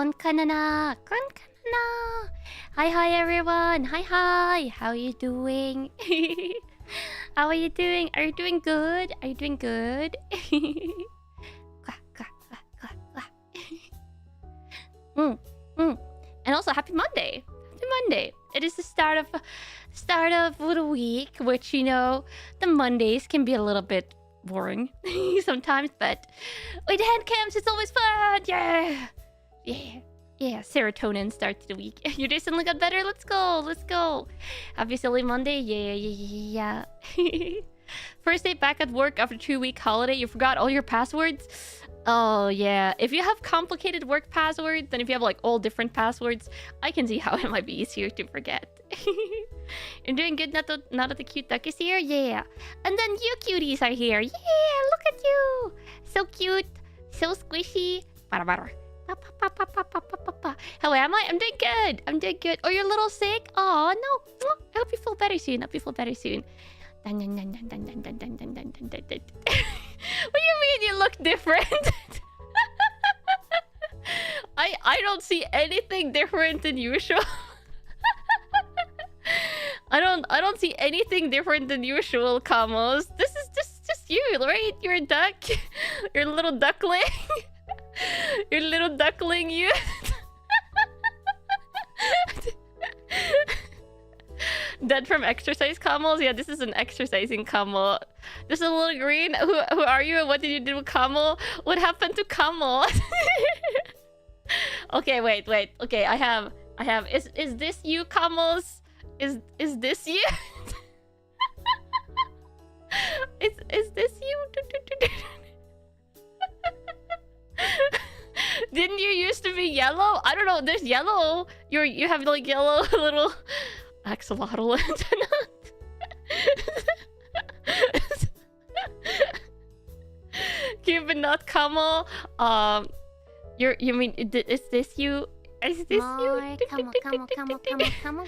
Kanna. Hi everyone. Hi. How are you doing? How are you doing? Are you doing good? Are you doing good? And also happy Monday. Happy Monday. It is the start of the week, which you know, the Mondays can be a little bit boring sometimes, but with HANDCAMs it's always fun. Yeah, serotonin starts the week. Your day suddenly got better. Let's go. Happy silly Monday. Yeah. First day back at work after 2-week holiday. You forgot all your passwords. Oh yeah, if you have complicated work passwords, then if you have like all different passwords, I can see how it might be easier to forget. You're doing good now that the cute duck is here? Yeah. And then you cuties are here. Yeah, look at you. So cute. So squishy. How am I? I'm doing good. Oh, you're a little sick? Oh, no. I hope you feel better soon. What do you mean you look different? I don't see anything different than usual. I don't see anything different than usual, Kamos. This is just you, right? You're a duck. You're a little duckling. You're a little duckling, you. Dead from exercise, Kamals? Yeah, this is an exercising Kamal. This is a little green. Who are you and what did you do with Kamal? What happened to Kamal? Okay, wait. Okay, I have. Is this you, Kamals? Is this you? Is this you? Didn't you used to be yellow? I don't know. There's yellow. You have like yellow little axolotl antenna. Cute not Kamal. You mean is this you? Is this you? Come.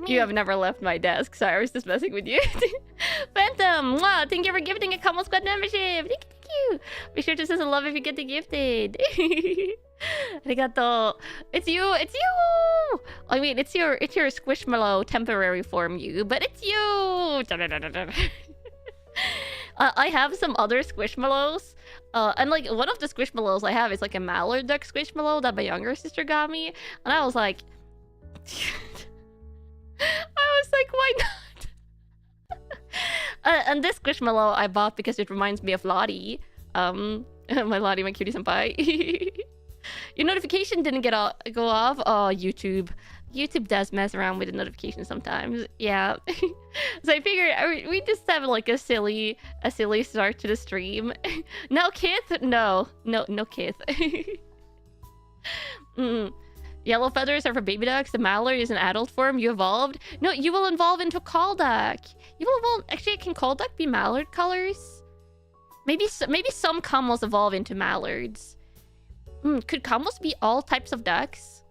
You have never left my desk. Sorry, I was just messing with you. Phantom, wow, thank you for gifting a Kamal Squad membership. Thank you. Be sure to send some love if you get the gifted. Arigato. It's you. I mean, it's your Squishmallow temporary form, you, but it's you. I have some other Squishmallows. And like one of the Squishmallows I have is like a mallard duck Squishmallow that my younger sister got me, and I was like, why not? And this Squishmallow I bought because it reminds me of Lottie. My Lottie, my cutie senpai. Your notification didn't go off. Oh, YouTube does mess around with the notification sometimes. Yeah. So I figured we just have like a silly start to the stream. No Kith? No Kith. Yellow feathers are for baby ducks. The mallard is an adult form. You evolved. No, you will evolve into call duck. You will evolve. Actually, can call duck be mallard colors? Maybe some camels evolve into mallards. Could camels be all types of ducks?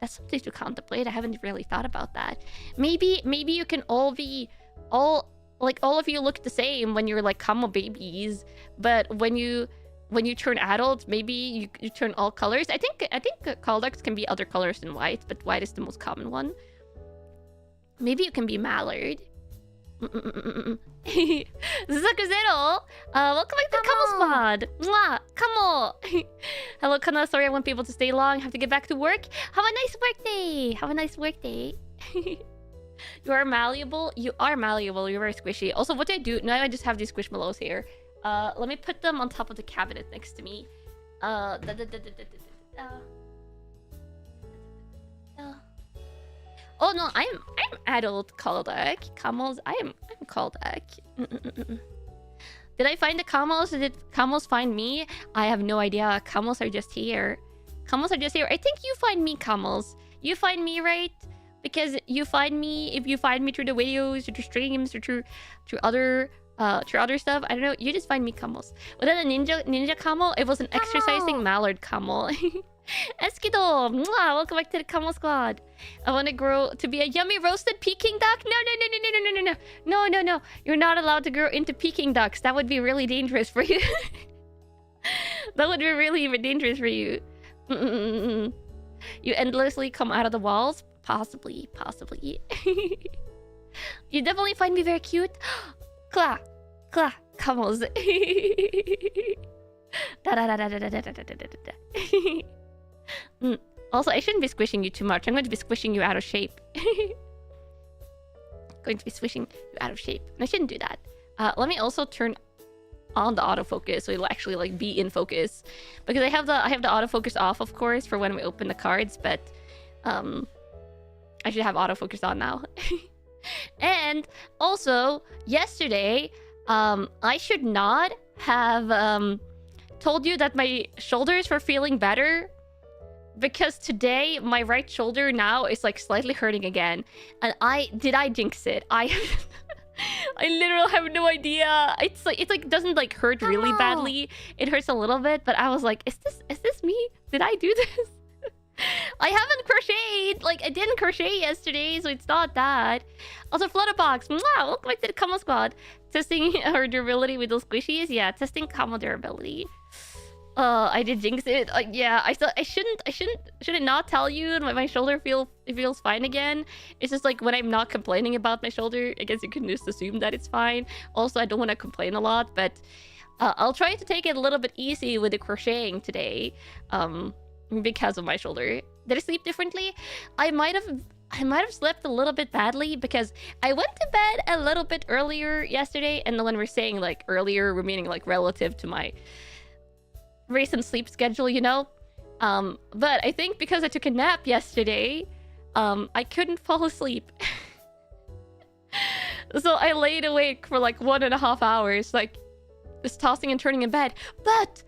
That's something to contemplate. I haven't really thought about that. Maybe you can all be all of you look the same when you're like camel babies, but when you turn adults, maybe you turn all colors. I think call ducks can be other colors than white, but white is the most common one. Maybe you can be mallard. Zakuzero, welcome back to Camel Squad. Mwah, Camel. Hello, Kanna. Sorry I won't be able to stay long. Have to get back to work. Have a nice work day. You are malleable. You're very squishy. Also, what do I do? Now I just have these Squishmallows here. Let me put them on top of the cabinet next to me. Oh no, I'm adult Kaldak. Camels, I'm Kaldak. Did I find the camels? Did camels find me? I have no idea. Camels are just here. I think you find me, camels. You find me, right? Because you find me, if you find me through the videos, or through streams, or through other stuff. I don't know. You just find me, camels. Was that a ninja camel? It was an exercising mallard camel. Eskido, mwah, welcome back to the Camel Squad. I want to grow to be a yummy roasted Peking duck. No. You're not allowed to grow into Peking ducks. That would be really dangerous for you. That would be really dangerous for you. You endlessly come out of the walls? Possibly. You definitely find me very cute. Kla, Kamos. Also, I shouldn't be squishing you too much. I'm going to be squishing you out of shape. Going to be swishing you out of shape. And I shouldn't do that. Let me also turn on the autofocus so it'll actually like be in focus. Because I have the autofocus off, of course, for when we open the cards, but I should have autofocus on now. And also, yesterday, I should not have told you that my shoulders were feeling better, because today my right shoulder now is like slightly hurting again. And I jinx it? I literally have no idea. It's like doesn't like hurt really badly. It hurts a little bit, but I was like, is this me? Did I do this? I haven't crocheted. Like, I didn't crochet yesterday, so it's not that. Also, Flutterbox, welcome back to the Kamo Squad. Testing her durability with those squishies. Yeah, testing Kamo durability. I did jinx it. Yeah, I shouldn't not tell you. My shoulder feels fine again. It's just like when I'm not complaining about my shoulder, I guess you can just assume that it's fine. Also, I don't want to complain a lot, but I'll try to take it a little bit easy with the crocheting today. Because of my shoulder. Did I sleep differently? I might have slept a little bit badly because I went to bed a little bit earlier yesterday, and when we're saying like earlier, we're meaning like relative to my recent sleep schedule, you know? But I think because I took a nap yesterday, I couldn't fall asleep. So I laid awake for like 1.5 hours, like just tossing and turning in bed. But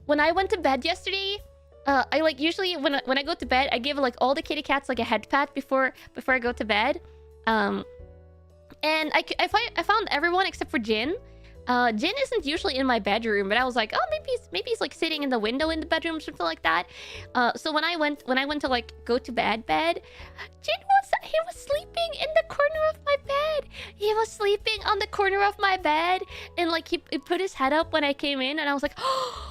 when I went to bed yesterday, I like usually when I go to bed, I give like all the kitty cats like a head pat before I go to bed. And I found everyone except for Jin. Jin isn't usually in my bedroom, but I was like, oh, maybe he's like sitting in the window in the bedroom or something like that. So when I went to like go to bed, Jin was sleeping in the corner of my bed. He was sleeping on the corner of my bed, and like he put his head up when I came in, and I was like, oh.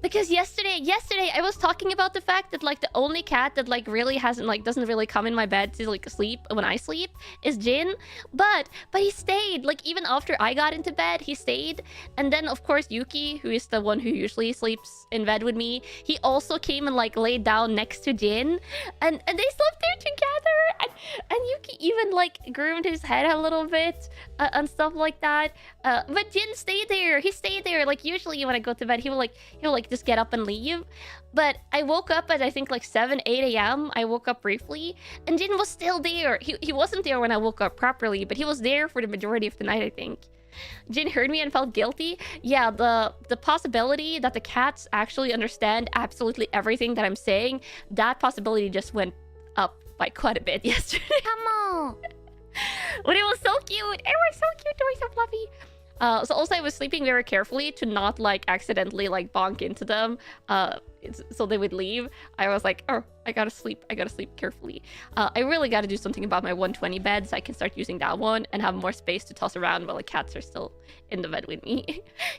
Because yesterday I was talking about the fact that like the only cat that like really doesn't really come in my bed to like sleep when I sleep is Jin, but he stayed. Like even after I got into bed, he stayed. And then of course Yuki, who is the one who usually sleeps in bed with me, he also came and like laid down next to Jin, and they slept there together. And Yuki even like groomed his head a little bit and stuff like that. But Jin stayed there. He stayed there. Like usually when I go to bed, he will just get up and leave. But I woke up at I think like 7-8 a.m. I woke up briefly, and Jin was still there. He wasn't there when I woke up properly, but he was there for the majority of the night, I think. Jin heard me and felt guilty. Yeah, the possibility that the cats actually understand absolutely everything that I'm saying, that possibility just went up by quite a bit yesterday. Come on. But it was so cute. It was so cute. It was so fluffy. So also I was sleeping very carefully to not like accidentally like bonk into them so they would leave. I was like, oh, I gotta sleep carefully. I really gotta do something about my 120 bed so I can start using that one and have more space to toss around while the cats are still in the bed with me.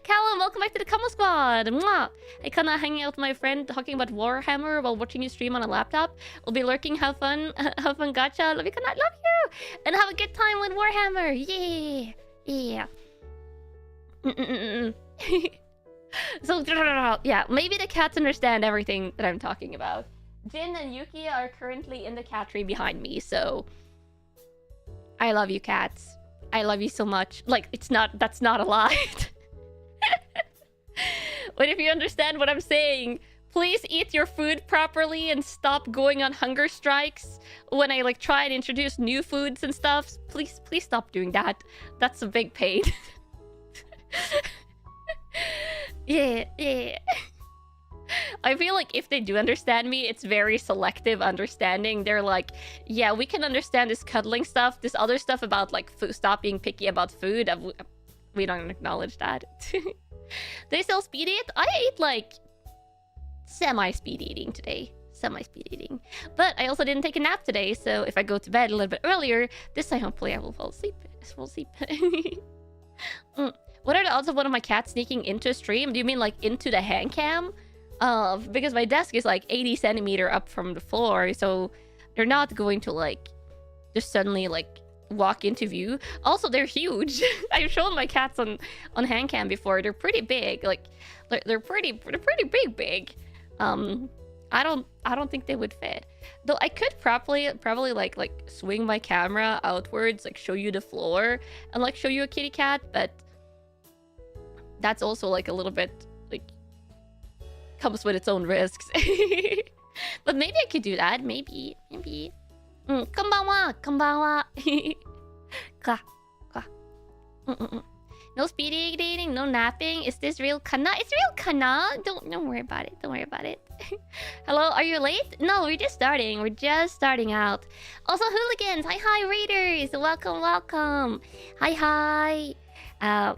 Callum, welcome back to the Kamo Squad. Mwah! I kinda hanging out with my friend talking about Warhammer while watching you stream on a laptop. We'll be lurking, have fun gacha. Love you, Kanna, love you! And have a good time with Warhammer. Yeah. So yeah, maybe the cats understand everything that I'm talking about. Jin and Yuki are currently in the cat tree behind me, so I love you, cats. I love you so much. Like, that's not a lie. But if you understand what I'm saying, please eat your food properly and stop going on hunger strikes when I like try and introduce new foods and stuff. Please stop doing that. That's a big pain. Yeah. I feel like if they do understand me, it's very selective understanding. They're like, yeah, we can understand this cuddling stuff. This other stuff about like stop being picky about food, we don't acknowledge that. They still speed eat? I ate like semi-speed eating today. Semi-speed eating. But I also didn't take a nap today, so if I go to bed a little bit earlier, this time hopefully I will fall asleep. What are the odds of one of my cats sneaking into a stream? Do you mean like into the HANDCAM? Because my desk is like 80 centimeter up from the floor, so they're not going to like just suddenly like walk into view. Also, they're huge. I've shown my cats on HANDCAM before. They're pretty big. Like they're pretty big. I don't think they would fit. Though I could probably like swing my camera outwards, like show you the floor and like show you a kitty cat, but that's also like a little bit like comes with its own risks. But maybe I could do that. Maybe. Konbanwa. Ka. No speed dating, no napping. Is this real Kanna? It's real Kanna. Don't worry about it. Hello, are you late? No, we're just starting. We're just starting out. Also, hooligans. Hi, raiders. Welcome. Hi.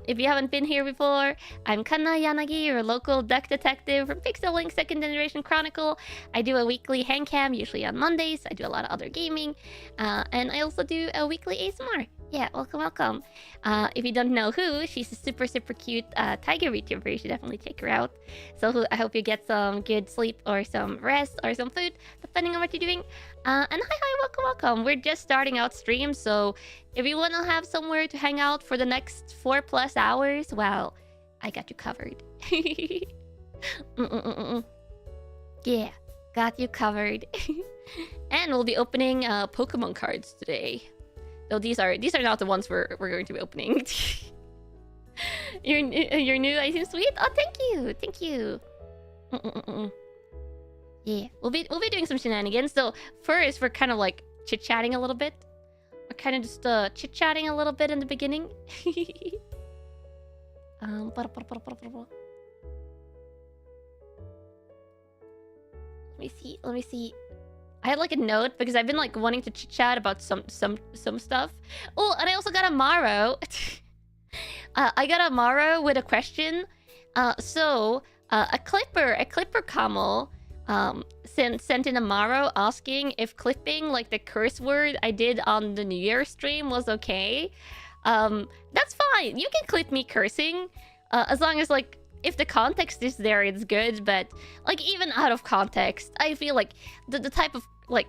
If you haven't been here before, I'm Kanna Yanagi, your local duck detective from PixelLink 2nd Generation Chronicle. I do a weekly HANDCAM, usually on Mondays. I do a lot of other gaming. And I also do a weekly ASMR. Yeah, welcome. If you don't know who, she's a super cute tiger VTuber. You should definitely check her out. So I hope you get some good sleep or some rest or some food, depending on what you're doing. And hi, welcome. We're just starting out stream, so if you want to have somewhere to hang out for the next 4+ hours, well, I got you covered. Yeah, got you covered. And we'll be opening Pokemon cards today. Though these are not the ones we're going to be opening. You're new. I seem sweet. Oh, thank you. Yeah, we'll be doing some shenanigans. So first, we're kind of like chit-chatting a little bit. We're kind of just chit-chatting a little bit in the beginning. Let me see. I had like a note because I've been like wanting to chit-chat about some stuff. Oh, and I also got a Maro. I got a Maro with a question. So a clipper Camel sent in a Maro asking if clipping like the curse word I did on the New Year stream was okay. That's fine. You can clip me cursing as long as like if the context is there, it's good. But like even out of context, I feel like the type of like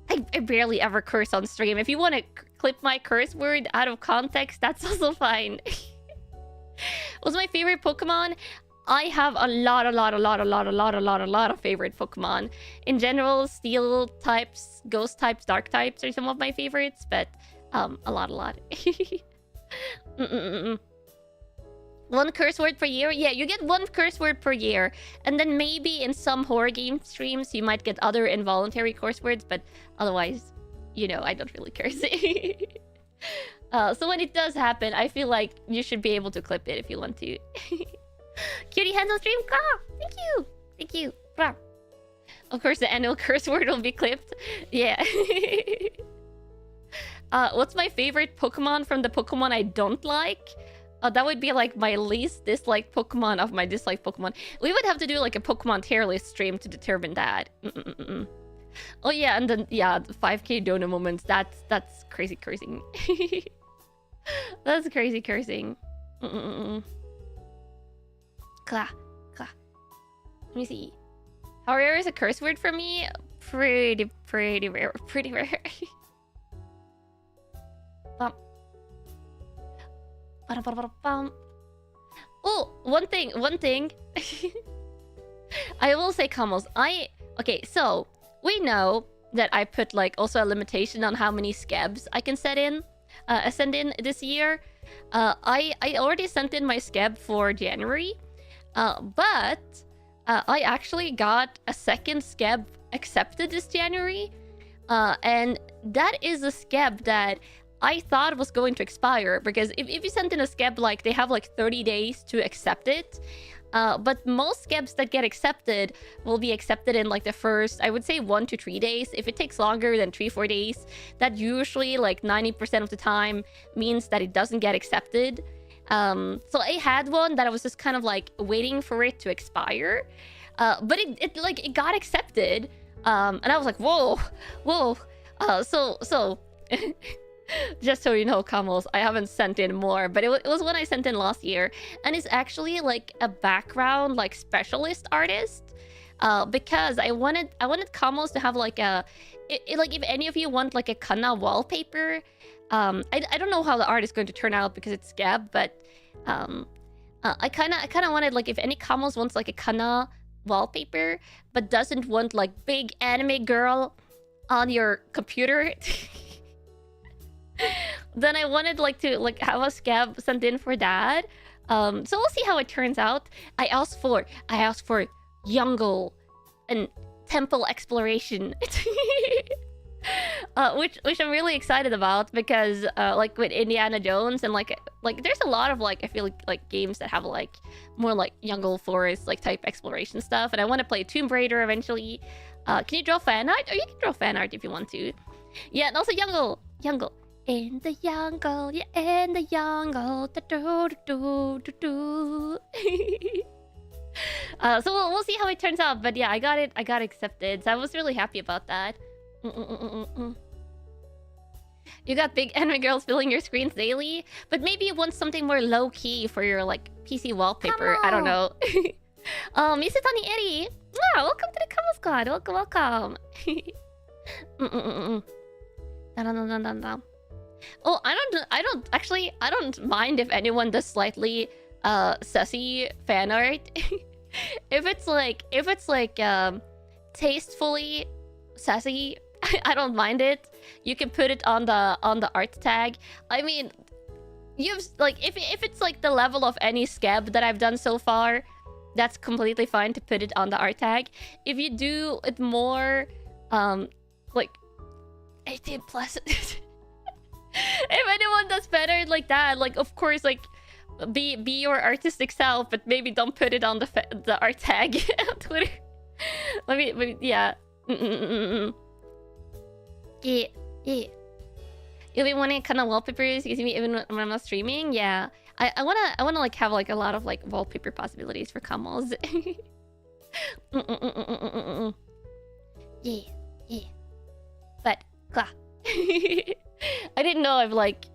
I barely ever curse on stream. If you want to clip my curse word out of context, that's also fine. What's my favorite Pokemon? I have a lot of favorite Pokemon. In general, Steel types, Ghost types, Dark types are some of my favorites, but a lot. One curse word per year? Yeah, you get one curse word per year. And then maybe in some horror game streams, you might get other involuntary curse words, but otherwise, you know, I don't really curse. So when it does happen, I feel like you should be able to clip it if you want to. Cutie hands on stream. Thank you. Of course, the annual curse word will be clipped. Yeah. What's my favorite Pokemon from the Pokemon I don't like? That would be like my least disliked Pokemon of my disliked Pokemon. We would have to do like a Pokemon tier list stream to determine that. Oh yeah, and then yeah, the 5K donor moments. That's crazy cursing. That's crazy cursing. Kla. Let me see. How rare is a curse word for me? Pretty rare. Oh, one thing. I will say, Camels. Okay, so we know that I put like also a limitation on how many scabs I can send in this year. I already sent in my scab for January, but I actually got a second scab accepted this January, and that is a scab that I thought was going to expire, because if you send in a scab, like they have like 30 days to accept it. But most scabs that get accepted will be accepted in like the first, I would say 1 to 3 days. If it takes longer than 3-4 days, that usually like 90% of the time means that it doesn't get accepted. So I had one that I was just kind of like waiting for it to expire. But it got accepted. And I was like, whoa. So just so you know, Camels, I haven't sent in more, but it was one I sent in last year, and it's actually like a background like specialist artist. because I wanted Kamos to have like a like if any of you want like a Kanna wallpaper, I don't know how the art is going to turn out because it's scab, but I kind of wanted like if any Kamos wants like a Kanna wallpaper but doesn't want like big anime girl on your computer. Then I wanted like to like have a scab sent in for that. So we'll see how it turns out. I asked for jungle and temple exploration. Which I'm really excited about because like with Indiana Jones and like there's a lot of like I feel like games that have like more like jungle forest like type exploration stuff, and I want to play Tomb Raider eventually. Can you draw fan art? Or you can draw fan art if you want to. Yeah, and also jungle. In the jungle, yeah, in the jungle. So we'll see how it turns out, but yeah, I got accepted, so I was really happy about that. You got big anime girls filling your screens daily, but maybe you want something more low-key for your like PC wallpaper. I don't know. Misutani Eri, welcome to the Kamo Squad. Welcome. Oh, I don't mind if anyone does slightly sussy fan art. if it's like tastefully sassy, I don't mind it. You can put it on the art tag. I mean, you've like if it's like the level of any scab that I've done so far, that's completely fine to put it on the art tag. If you do it more like 18 plus if anyone does better like that, like of course like be your artistic self, but maybe don't put it on the art tag on Twitter. Maybe yeah. Yeah. You'll be wanting kind of wallpapers. You see me even when I'm not streaming. Yeah, I wanna like have like a lot of like wallpaper possibilities for Kamals. Yeah. But I didn't know if like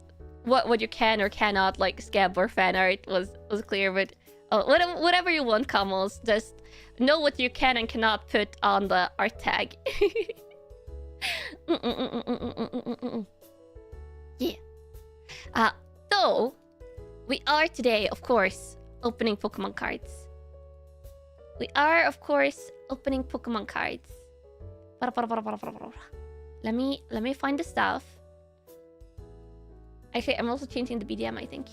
what you can or cannot like scab or fan art was clear, but whatever you want, Kamals, just know what you can and cannot put on the art tag. Yeah. So we are today, of course, opening Pokemon cards. Let me find the stuff. Actually, I'm also changing the BDM, I think.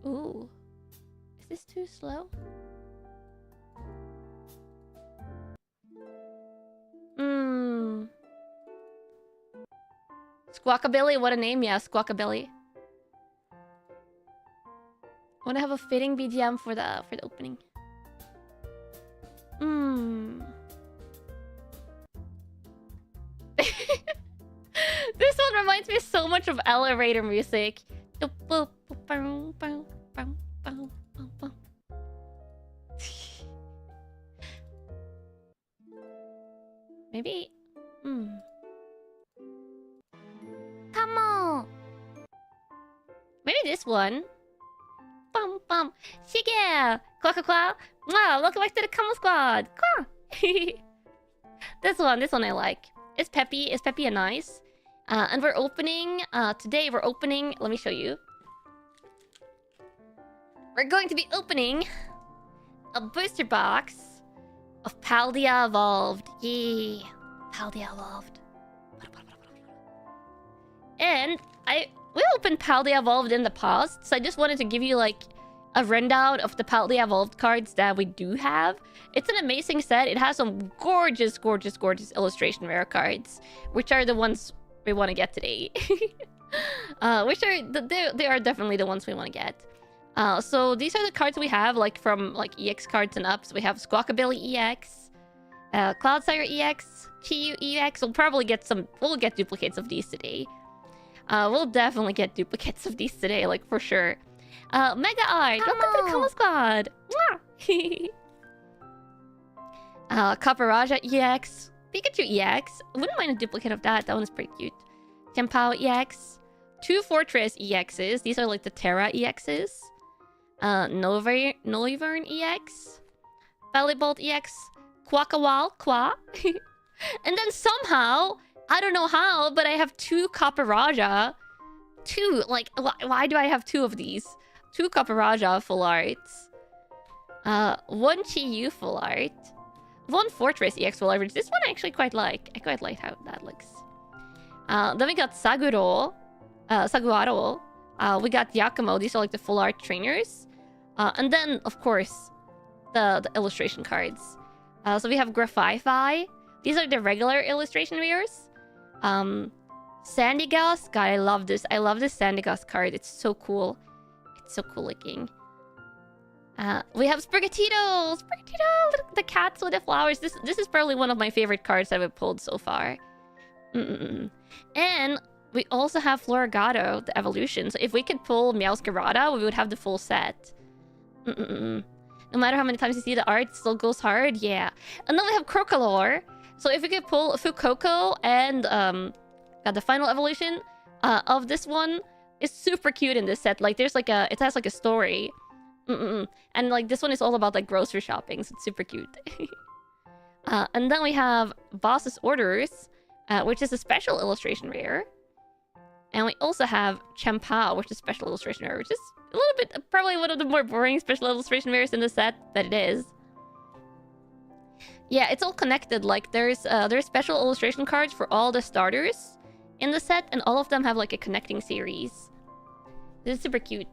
Ooh. Is this too slow? Squawkabilly, what a name. Yeah, Squawkabilly. I want to have a fitting BDM for the opening. This one reminds me so much of elevator music. Maybe. Come on. Maybe this one. Bum. Shige! Kwa. Wow, welcome back to the Kamo Squad. Kwa! This one I like. It's peppy and nice. And we're opening, today we're opening, let me show you. We're going to be opening a booster box of Paldea Evolved. Yay! Paldea Evolved. And we opened Paldea Evolved in the past, so I just wanted to give you like a rundown of the Paldea Evolved cards that we do have. It's an amazing set. It has some gorgeous illustration rare cards, which are the ones we want to get today. They are definitely the ones we want to get. So these are the cards we have, like from like EX cards and up. So we have Squawkabilly EX, Cloudsire EX, Chiyu EX. We'll get duplicates of these today. We'll definitely get duplicates of these today, like for sure. Mega Art, welcome to the Kamo Squad. Caparajah EX, Pikachu EX. I wouldn't mind a duplicate of that. That one's pretty cute. Tempao EX, 2 Fortress EXs. These are like the Terra EXs. Noivern EX, Bellybolt EX, Quackawal, Qua. And then somehow, I don't know how, but I have 2 Copper Two, like, why do I have 2 of these? 2 Copper full arts. 1 Chi-Yu full art. 1 Fortress EX full art, which this one I actually quite like. I quite like how that looks. Then we got Saguaro. We got Yakumo. These are like the full art trainers. And then, of course, the illustration cards. So we have Graffi. These are the regular illustration mirrors. Sandigas. God, I love this. I love this Sandigas card. It's so cool. It's so cool looking. We have Sprigatito! The cats with the flowers. This is probably one of my favorite cards that I've pulled so far. And we also have Florigato, the evolution. So if we could pull Meowscarada, we would have the full set. No matter how many times you see the art, it still goes hard. Yeah. And then we have Crocolore. So if we could pull Fuecoco and the final evolution of this one, is super cute in this set. Like there's like it has like a story. And like this one is all about like grocery shopping, so it's super cute. And then we have Boss's Orders, which is a special illustration rare. And we also have Champao, which is special illustration rare, which is a little bit probably one of the more boring special illustration rares in the set, but it is. Yeah, it's all connected. Like there's special illustration cards for all the starters in the set, and all of them have like a connecting series. This is super cute.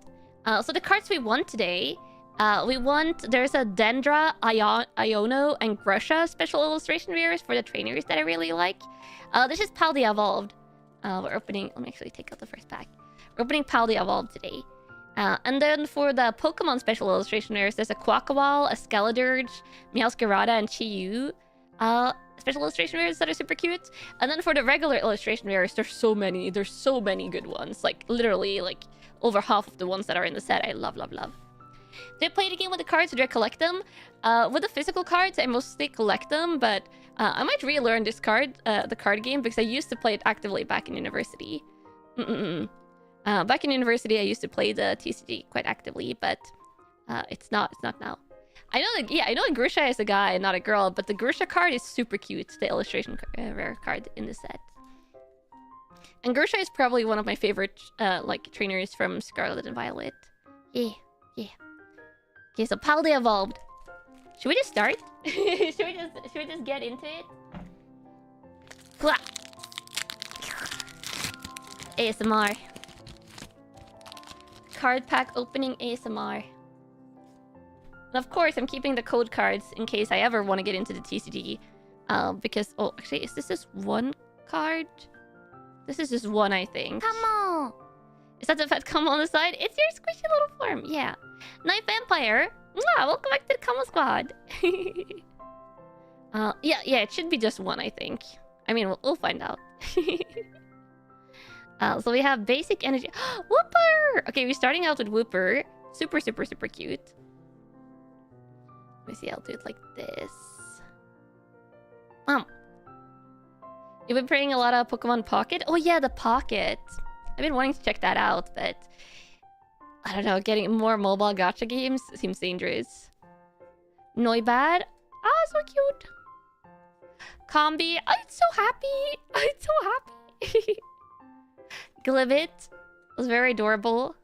So the cards we want today, there's a Dendra, Iono, and Grusha special illustration rares for the trainers that I really like. This is Pal the Evolved. We're opening, let me actually take out the first pack. We're opening Pal the Evolved today. And then for the Pokemon special illustration rares, there's a Quackawal, a Skeledirge, Meowscarada, and Chi-Yu. Special illustration rares that are super cute. And then for the regular illustration rares, there's so many good ones. Like, literally, like, over half of the ones that are in the set. I love. Do I play the game with the cards or do I collect them? With the physical cards, I mostly collect them, but I might relearn this the card game, because I used to play it actively back in university. Back in university, I used to play the TCG quite actively, but it's not now. I know that Grusha is a guy, not a girl, but the Grusha card is super cute, the illustration rare card in the set. And Grusha is probably one of my favorite like trainers from Scarlet and Violet. Yeah. Okay, so Pal the Evolved. Should we just start? should we just get into it? Blah. ASMR. Card pack opening ASMR. And of course, I'm keeping the code cards in case I ever want to get into the TCG. Because, oh, actually, is this just one card? This is just one, I think. Come on. Is that the pet Kamo on the side? It's your squishy little form. Yeah. Night Vampire. Mwah, welcome back to the Kamo Squad. Yeah, it should be just one, I think. I mean, we'll find out. So we have Basic Energy. Whooper! Okay, we're starting out with Whooper. Super cute. Let me see, I'll do it like this. You've been playing a lot of Pokemon Pocket? Oh yeah, the Pocket. I've been wanting to check that out, but I don't know, getting more mobile gacha games seems dangerous. Noibad. So cute. Combi. It's so happy. Glivit was very adorable.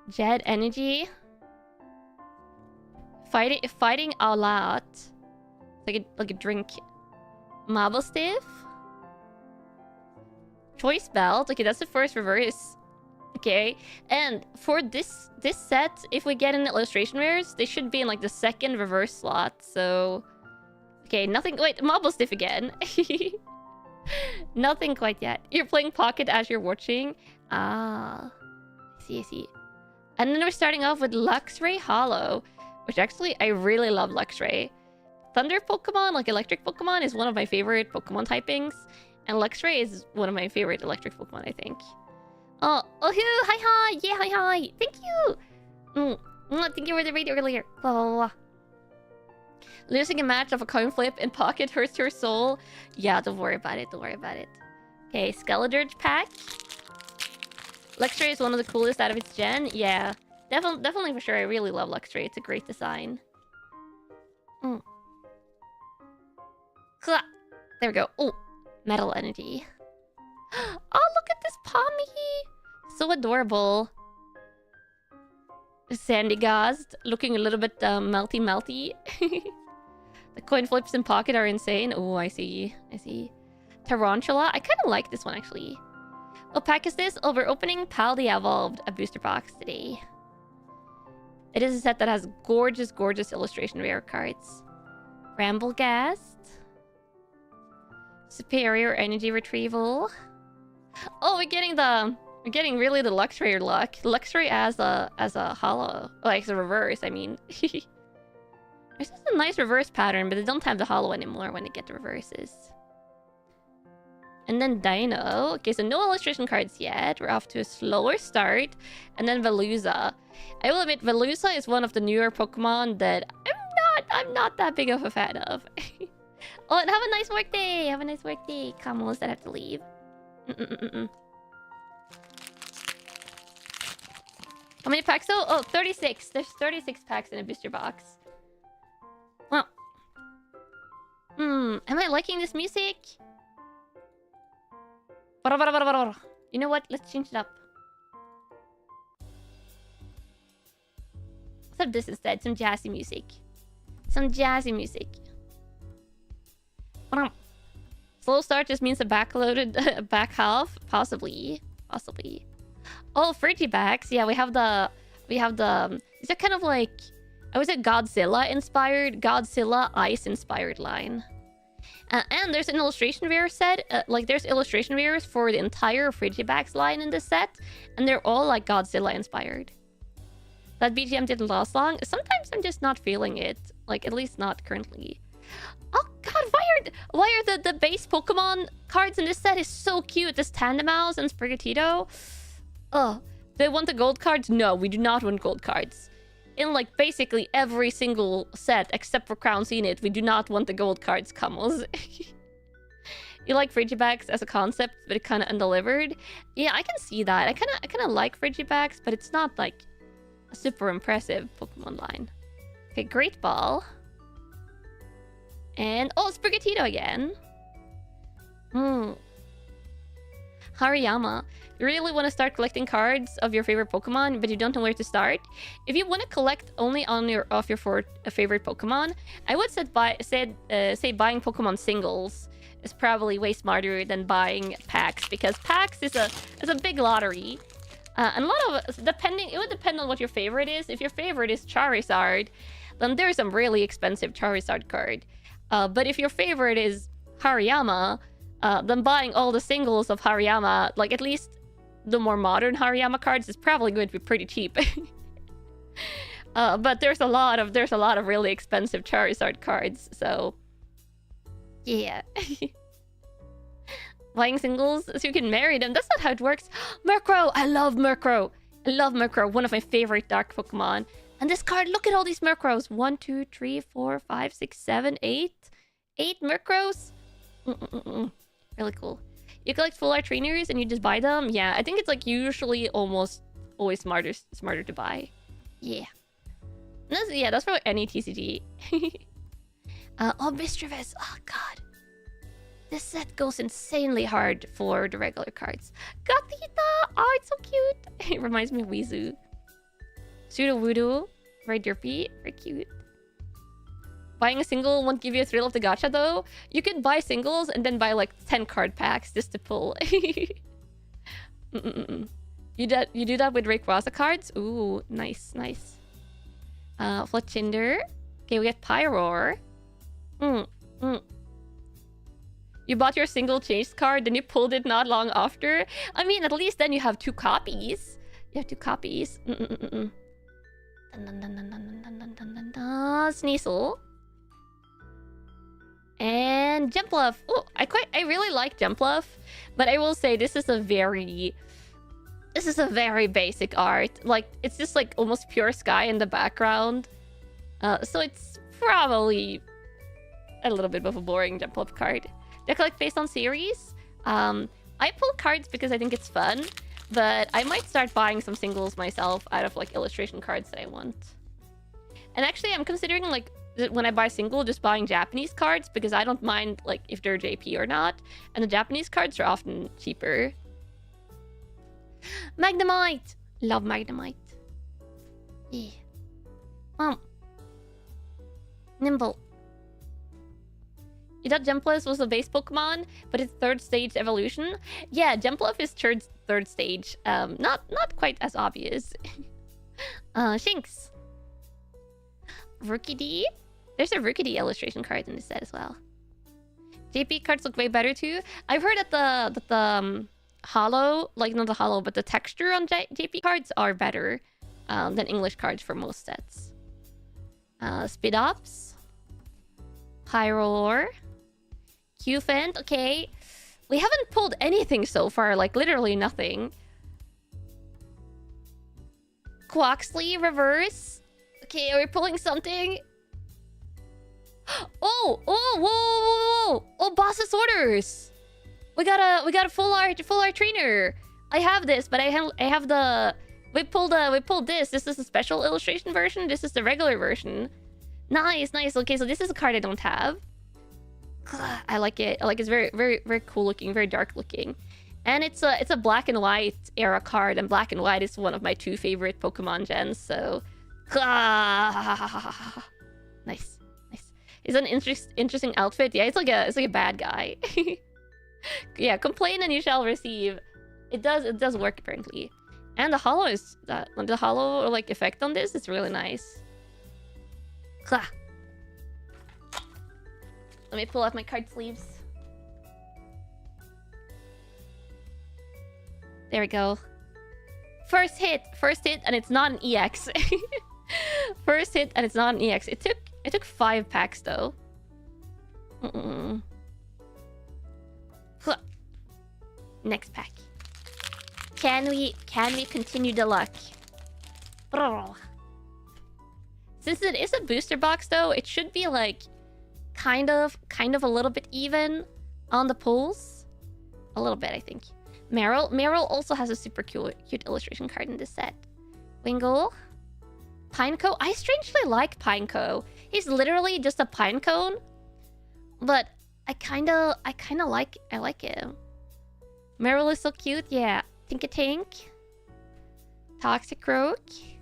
Jet Energy. Fighting a lot. Like a drink. Marble Stiff. Choice Belt. Okay, that's the first reverse. Okay, and for this set, if we get in illustration rares, they should be in like the second reverse slot. So, okay, nothing. Wait, Marble Stiff again. Nothing quite yet. You're playing Pocket as you're watching. I see. And then we're starting off with Luxray Hollow, which actually I really love Luxray. Thunder Pokemon, like electric Pokemon, is one of my favorite Pokemon typings. And Luxray is one of my favorite electric Pokemon, I think. Oh, hi. Yeah, hi. Thank you. Thank you for the raid earlier. Blah, blah, blah. Losing a match of a coin flip in Pocket hurts your soul. Yeah, don't worry about it. Okay, Skeledirge pack. Luxray is one of the coolest out of its gen. Yeah, definitely for sure. I really love Luxray. It's a great design. Mm. There we go. Oh, metal energy. Oh, look at this Pommy! So adorable. Sandy Ghost, looking a little bit melty. The coin flips in pocket are insane. Oh, I see. Tarantula. I kind of like this one, actually. What pack is this? Oh, we're opening Pal the Evolved, a booster box today. It is a set that has gorgeous, gorgeous illustration rare cards. Ramblegast. Superior Energy Retrieval. Oh, we're getting really the Luxray luck. Luxray as a hollow. Like, as a reverse, I mean. There's just a nice reverse pattern, but they don't have the hollow anymore when they get the reverses. And then Dino. Okay, so no illustration cards yet. We're off to a slower start. And then Veluza. I will admit, Veluza is one of the newer Pokemon that I'm not that big of a fan of. Oh, and have a nice work day. Have a nice work day. Kamals that have to leave. How many packs though? Oh, 36. There's 36 packs in a booster box. Well. Am I liking this music? You know what? Let's change it up. Let's have this instead. Some jazzy music. Slow start just means a backloaded back half. Possibly. Oh, Frigibax. Yeah, we have the. Is that kind of like? I would say Godzilla inspired, Godzilla ice inspired line. And there's an illustration rare set. Like there's illustration rares for the entire Frigibax line in this set, and they're all like Godzilla inspired. That BGM didn't last long. Sometimes I'm just not feeling it. Like at least not currently. Oh god, why are the base Pokemon cards in this set is so cute. This Tandemaus and Sprigatito. Oh, they want the gold cards? No, we do not want gold cards. In like basically every single set except for Crown Zenith, we do not want the gold cards, Kamals. You like Frigibax as a concept, but it kind of undelivered. Yeah, I can see that. I kind of like Frigibax, but it's not like a super impressive Pokemon line. Okay, Great Ball. And oh, Sprigatito again. Hariyama. You really want to start collecting cards of your favorite Pokemon, but you don't know where to start? If you want to collect only on your favorite Pokemon, I would say buying Pokemon singles is probably way smarter than buying packs, because packs is a big lottery. And a lot of it would depend on what your favorite is. If your favorite is Charizard, then there's some really expensive Charizard card. But if your favorite is Hariyama, then buying all the singles of Hariyama, like at least the more modern Hariyama cards, is probably going to be pretty cheap. But there's a lot of really expensive Charizard cards, so yeah. Buying singles so you can marry them. That's not how it works. Murkrow! I love Murkrow. One of my favorite dark Pokemon. And this card, look at all these Murkrows. 1, 2, 3, 4, 5, 6, 7, 8. 8 Murkrows. Really cool. You collect full art trainers and you just buy them. Yeah, I think it's like usually almost always smarter to buy. Yeah. That's for any TCG. Oh, Mischievous. Oh god. This set goes insanely hard for the regular cards. Gatita! Oh, it's so cute. It reminds me of Weezoo. Sudowoodo. Very derpy. Very cute. Buying a single won't give you a thrill of the gacha, though. You could buy singles and then buy like 10 card packs just to pull. You do that with Rayquaza cards? Ooh, nice. Fletchinder. Okay, we get Pyroar. You bought your single changed card, then you pulled it not long after. I mean, at least then you have 2 copies. You have 2 copies. Sneasel. And Jumpluff. Oh, I really like Jumpluff, but I will say this is a very basic art. Like it's just like almost pure sky in the background. So it's probably a little bit of a boring Jumpluff card. They collect based on series. I pull cards because I think it's fun, but I might start buying some singles myself out of like illustration cards that I want. And actually, I'm considering like when I buy single, just buying Japanese cards because I don't mind like if they're JP or not, and the Japanese cards are often cheaper. Magnemite, love Magnemite. Yeah. Nimble. You thought Jumpluff was a base Pokemon, but it's third stage evolution. Yeah, Jumpluff is third stage. Not quite as obvious. Shinx. Rookidee. There's a Rookidee illustration card in this set as well. JP cards look way better too. I've heard that the hollow, like not the hollow, but the texture on JP cards are better than English cards for most sets. Speed Ups. Pyroar. Qfent, okay. We haven't pulled anything so far, like literally nothing. Quaxley reverse. Okay, are we pulling something? Oh, whoa, whoa, whoa, whoa! Oh, boss's orders. We got a full art trainer. I have this, but I have the. We pulled this. This is the special illustration version. This is the regular version. Nice, nice. Okay, so this is a card I don't have. I like it. I like it's very, very, very cool looking, very dark looking, and it's a black and white era card, and black and white is one of my 2 favorite Pokemon gens. So, nice, nice. It's an interesting outfit. Yeah, it's like a bad guy. Yeah, complain and you shall receive. It does work apparently, and the hollow is the hollow like effect on this is really nice. Let me pull out my card sleeves. There we go. First hit, and it's not an EX. First hit, and it's not an EX. It took 5 packs though. Next pack. Can we continue the luck? Since it is a booster box though, it should be like kind of a little bit even on the pulls. A little bit, I think. Meryl also has a super cute illustration card in this set. Wingull. Pineco. I strangely like Pineco. He's literally just a pine cone, but I kinda like him. Meryl is so cute, yeah. Tinkatink. Toxicroak.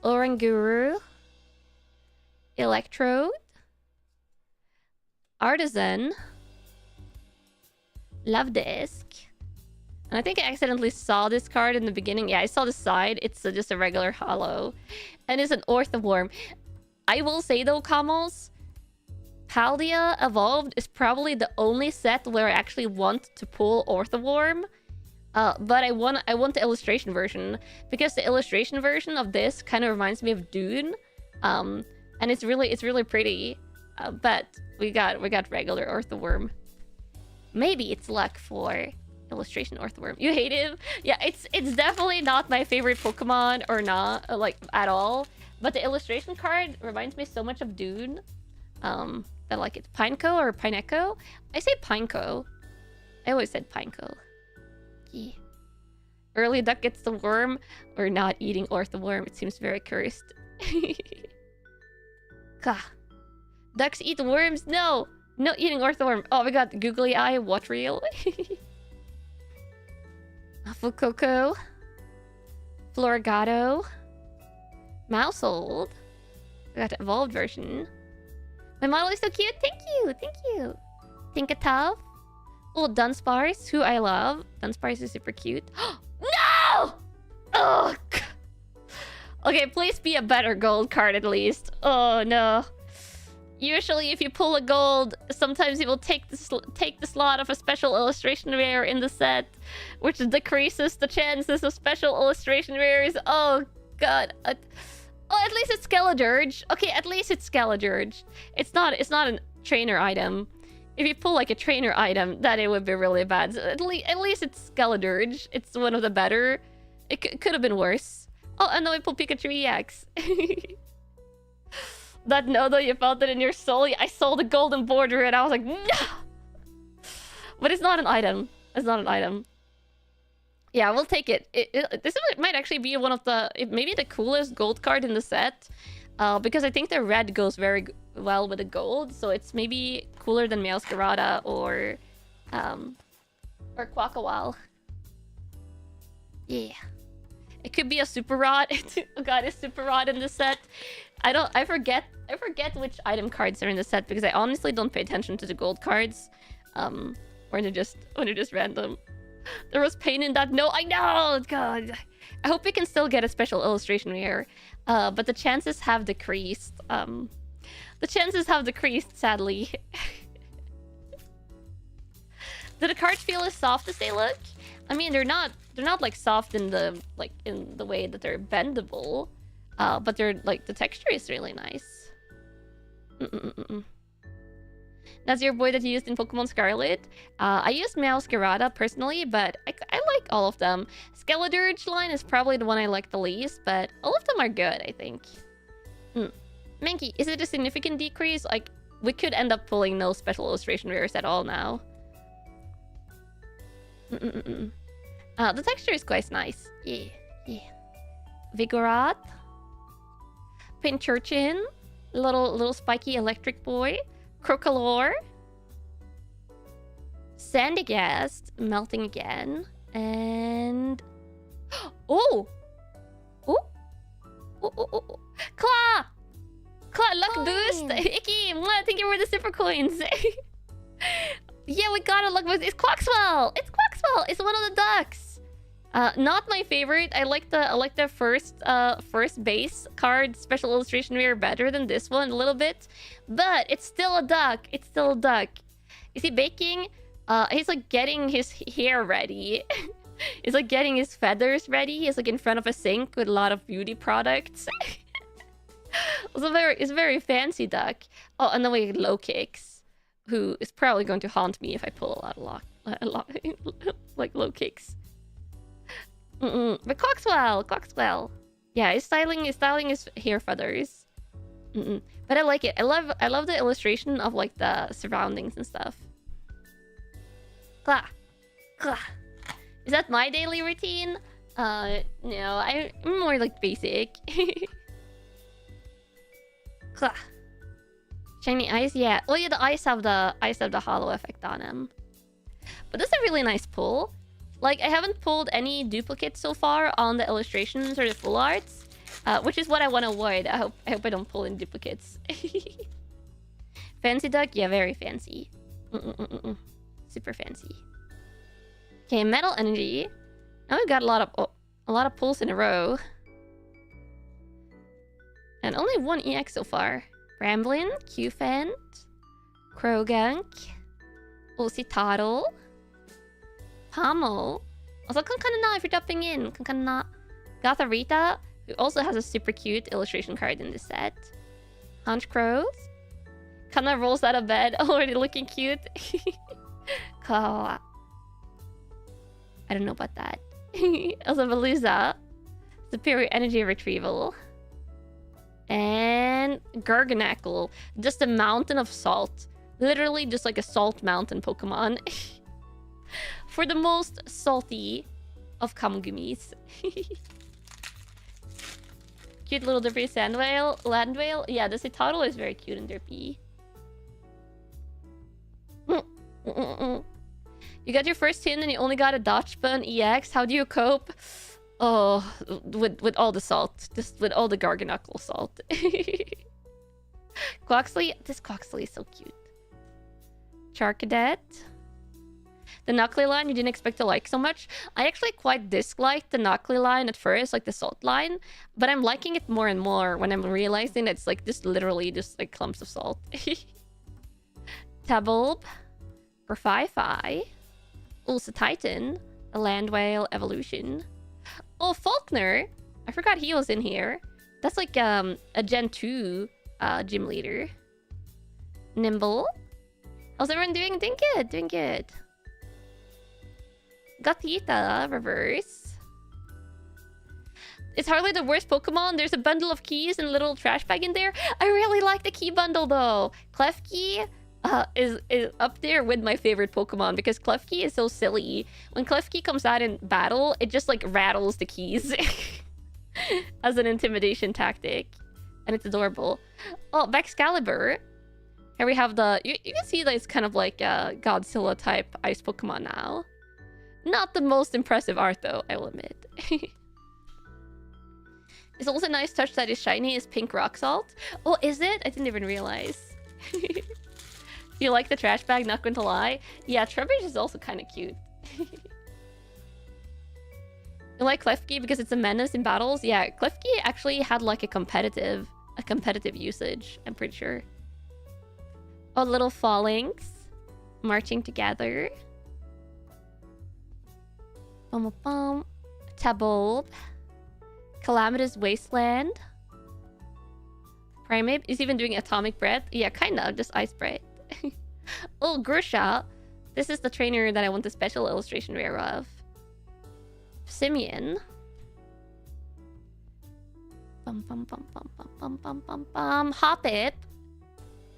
Oranguru. Electrode. Artisan. Love Disc. And I think I accidentally saw this card in the beginning. Yeah, I saw the side. It's just a regular hollow. And it's an Orthworm. I will say though, Camels, Paldea Evolved is probably the only set where I actually want to pull Orthworm. But I want the illustration version, because the illustration version of this kind of reminds me of Dune. And it's really pretty. But we got regular Orthworm. Maybe it's luck for illustration Orthworm. You hate him? Yeah, it's definitely not my favorite Pokemon, or not like at all. But the illustration card reminds me so much of Dune. I like it. Pineco or Pineco? I say Pineco. I always said Pineco. Yeah. Early duck gets the worm. Or not eating Orthworm. It seems very cursed. Gah. Ducks eat worms? No! No eating Orthworm. Oh, we got Googly Eye. What real? Fuecoco. Florigato. Mousehold. We got the evolved version. My model is so cute. Thank you. Thank you. Tinkatuff. Oh, Dunsparce, who I love. Dunsparce is super cute. No! Oh, okay, please be a better gold card at least. Oh, no. Usually, if you pull a gold, sometimes it will take the slot of a special illustration rare in the set, which decreases the chances of special illustration rares. Oh, God. Oh, at least it's Skeledirge. Okay, at least it's Skeledirge. It's not a trainer item. If you pull like a trainer item, then it would be really bad. So at least it's Skeledirge. It's one of the better. It could have been worse. Oh, and then we pull Pikachu EX. That no, though, you felt it in your soul. I saw the golden border and I was like, no! But it's not an item. It's not an item. Yeah, we'll take it. This might actually be one of the... maybe the coolest gold card in the set. Because I think the red goes very well with the gold, so it's maybe cooler than Meowscarada or Quackawal. Yeah. It could be a Super Rod. Oh god, is Super Rod in the set? I forget which item cards are in the set because I honestly don't pay attention to the gold cards. When they're just random. There was pain in that. No, I know! God. I hope we can still get a special illustration here. But the chances have decreased. The chances have decreased, sadly. Do the cards feel as soft as they look? I mean, they're not like soft in the way that they're bendable. But they're like the texture is really nice. That's your boy that you used in Pokemon Scarlet. I used Meowscarada personally, but I like all of them. Skeledirge line is probably the one I like the least, but all of them are good, I think. Mankey, is it a significant decrease? Like, we could end up pulling no special illustration rares at all now. The texture is quite nice. Yeah. Vigoroth. Pincurchin. Little spiky electric boy. Crocolore. Sandygast. Melting again. And... Oh! Claw! Claw, luck boost! Icky! Thank you for the super coins! Yeah, we got a luck boost. It's Quaxwell! It's Quaxwell! It's one of the ducks! Not my favorite. I like the first base card special illustration rare better than this one a little bit. But it's still a duck. It's still a duck. Is he baking? He's like getting his hair ready. He's like getting his feathers ready. He's like in front of a sink with a lot of beauty products. It's a very fancy duck. Oh, and then we have Low Kicks, who is probably going to haunt me if I pull a lot like Low Kicks. But Coxwell. Yeah, his styling is hair feathers. But I like it. I love the illustration of like the surroundings and stuff. Claw. Is that my daily routine? No, I'm more like basic. Claw. Shiny eyes, yeah. Oh yeah, the eyes have the hollow effect on them. But this is a really nice pull. Like, I haven't pulled any duplicates so far on the illustrations or the full arts, which is what I want to avoid. I hope I don't pull in duplicates. Fancy duck, yeah, very fancy. Super fancy. Okay, metal energy. Now we've got a lot of pulls in a row, and only one EX so far. Ramblin, Qfant, Krogunk, Ositaro. Pommel. Also, Kanna if you're jumping in. Kanna. Gotharita, who also has a super cute illustration card in this set. Hunch Crows. Kanna rolls out of bed, already looking cute. Kawa. I don't know about that. Also, Veluza. Superior Energy Retrieval. And Garganackle. Just a mountain of salt. Literally just like a salt mountain Pokemon. For the most salty of Kamugumis. Cute little derpy land whale. Yeah, the Citadel is very cute and derpy. You got your first hit and you only got a dodge button EX. How do you cope? Oh, with all the salt. Just with all the Garganackle salt. Quaxley. This Quaxley is so cute. Charcadet. The Knuckly line you didn't expect to like so much. I actually quite disliked the Knuckly line at first, like the salt line. But I'm liking it more and more when I'm realizing it's like just literally just like clumps of salt. Tabulb. Grafify. Also Titan. A land whale evolution. Oh, Faulkner. I forgot he was in here. That's like a Gen 2 gym leader. Nimble. How's everyone doing? Doing good. Gothita, reverse. It's hardly the worst Pokemon. There's a bundle of keys and a little trash bag in there. I really like the key bundle though. Klefki is up there with my favorite Pokemon because Klefki is so silly. When Klefki comes out in battle, it just like rattles the keys as an intimidation tactic. and it's adorable. Oh, Excalibur. Here we have the... You can see that it's kind of like a Godzilla-type ice Pokemon now. Not the most impressive art, though, I will admit. It's also a nice touch that is shiny is pink rock salt. Oh, is it? I didn't even realize. You like the trash bag, not going to lie? Yeah, Trubbish is also kind of cute. You like Klefki because it's a menace in battles? Yeah, Klefki actually had like a competitive usage, I'm pretty sure. Oh, little Fallings marching together. Bum bum. Tabold. Calamitous Wasteland. Primeape is even doing atomic breath. Yeah, kind of, just ice breath. Oh, Grusha. This is the trainer that I want the special illustration rare of. Simeon. Bum bum bum bum bum bum bum bum bum. Hoppip.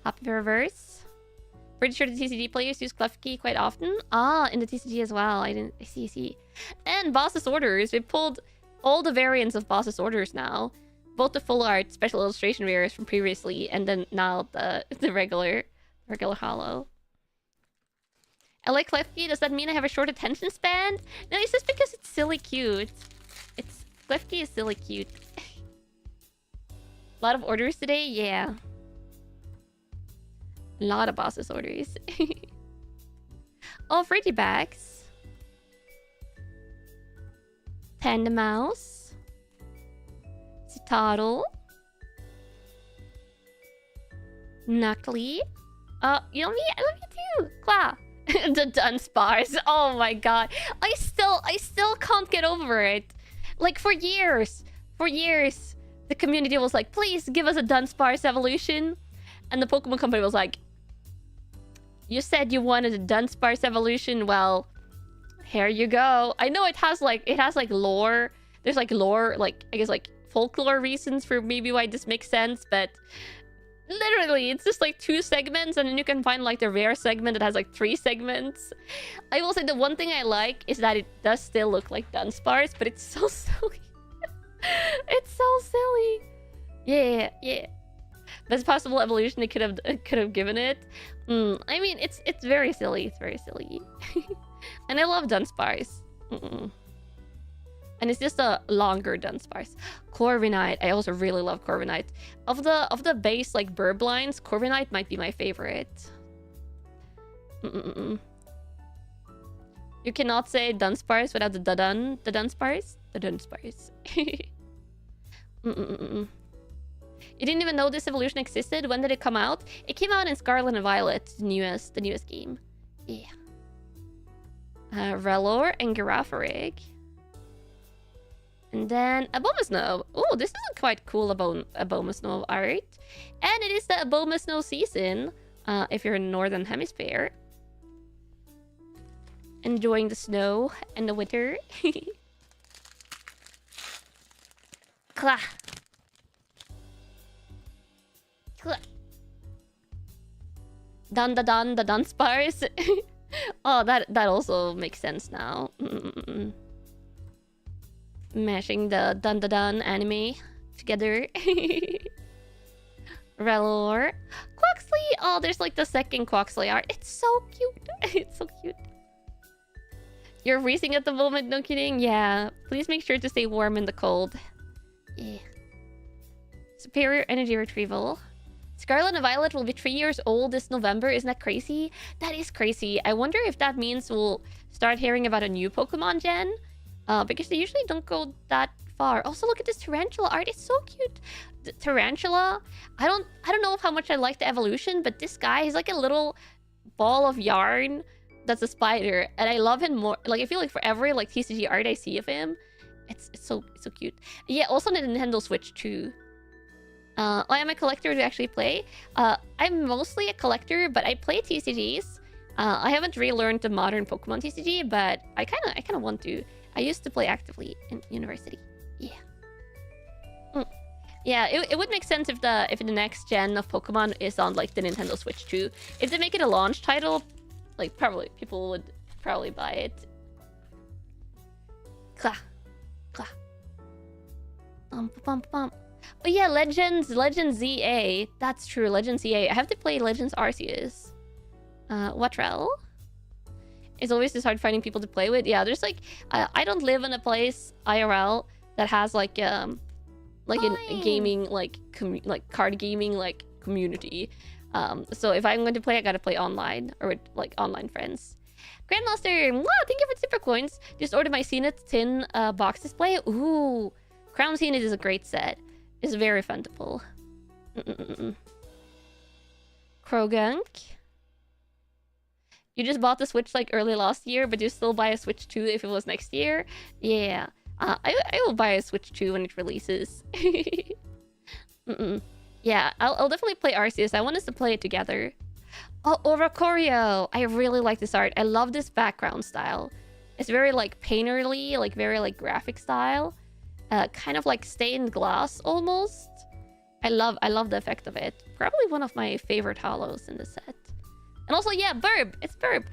Hoppip reverse. Pretty sure the TCG players use Klefki quite often. Ah, in the TCG as well. I see. And Boss's Orders. We pulled all the variants of Boss's Orders now. Both the full art special illustration rares from previously, and then now the regular holo. I like Klefki. Does that mean I have a short attention span? No, it's just because it's silly cute. Klefki is silly cute. A lot of orders today? Yeah. A lot of Boss's Orders. Oh, Freddy Bags. Panda Mouse. Citadel. Knuckly. You know me? I love you too. Claw. The Dunsparce. Oh my god. I still can't get over it. Like for years, the community was like, please give us a Dunsparce evolution. And the Pokemon company was like, you said you wanted a Dunsparce evolution. Well, here you go. I know it has like lore. There's like lore, like I guess like folklore reasons for maybe why this makes sense, but literally it's just like 2 segments, and then you can find like the rare segment that has like 3 segments. I will say the one thing I like is that it does still look like Dunsparce, but it's so silly. It's so silly. Yeah. Best possible evolution they could have given it. I mean, it's very silly. It's very silly. And I love Dunsparce. And it's just a longer Dunsparce. Corviknight. I also really love Corviknight. Of the base like burb lines, Corviknight might be my favorite. You cannot say Dunsparce without the Dunsparce. The Dunsparce. You didn't even know this evolution existed? When did it come out? It came out in Scarlet and Violet, the newest game. Yeah. Rellor and Girafarig. And then Abomasnow. Oh, this is a quite cool Abomasnow art. And it is the Abomasnow season, if you're in the Northern Hemisphere. Enjoying the snow and the winter. Klah. Dun the Dunsparce. Oh, that also makes sense now. Mashing the dun anime together. Rellor. Quaxley! Oh, there's like the second Quaxley art. It's so cute. It's so cute. You're freezing at the moment, no kidding? Yeah. Please make sure to stay warm in the cold. Yeah. Superior energy retrieval. Scarlet and Violet will be 3 years old this November. Isn't that crazy? That is crazy. I wonder if that means we'll start hearing about a new Pokemon gen. Because they usually don't go that far. Also, look at this Tarantula art. It's so cute. The Tarantula. I don't know how much I like the evolution, but this guy is like a little ball of yarn that's a spider, and I love him more. Like I feel like for every like TCG art I see of him, it's so cute. Yeah. Also, on the Nintendo Switch too. I am a collector to actually play. I'm mostly a collector, but I play TCGs. I haven't relearned the modern Pokemon TCG, but I kind of want to. I used to play actively in university. Yeah. Yeah, it would make sense if the next gen of Pokemon is on like the Nintendo Switch too. If they make it a launch title, like probably people would probably buy it. Klah. Oh yeah, Legends ZA. That's true, Legends ZA. I have to play Legends Arceus. Watrel. It's always just hard finding people to play with. Yeah, there's like... I don't live in a place, IRL, that has like a gaming, like card gaming, like, community. So if I'm going to play, I gotta play online, or with, like, online friends. Grandmaster, wow, thank you for the super coins. Just ordered my Zenith tin box display. Ooh, Crown Zenith is a great set. It's very fun to pull. Krogunk. You just bought the Switch like early last year, but you still buy a Switch 2 if it was next year? Yeah. I will buy a Switch 2 when it releases. Yeah, I'll definitely play Arceus. I want us to play it together. Oh, Oracorio! I really like this art. I love this background style. It's very, like, painterly, like, very, like, graphic style. Kind of like stained glass, almost. I love the effect of it. Probably one of my favorite hollows in the set. And also, yeah, Burb! It's Burb!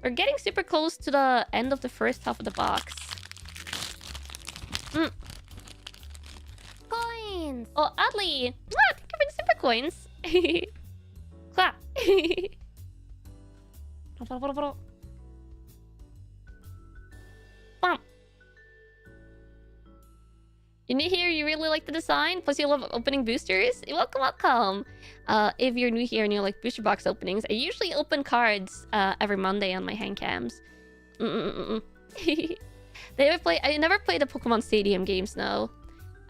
We're getting super close to the end of the first half of the box. Coins! Oh, Adley! Ah, thank you for the super coins! Clap! Bam! You're new here, you really like the design, plus you love opening boosters? Welcome, welcome! If you're new here and you like booster box openings, I usually open cards every Monday on my HANDCAMs. I never played the Pokemon Stadium games, no.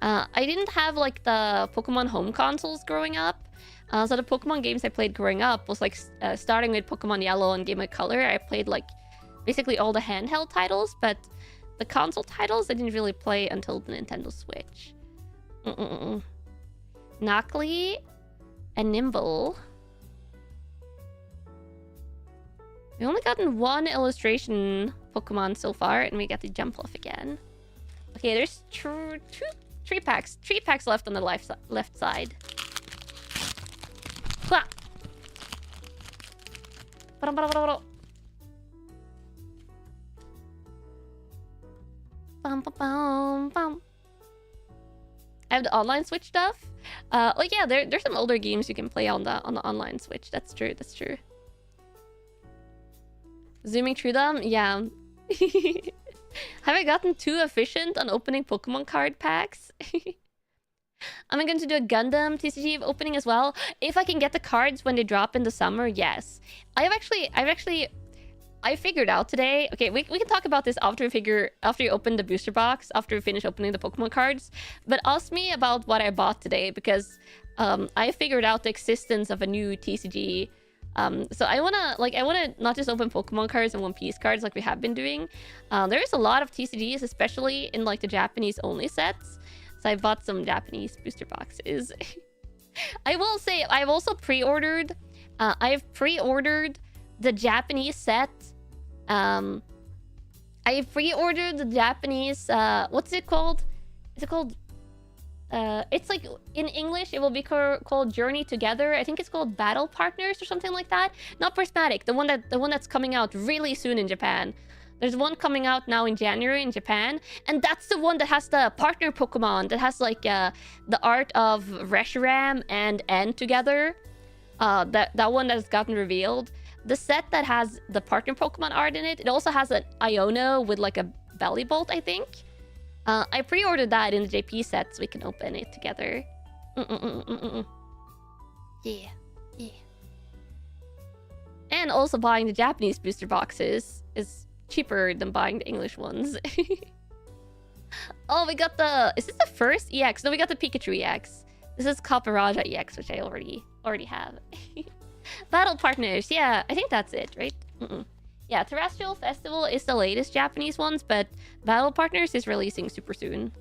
I didn't have like the Pokemon home consoles growing up. So the Pokemon games I played growing up was like starting with Pokemon Yellow and Game of Color. I played like basically all the handheld titles, but the console titles I didn't really play until the Nintendo Switch. Knockley and Nimble. We've only gotten one illustration Pokemon so far, and we got the jump off again. Okay, there's three packs left on the left side. Clap. Bum, bum, bum, bum. I have the online Switch stuff. Oh yeah, there's some older games you can play on the online Switch. That's true. That's true. Zooming through them, yeah. Have I gotten too efficient on opening Pokemon card packs? Am I going to do a Gundam TCG opening as well? If I can get the cards when they drop in the summer, yes. I figured out today. Okay, we can talk about this after you open the booster box, after we finish opening the Pokemon cards. But ask me about what I bought today, because I figured out the existence of a new TCG. So I wanna not just open Pokemon cards and One Piece cards like we have been doing. There's a lot of TCGs, especially in like the Japanese only sets. So I bought some Japanese booster boxes. I will say I've also pre-ordered. I've pre-ordered the Japanese set. I pre-ordered the Japanese. What's it called? Is it called? It's like in English it will be called Journey Together. I think it's called Battle Partners or something like that. Not Prismatic, the one that's coming out really soon in Japan. There's one coming out now in January in Japan, and that's the one that has the partner Pokemon that has like the art of Reshiram and N together. That one that has gotten revealed. The set that has the partner Pokemon art in it, it also has an Iono with like a belly bolt, I think. I pre-ordered that in the JP set so we can open it together. Yeah. And also buying the Japanese booster boxes is cheaper than buying the English ones. Oh, we got the... Is this the first EX? No, we got the Pikachu EX. This is Kaparaja EX, which I already have. Battle Partners. Yeah, I think that's it, right? Yeah, Terrestrial Festival is the latest Japanese ones, but Battle Partners is releasing super soon.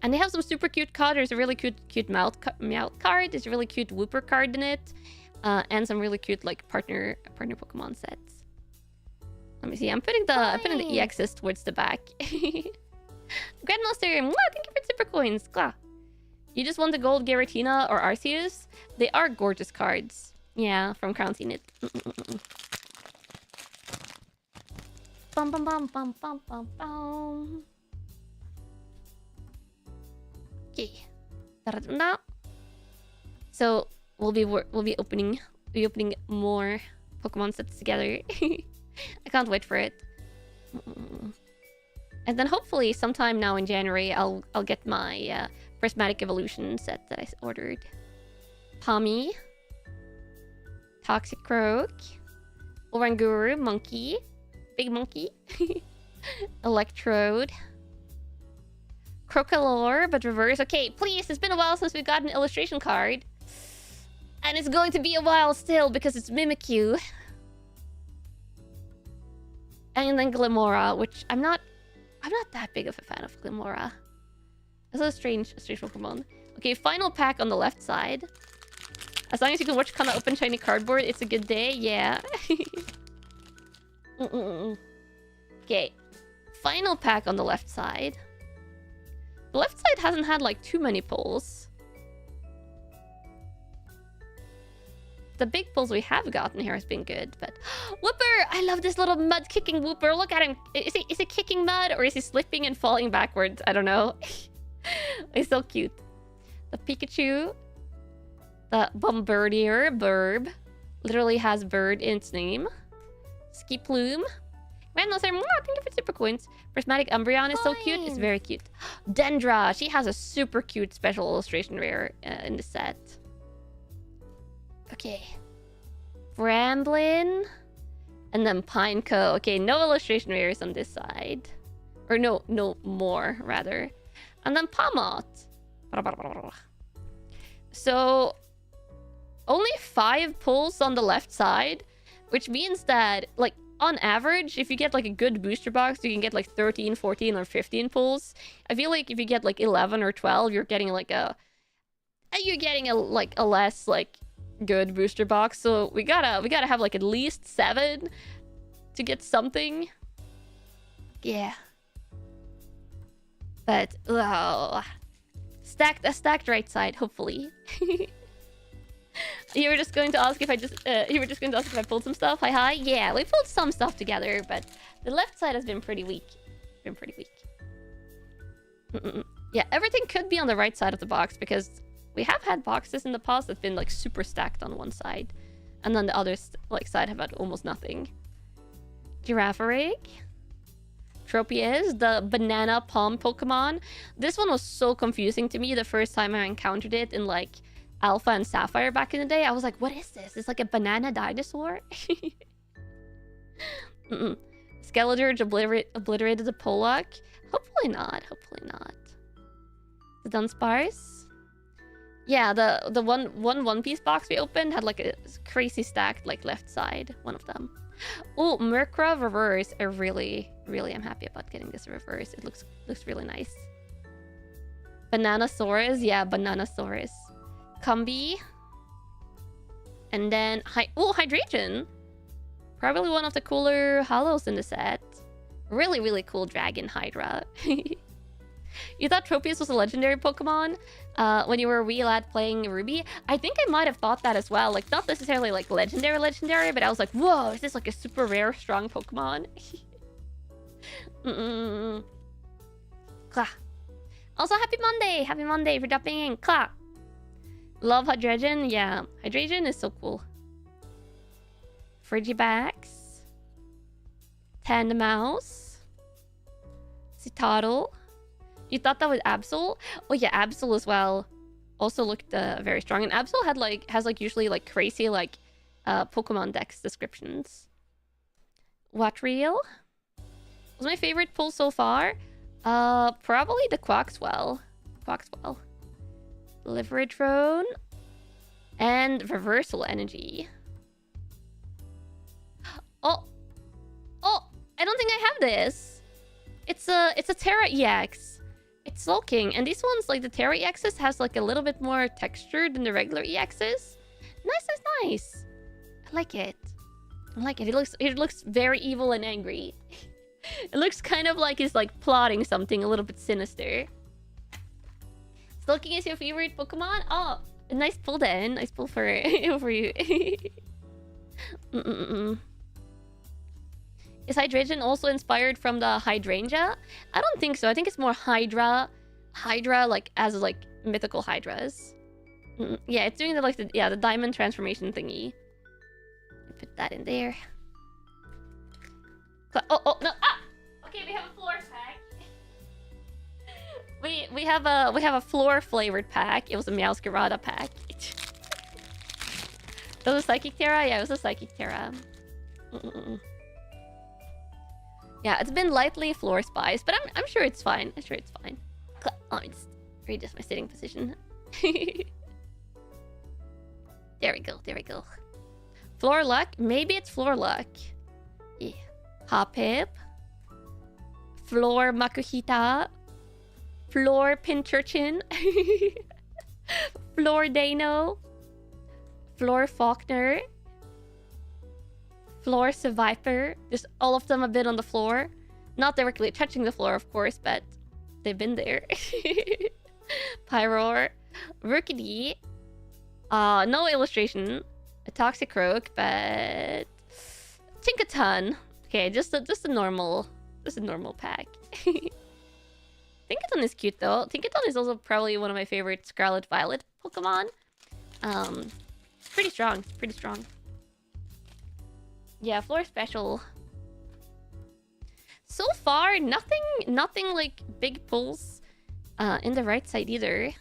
And they have some super cute cards. There's a really cute Meowth card. There's a really cute Wooper card in it. And some really cute like partner Pokemon sets. Let me see. I'm putting the EXs towards the back. Grandmaster, thank you for super coins. Kla. You just won the gold Giratina or Arceus? They are gorgeous cards. Yeah, from Crown Zenith. Bum bum bum bum bum bum bum. Okay. Da-da-da-da. So we'll be opening more Pokemon sets together. I can't wait for it. And then hopefully sometime now in January I'll get my prismatic evolution set that I ordered. Pommy, Toxicroak, Oranguru, Monkey, Big Monkey, Electrode, Crocolore, but reverse. Okay, please, it's been a while since we got an illustration card. And it's going to be a while still because it's Mimikyu. And then Glimora, which I'm not that big of a fan of Glimora. It's a strange Pokemon. Okay, final pack on the left side. As long as you can watch Kanna open shiny cardboard, it's a good day. Yeah. Okay. Final pack on the left side. The left side hasn't had like too many pulls. The big pulls we have gotten here has been good, but Whooper! I love this little mud kicking Whooper. Look at him. Is he kicking mud or is he slipping and falling backwards? I don't know. He's so cute. The Pikachu, the Bombardier Burb, literally has bird in its name. Ski Plume. Randall said, thank you for super coins. Prismatic Umbreon is so cute. It's very cute. Dendra. She has a super cute special illustration rare in the set. Okay. Bramblin. And then Pineco. Okay, no illustration rares on this side. Or no more, rather. And then Pamot. So, only 5 pulls on the left side. Which means that, like, on average, if you get, like, a good booster box, you can get, like, 13, 14, or 15 pulls. I feel like if you get, like, 11 or 12, you're getting, like, a... You're getting, a less, like... good booster box, so we gotta have like at least 7 to get something. Yeah, but stacked right side, hopefully. You were just going to ask if I pulled some stuff. Hi. Yeah, we pulled some stuff together, but the left side has been pretty weak. Yeah, everything could be on the right side of the box because we have had boxes in the past that've been like super stacked on one side, and then the other side have had almost nothing. Girafarig, Tropius, the banana palm Pokemon. This one was so confusing to me the first time I encountered it in like Alpha and Sapphire back in the day. I was like, what is this? It's like a banana dinosaur. Skeledirge obliterated the Pollock. Hopefully not. The Dunsparce. Yeah, the One Piece box we opened had like a crazy stacked like left side, one of them. Oh, Murkra reverse. I really am happy about getting this reverse. It looks really nice. Bananasaurus, yeah, Bananasaurus. Combi. And then Hydreigon. Probably one of the cooler hollows in the set. Really cool Dragon Hydra. You thought Tropius was a legendary Pokemon when you were a wee lad playing Ruby? I think I might have thought that as well. Like, not necessarily like legendary, but I was like, whoa, is this like a super rare, strong Pokemon? Klah. Also, happy Monday for dropping in. Klah. Love Hydreigon. Yeah, Hydreigon is so cool. Frigibax. Tandemaus. Citadel. You thought that was Absol? Oh yeah, Absol as well. Also looked very strong. And Absol has usually like crazy like Pokemon Dex descriptions. Watriel was my favorite pull so far. Probably the Quaxwell. Liverdrone. And Reversal Energy. Oh, I don't think I have this. It's a Terra EX. It's sulking, and these ones, like the Terra EXs, has like a little bit more texture than the regular EXs. Nice. I like it. It looks very evil and angry. It looks kind of like it's like plotting something a little bit sinister. Sulking is your favorite Pokemon? Oh, a nice pull then. Nice pull for you. Is Hydreigon also inspired from the Hydrangea? I don't think so. I think it's more Hydra Hydra, like, as, like, mythical Hydras. Yeah, it's doing the, like, the diamond transformation thingy. Put that in there. Oh, no, ah! Okay, we have a floor pack. we have a floor flavored pack. It was a Meowscarada pack. It was a Psychic Terra? Yeah, it was a Psychic Terra. Yeah, it's been lightly floor spiced, but I'm sure it's fine. I'm sure it's fine. Let me just readjust my sitting position. There we go, there we go. Floor luck? Maybe it's floor luck. Yeah. Hoppip. Floor Makuhita. Floor Pinchurchin. Floor Dano. Floor Faulkner. Floor Survivor. Just all of them have been on the floor. Not directly touching the floor, of course, but they've been there. Pyroar. Rookity. No illustration. A Toxicroak, but Tinkaton. Okay, just a normal pack. Tinkaton is cute though. Tinkaton is also probably one of my favorite Scarlet Violet Pokemon. It's pretty strong. It's pretty strong. Yeah, floor special. So far, nothing like big pulls in the right side either.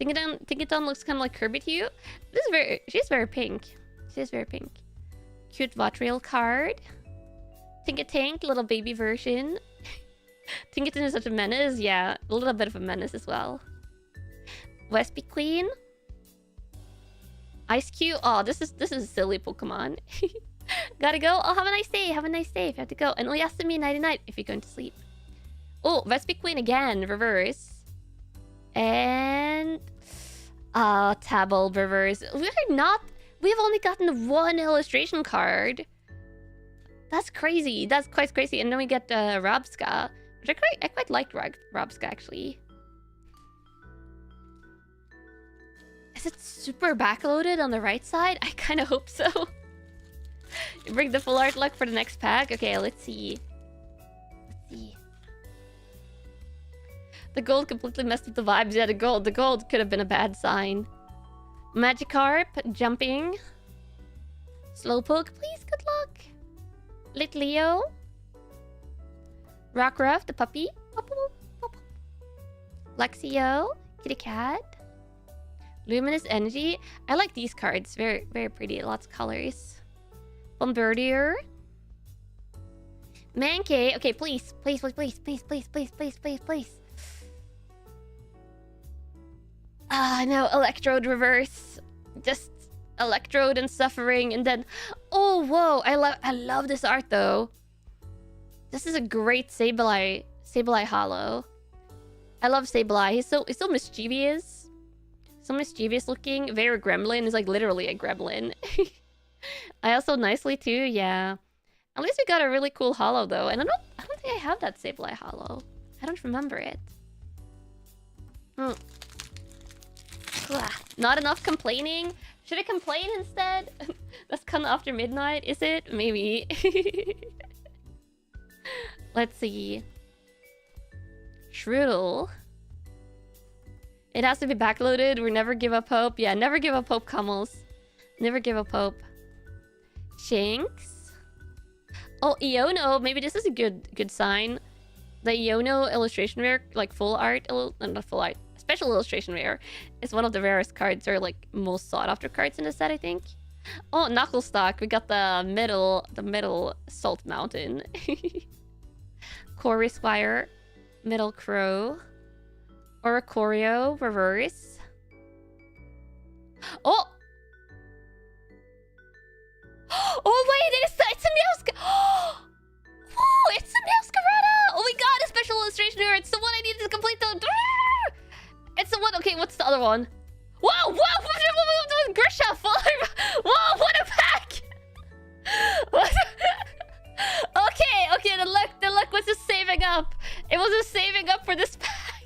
Tinkaton looks kind of like Kirby to you. She's very pink. She's very pink. Cute Vatriel card. Tinkatank, little baby version. Tinkaton is such a menace. Yeah, a little bit of a menace as well. Wespy Queen. Ice Cube. Oh, this is a silly Pokemon. Gotta go. Oh, have a nice day. Have a nice day if you have to go. And Oyasumi nighty night if you're going to sleep. Oh, Vespy Queen again. Reverse. And Tabble reverse. We've only gotten one illustration card. That's crazy. That's quite crazy. And then we get Robska, which I quite liked Robska actually. Is it super backloaded on the right side? I kind of hope so. Bring the full art luck for the next pack. Okay, let's see. Let's see. The gold completely messed up the vibes. Yeah, the gold could have been a bad sign. Magikarp, jumping. Slowpoke, please, good luck. Litleo. Rockruff, the puppy. Luxio, kitty cat. Luminous Energy. I like these cards. Very, very pretty. Lots of colors. Bombardier. Mankey. Okay, please. Please. No, Electrode reverse. Just Electrode and Suffering, and then... Oh, whoa. I love this art, though. This is a great Sableye holo. I love Sableye. He's so mischievous. So mischievous looking. Very gremlin. Is like literally a gremlin. I also nicely, too. Yeah. At least we got a really cool holo, though. And I don't think I have that Sableye holo. I don't remember it. Not enough complaining. Should I complain instead? That's kind of after midnight, is it? Maybe. Let's see. Shroodle. It has to be backloaded. We never give up hope. Yeah, never give up hope, Kamels. Never give up hope. Shinx. Oh, Iono. Maybe this is a good sign. The Iono illustration rare, like full art, not full art. Special illustration rare is one of the rarest cards, or like most sought after cards in the set, I think. Oh, Knucklestock. We got the middle Salt Mountain. Coruscant, Middle Crow. Oricorio reverse. Oh! Oh wait, it's a Meowscarada! Oh, it's a Meowscarada! Oh my god, a special illustration rare. It's the one I needed to complete the... It's the one... Okay, what's the other one? Whoa! Whoa! Grisha! Whoa! What a pack! What? Okay, the luck was just saving up. It was just saving up for this pack.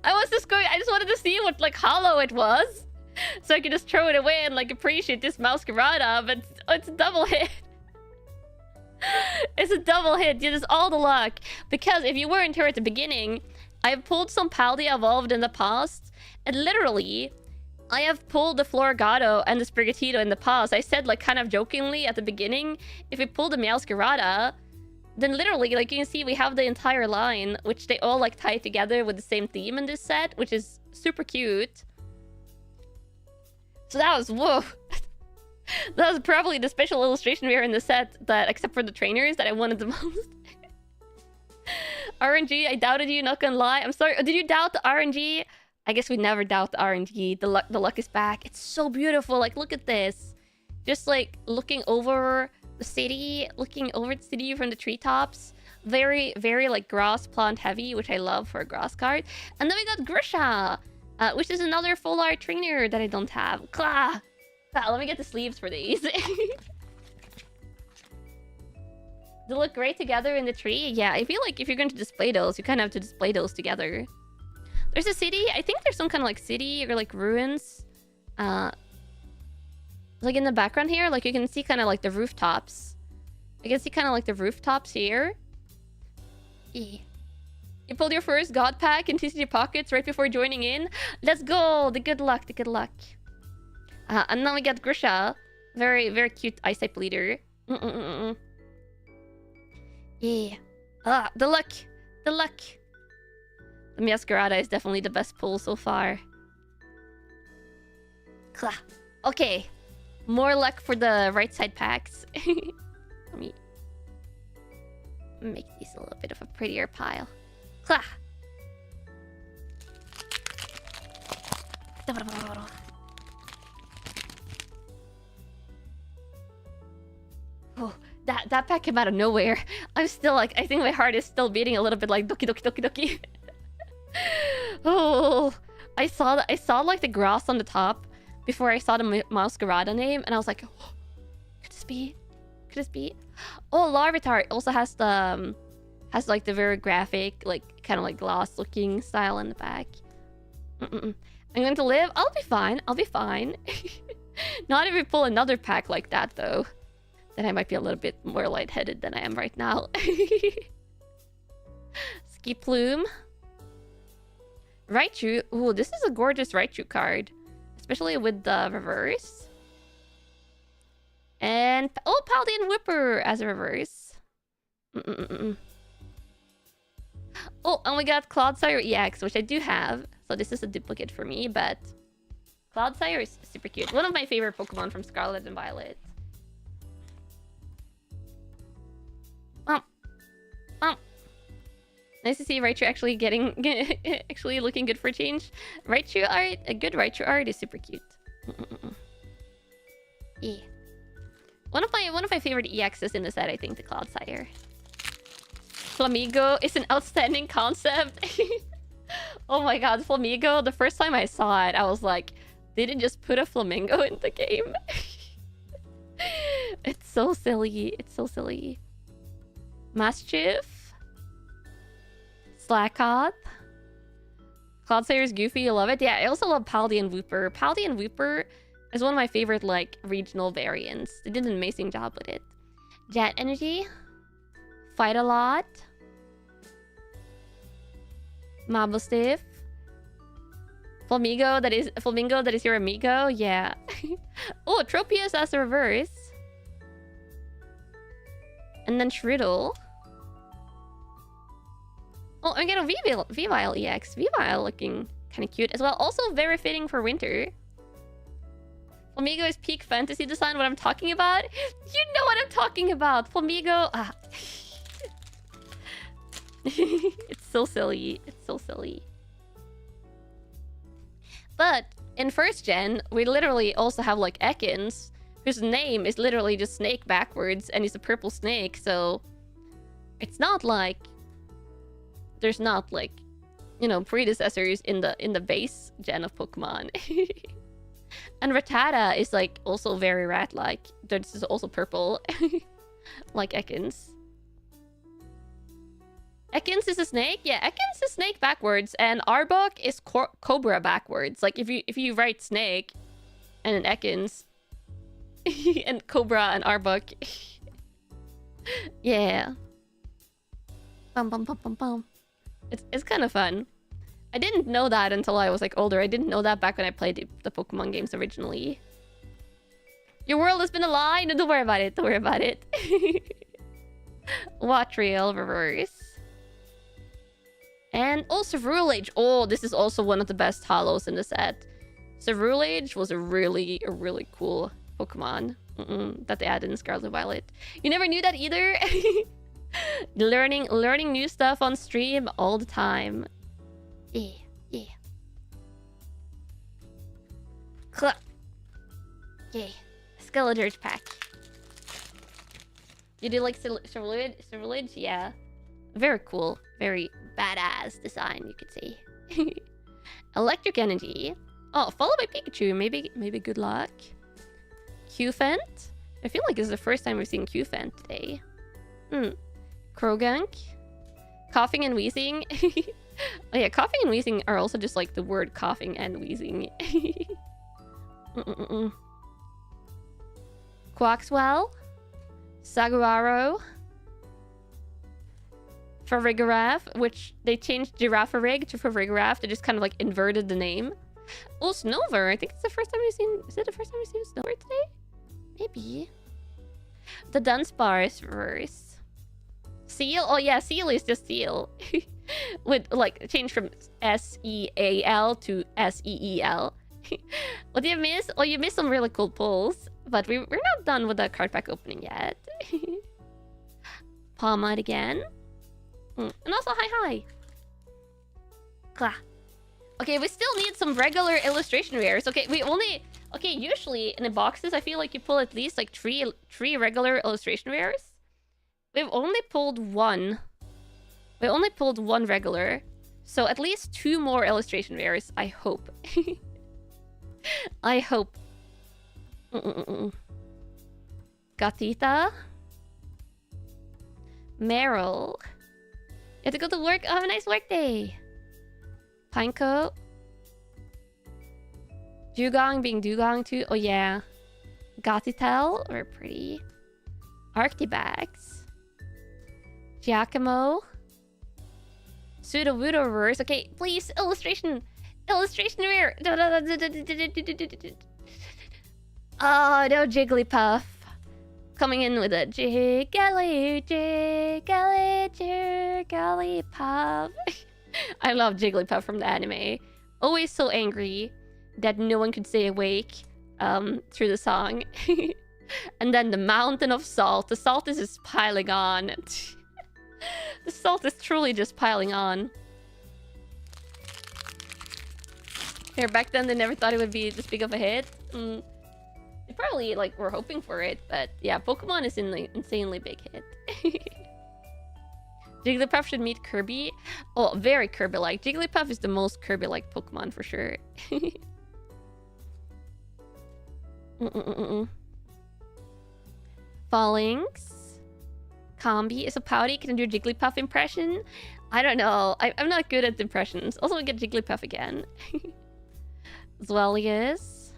I just wanted to see what, like, hollow it was. So I could just throw it away and, like, appreciate this Masquerada, but it's a double hit. It's a double hit. It is all the luck. Because if you weren't here at the beginning, I have pulled some Paldea evolved in the past. And literally, I have pulled the Floragato and the Sprigatito in the past. I said, like, kind of jokingly at the beginning, if we pull the Meowscarada, then literally, like, you can see we have the entire line, which they all, like, tie together with the same theme in this set, which is super cute. So that was, whoa. That was probably the special illustration rare in the set that, except for the trainers, that I wanted the most. RNG, I doubted you, not gonna lie. I'm sorry. Did you doubt the RNG? I guess we never doubt the RNG. The luck is back. It's so beautiful. Like, look at this. Just, like, looking over the city, from the treetops. Very, very, like, grass plant heavy, which I love for a grass card. And then we got Grisha, which is another full art trainer that I don't have. Klah! Let me get the sleeves for these. They look great together in the tree. Yeah, I feel like if you're going to display those, you kind of have to display those together. There's a city. I think there's some kind of like city or like ruins. Like in the background here, like you can see kind of like the rooftops. I can see kind of like the rooftops here. You pulled your first God Pack in TCG Pockets right before joining in. Let's go! The good luck, the good luck. And then we get Grisha. Very, very cute ice type leader. Yeah. The luck! The luck! The Meowscarada is definitely the best pull so far. Okay. More luck for the right side packs. Let me make these a little bit of a prettier pile. Oh, that pack came out of nowhere. I'm still like, I think my heart is still beating a little bit like doki doki doki doki. Oh, I saw like the grass on the top before I saw the Meowscarada name, and I was like, oh, could this be? Could this be? Oh, Larvitar also has the like the very graphic, like kind of like gloss looking style in the back. I'm going to live. I'll be fine. I'll be fine. Not if we pull another pack like that though. Then I might be a little bit more lightheaded than I am right now. Ski Plume. Raichu. Ooh, this is a gorgeous Raichu card. Especially with the reverse. And... oh, Paldean Whipper as a reverse. Oh, and we got Cloudsire EX, which I do have. So this is a duplicate for me, but... Cloudsire is super cute. One of my favorite Pokemon from Scarlet and Violet. Nice to see Raichu actually actually looking good for a change. Raichu art, a good Raichu art is super cute. Yeah. One of my favorite EXs in the set, I think, the Cloudsire. Flamigo is an outstanding concept. Oh my god, Flamigo, the first time I saw it, I was like, they didn't just put a flamingo in the game. It's so silly. It's so silly. Mischief. Slackoth. Cloudsire's goofy, I love it. Yeah, I also love Paldean Wooper. Paldean Wooper is one of my favorite, like, regional variants. They did an amazing job with it. Jet Energy. Fight a Lot. Mabostiff. Flamingo that is your amigo. Yeah. Oh, Tropius as a reverse. And then Shriddle. Oh, I get a Weavile EX. Weavile looking kind of cute as well. Also very fitting for winter. Flamigo is peak fantasy design. What I'm talking about? You know what I'm talking about. Flamigo. It's so silly. It's so silly. But in first gen, we literally also have like Ekans, whose name is literally just snake backwards, and he's a purple snake. So it's not like there's not like, you know, predecessors in the base gen of Pokemon. And Rattata is like also very rat-like. This is also purple, like Ekans. Ekans is a snake. Yeah, Ekans is snake backwards, and Arbok is cobra backwards. Like if you write snake and an Ekans and cobra and Arbok. Yeah. Bum bum bum bum bum. It's kind of fun. I didn't know that until I was like older. I didn't know that back when I played the Pokemon games originally. Your world has been a lie. No, don't worry about it. Don't worry about it. Watch Rail Reverse. And also Rulage. Oh, this is also one of the best hollows in the set. So Rulage was a really cool Pokemon that they added in Scarlet Violet. You never knew that either? learning new stuff on stream all the time. Yeah, yeah. Yeah. Skeletor's pack. You do like Cerulage? Yeah. Very cool. Very badass design, you could say. Electric Energy. Oh, followed by Pikachu. Maybe good luck. Q-Fent. I feel like this is the first time we've seen Q-Fent today. Krogunk. Coughing and Wheezing. Oh yeah, coughing and wheezing are also just like the word coughing and wheezing. Quaxwell. Saguaro. Farigiraf, which they changed Girafarig to Farigiraf. They just kind of like inverted the name. Oh, Snover. I think it's the first time we've seen... Is it the first time we've seen Snover today? Maybe. The Dunsparce reverse. Seal? Oh yeah, Seal is just Seal. With like change from S-E-A-L to S-E-E-L. What do you miss? Oh, you missed some really cool pulls. But we're not done with the card pack opening yet. Palmade again. And also hi. Klah. Okay, we still need some regular illustration rares. Okay, Okay, usually in the boxes, I feel like you pull at least like three regular illustration rares. We've only pulled one. We only pulled one regular. So at least 2 more illustration rares, I hope. I hope. Gatita. Meryl. You have to go to work. Oh, have a nice work day. Pineco. Dugong being Dugong too. Oh yeah. Gothitelle. Very pretty. Arctibax. Giacomo. Sudowoodo reverse. Okay, please. Illustration rare. Oh, no Jigglypuff. Coming in with a Jigglypuff. I love Jigglypuff from the anime. Always so angry that no one could stay awake through the song. And then the mountain of salt. The salt is just piling on. The salt is truly just piling on. Here, back then they never thought it would be this big of a hit. They probably like were hoping for it, but yeah, Pokemon is an insanely big hit. Jigglypuff should meet Kirby. Oh, very Kirby-like. Jigglypuff is the most Kirby-like Pokemon for sure. Fallinx. Combi. Is a Pouty. Can I do a Jigglypuff impression? I don't know. I'm not good at impressions. Also, we get Jigglypuff again. Zwellius.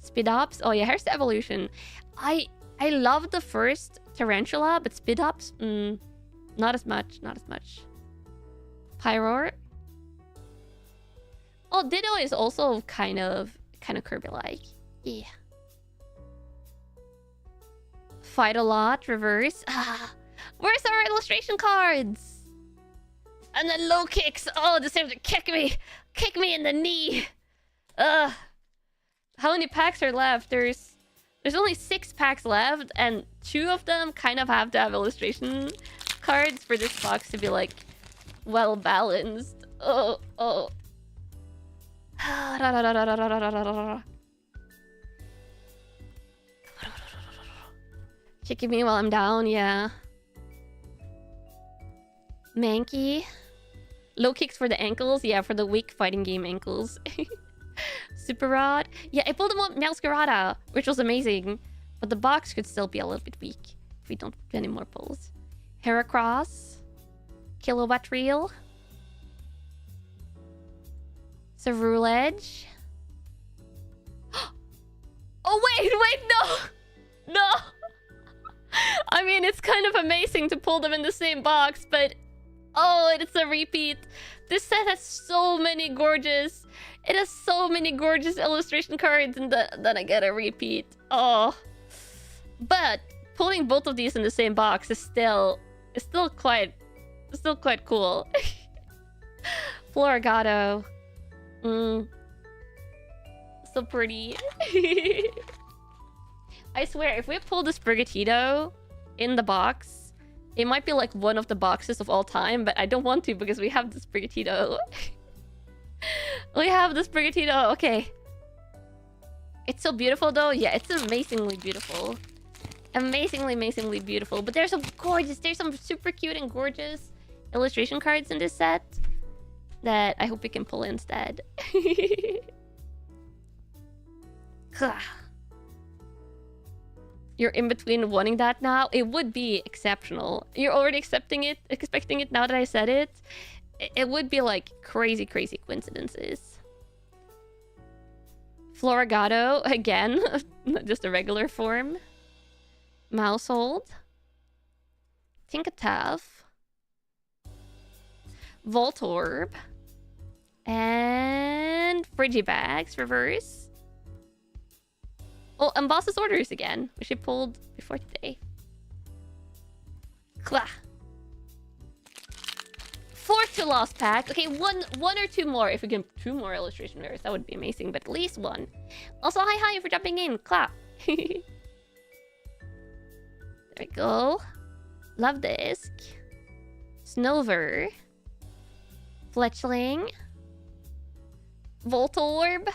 Spidops. Oh yeah, here's the evolution. I love the first Tarantula, but Spidops, not as much. Pyroar. Oh, Ditto is also kind of Kirby-like. Yeah. Fight a lot, reverse. Where's our illustration cards? And then low kicks. Oh, this seems to kick me in the knee. How many packs are left? There's only 6 packs left, and 2 of them kind of have to have illustration cards for this box to be like well balanced. Oh. Kicking me while I'm down, yeah. Mankey. Low kicks for the ankles, yeah, for the weak fighting game ankles. Super Rod. Yeah, I pulled him up Meowscarada, which was amazing. But the box could still be a little bit weak if we don't do any more pulls. Heracross. Kilowatt Reel. Cerulege. Oh, wait, no! No! I mean, it's kind of amazing to pull them in the same box, but... Oh, it's a repeat. This set has so many gorgeous... It has so many gorgeous illustration cards, and then I get a repeat. Oh. But pulling both of these in the same box is still quite cool. Florigato. So pretty. I swear, if we pull this Sprigatito in the box, it might be like one of the boxes of all time, but I don't want to because we have the Sprigatito. We have the Sprigatito. Okay. It's so beautiful though. Yeah, it's amazingly beautiful. Amazingly beautiful. But there's some super cute and gorgeous illustration cards in this set that I hope we can pull instead. You're in between wanting that now. It would be exceptional. You're already expecting it now that I said it. It would be like crazy coincidences. Florigato again, just a regular form. Mousehold. Tinkatuff. Voltorb. And Frigibags reverse. Oh, and Boss's Orders again, which I pulled before today. Klah. 4th to last pack. Okay, one or two more. If we get 2 more illustration rares, that would be amazing. But at least 1. Also, hi for jumping in. Clap. There we go. Love Disc. Snover. Fletchling. Voltorb.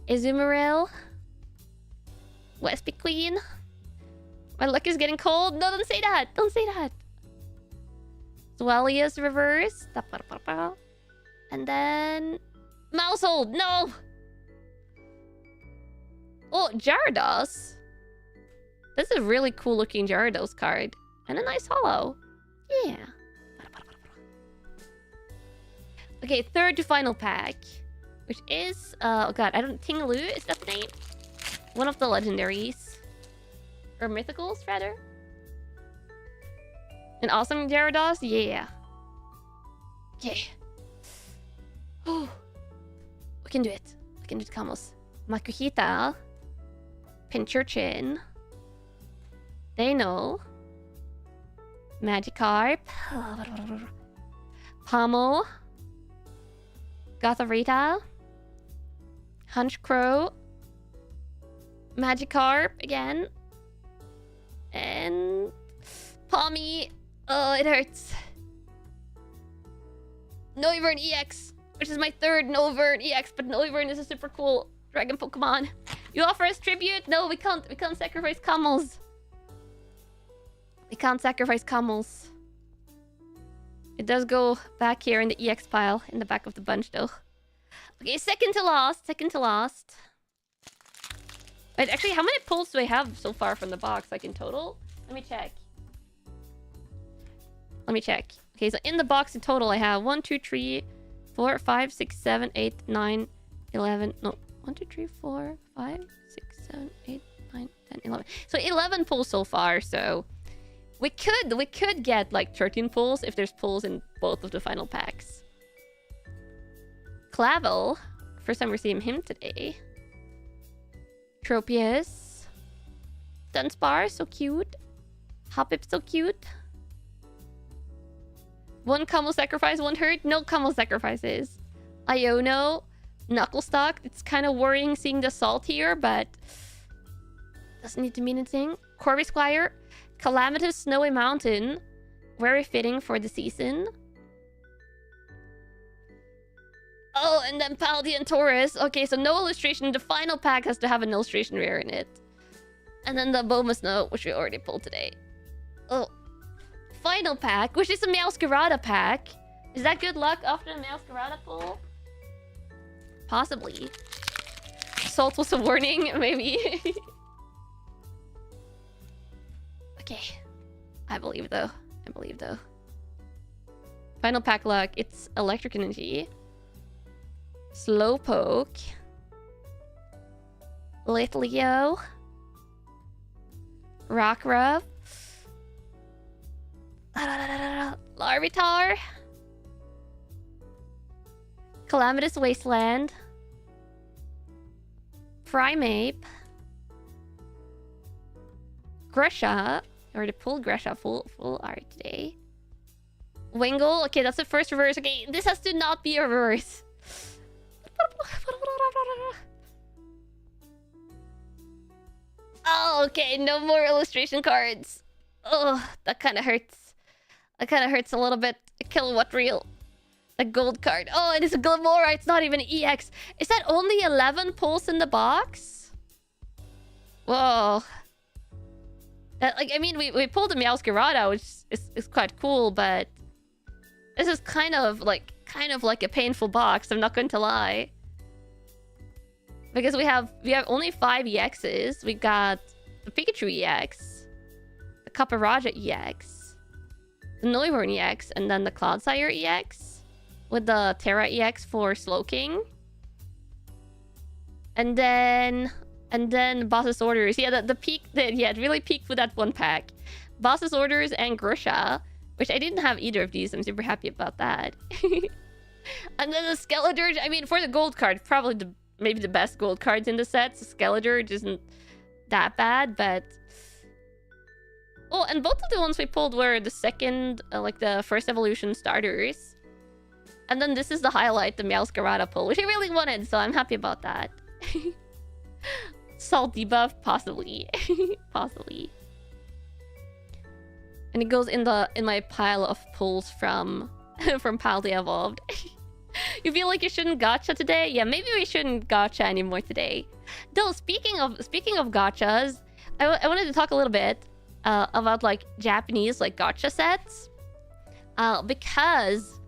Azumarill. Wespy Queen. My luck is getting cold. No, don't say that. Don't say that. Swellius reverse. And then... Mousehold. No! Oh, Gyarados. This is a really cool looking Gyarados card. And a nice holo. Yeah. Okay, 3rd to final pack. Which is... oh god, I don't... Tinglu, is that the name? One of the legendaries. Or mythicals, rather. An awesome Gyarados? Yeah. Yeah. Oh. We can do it. We can do it, Kamos. Makuhita. Pincurchin. Dano. Magikarp. Pommel. Gotharita. Hunchcrow. Magikarp again. And... Pommy. Oh, it hurts. Noivern EX, which is my 3rd Noivern EX, but Noivern is a super cool dragon Pokemon. You offer us tribute? No, we can't. We can't sacrifice camels. We can't sacrifice camels. It does go back here in the EX pile, in the back of the bunch, though. Okay, second to last. Wait, actually, how many pulls do I have so far from the box, like in total? Let me check. Okay, so in the box in total, I have 1, 2, 3, 4, 5, 6, 7, 8, 9, 11. No, 1, 2, 3, 4, 5, 6, 7, 8, 9, 10, 11. So 11 pulls so far. So we could get like 13 pulls if there's pulls in both of the final packs. Clavel. First time we're seeing him today. Tropius. Dunsparce, so cute. Hoppip, so cute. 1 Camel Sacrifice, 1 hurt. No Camel Sacrifices. Iono. Knucklestock. It's kind of worrying seeing the salt here, but... doesn't need to mean anything. Corvisquire. Calamitous Snowy Mountain. Very fitting for the season. Oh, and then Paldean Taurus. Okay, so no illustration. The final pack has to have an illustration rare in it. And then the Bomasnow, which we already pulled today. Oh. Final pack, which is a Meowscarada pack. Is that good luck after the Meowscarada pull? Possibly. Salt was a warning, maybe. Okay. I believe though. Final pack luck. It's Electric Energy. Slowpoke. Litleo. Rockruff. Larvitar. Calamitous Wasteland. Primeape. Gresha. I already pulled Gresha full art today. Wingull. Okay, that's the first reverse. Okay, this has to not be a reverse. Oh, okay. No more illustration cards. Oh, that kind of hurts. That kind of hurts a little bit. A kilowatt reel. A gold card. Oh, it is a Glamora. It's not even an EX. Is that only 11 pulls in the box? Whoa. Like, I mean, we pulled a Meowscarada, which is quite cool, but this is kind of like a painful box. I'm not going to lie. Because we have only 5 EXs. We got the Pikachu EX, the Caparaja EX, the Noivern EX, and then the Cloudsire EX with the Terra EX for Slowking. And then Boss's Orders. Yeah, the peak it really peaked with that one pack. Boss's Orders and Grisha, which I didn't have either of these. I'm super happy about that. And then the Skeledirge. I mean, for the gold card, probably maybe the best gold cards in the set. So Skeledirge isn't that bad, but... Oh, and both of the ones we pulled were the second, like the first evolution starters. And then this is the highlight, the Meowscarada pull, which I really wanted, so I'm happy about that. Salt debuff, possibly. Possibly. And it goes in my pile of pulls from Paldea Evolved. You feel like you shouldn't gacha today? Yeah, maybe we shouldn't gacha anymore today. Though, speaking of gachas, I wanted to talk a little bit about like Japanese like gacha sets. Because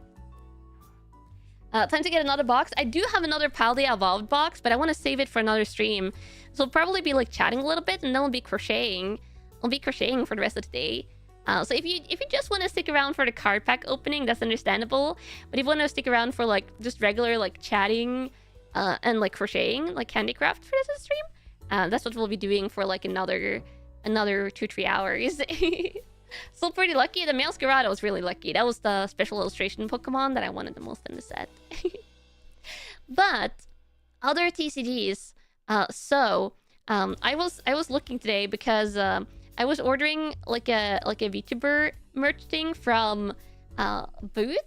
time to get another box. I do have another Paldea Evolved box, but I want to save it for another stream. So I'll probably be like chatting a little bit, and then we'll be crocheting. I'll be crocheting for the rest of the day. So if you just want to stick around for the card pack opening, that's understandable. But if you want to stick around for like just regular like chatting and like crocheting, like handicraft for this stream, that's what we'll be doing for like another 2-3 hours. Still pretty lucky. The Meowscarada was really lucky. That was the special illustration Pokemon that I wanted the most in the set. But other TCGs. I was looking today because I was ordering like a VTuber merch thing from Booth,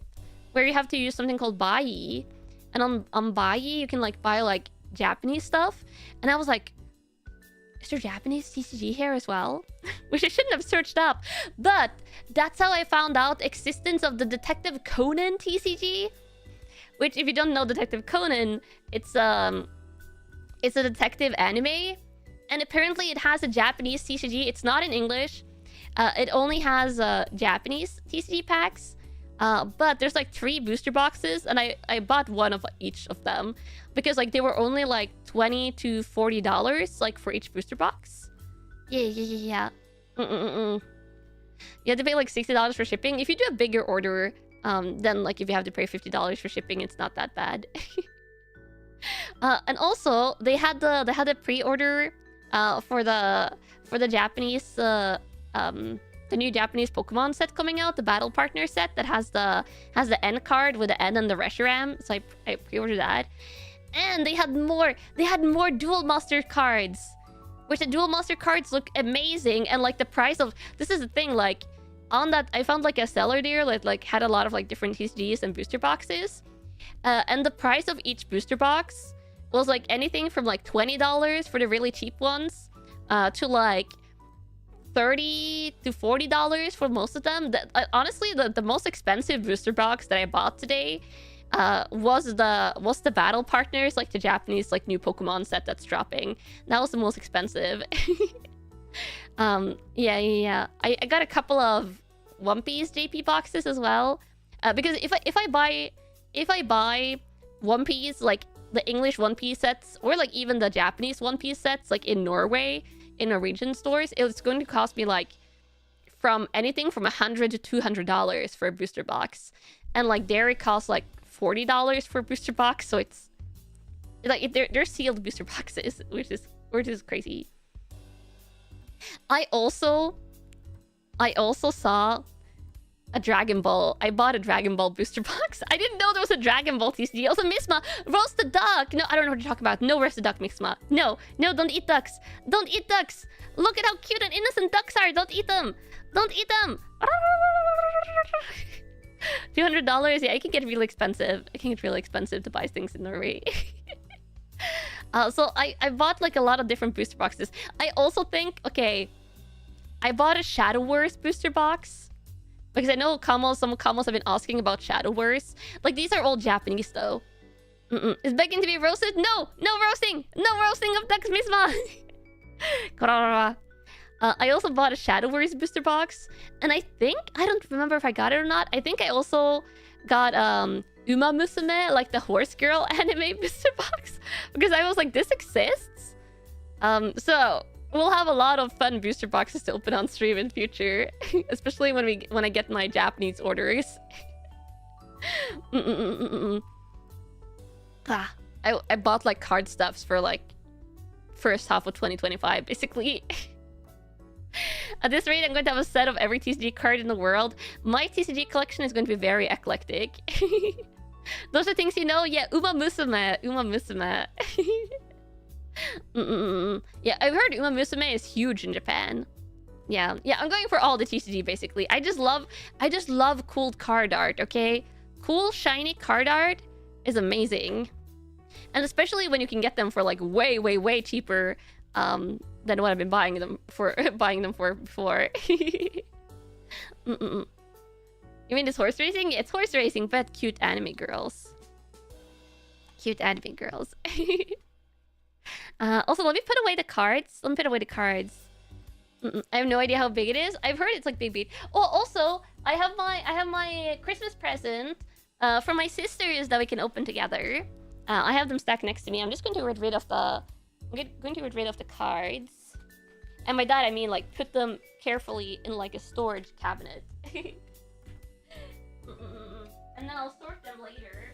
where you have to use something called Bai, and on Bai you can like buy like Japanese stuff, and I was like, is there Japanese TCG here as well? Which I shouldn't have searched up, but that's how I found out existence of the Detective Conan TCG. Which, if you don't know Detective Conan, it's a detective anime. And apparently it has a Japanese TCG. It's not in English. It only has Japanese TCG packs. But there's like 3 booster boxes, and I bought one of each of them because like they were only like $20 to $40 like for each booster box. Yeah. You have to pay like $60 for shipping. If you do a bigger order, then like if you have to pay $50 for shipping, it's not that bad. And also they had the pre-order for the Japanese the new Japanese Pokemon set coming out, the Battle Partner set that has the N card with the N and the Reshiram. So I pre-ordered that, and they had more Dual Master cards, which the Dual Master cards look amazing. And like the price of this is the thing, like on that I found like a seller there that like had a lot of like different TCGs and booster boxes, and the price of each booster box was like anything from like $20 for the really cheap ones to like $30 to $40 for most of them. Honestly, the most expensive booster box that I bought today was the Battle Partners, like the Japanese like new Pokemon set that's dropping. That was the most expensive. Yeah. I got a couple of One Piece JP boxes as well, because if I buy One Piece, like the English One Piece sets, or like even the Japanese One Piece sets, like in Norway, in Norwegian stores, it's going to cost me like from anything from $100 to $200 for a booster box, and like there it costs like $40 for a booster box. So it's like they're sealed booster boxes, which is crazy. I also saw a Dragon Ball. I bought a Dragon Ball booster box. I didn't know there was a Dragon Ball TCG. Also, Misma, roast the duck. No, I don't know what you're talking about. No roast the duck, Misma. No, don't eat ducks. Don't eat ducks. Look at how cute and innocent ducks are. Don't eat them. Don't eat them. $200. Yeah, it can get really expensive. It can get really expensive to buy things in Norway. So I bought like a lot of different booster boxes. I also think, okay, I bought a Shadow Wars booster box. Because I know some Kamos have been asking about Shadow Wars. Like, these are all Japanese, though. Is begging to be roasted? No! No roasting! No roasting of ducks, Misma! I also bought a Shadow Wars booster box. And I think... I don't remember if I got it or not. I think I also got Uma Musume, like the horse girl anime booster box. Because I was like, this exists? So... we'll have a lot of fun booster boxes to open on stream in future, especially when I get my Japanese orders. I bought like card stuffs for like first half of 2025, basically. At this rate, I'm going to have a set of every TCG card in the world. My TCG collection is going to be very eclectic. Those are things you know. Yeah, Uma Musume, Uma Musume. Yeah, I've heard Uma Musume is huge in Japan. Yeah, I'm going for all the TCG basically. I just love cool card art, okay? Cool, shiny card art is amazing. And especially when you can get them for like way, way, way cheaper than what I've been buying them for before. You mean it's horse racing? It's horse racing, but cute anime girls. Cute anime girls. Also, let me put away the cards. I have no idea how big it is. I've heard it's like big. Oh, also, I have my Christmas present for my sisters that we can open together. I have them stacked next to me. I'm just going to get rid of the cards. And by that I mean like put them carefully in like a storage cabinet. And then I'll sort them later.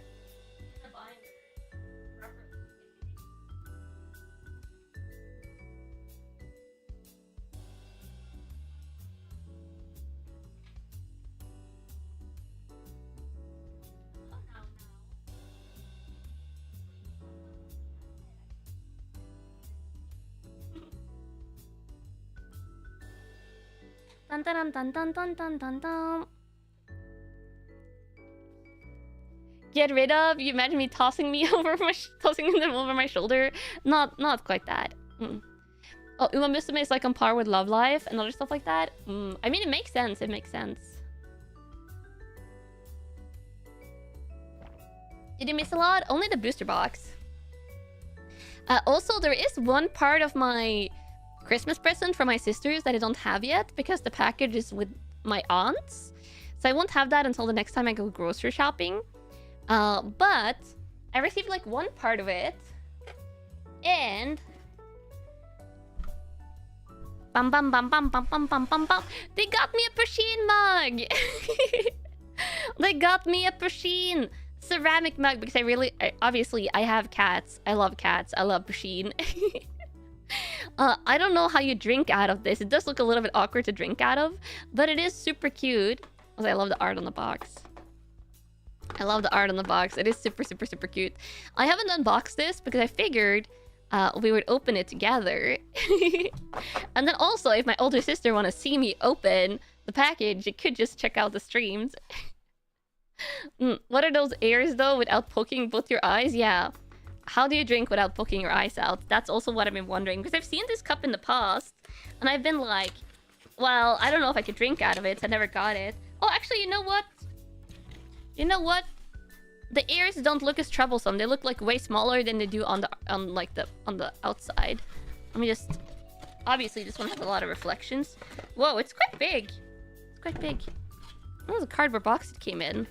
Dun, dun, dun, dun, dun, dun, dun, dun. Get rid of? You imagine me tossing them over my shoulder? Not quite that. Oh, Uma Musume is like on par with Love Life and other stuff like that. I mean, it makes sense. Did you miss a lot? Only the booster box. Also, there is one part of my Christmas present for my sisters that I don't have yet because the package is with my aunts. So I won't have that until the next time I go grocery shopping. But I received like one part of it. And... Bum bum bum bum bum bum bum bum bum. They got me a Pusheen mug! They got me a Pusheen ceramic mug because obviously I have cats. I love cats. I love Pusheen. I don't know how you drink out of this. It does look a little bit awkward to drink out of, but it is super cute. Also, I love the art on the box. It is super, super, super cute. I haven't unboxed this because I figured we would open it together. And then also, if my older sister want to see me open the package, it could just check out the streams. What are those airs though without poking both your eyes? Yeah. How do you drink without poking your eyes out? That's also what I've been wondering. Because I've seen this cup in the past. And I've been like, well, I don't know if I could drink out of it. So I never got it. Oh, actually, you know what? The ears don't look as troublesome. They look like way smaller than they do on the outside. Let me just... Obviously, this one has a lot of reflections. Whoa, it's quite big. That was a cardboard box it came in.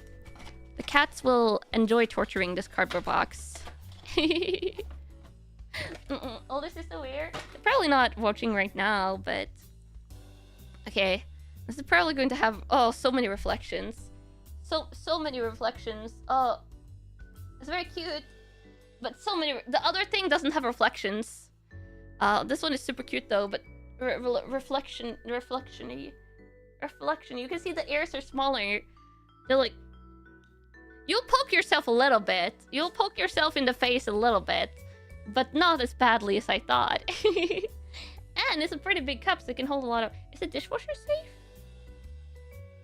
The cats will enjoy torturing this cardboard box. Oh, this is so weird. They're probably not watching right now, but... Okay. This is probably going to have... Oh, so many reflections. So many reflections. Oh. It's very cute. But so many... The other thing doesn't have reflections. This one is super cute though, but reflection. You can see the ears are smaller. They're like, you'll poke yourself a little bit. You'll poke yourself in the face a little bit, but not as badly as I thought. And it's a pretty big cup, so it can hold a lot of... Is the dishwasher safe?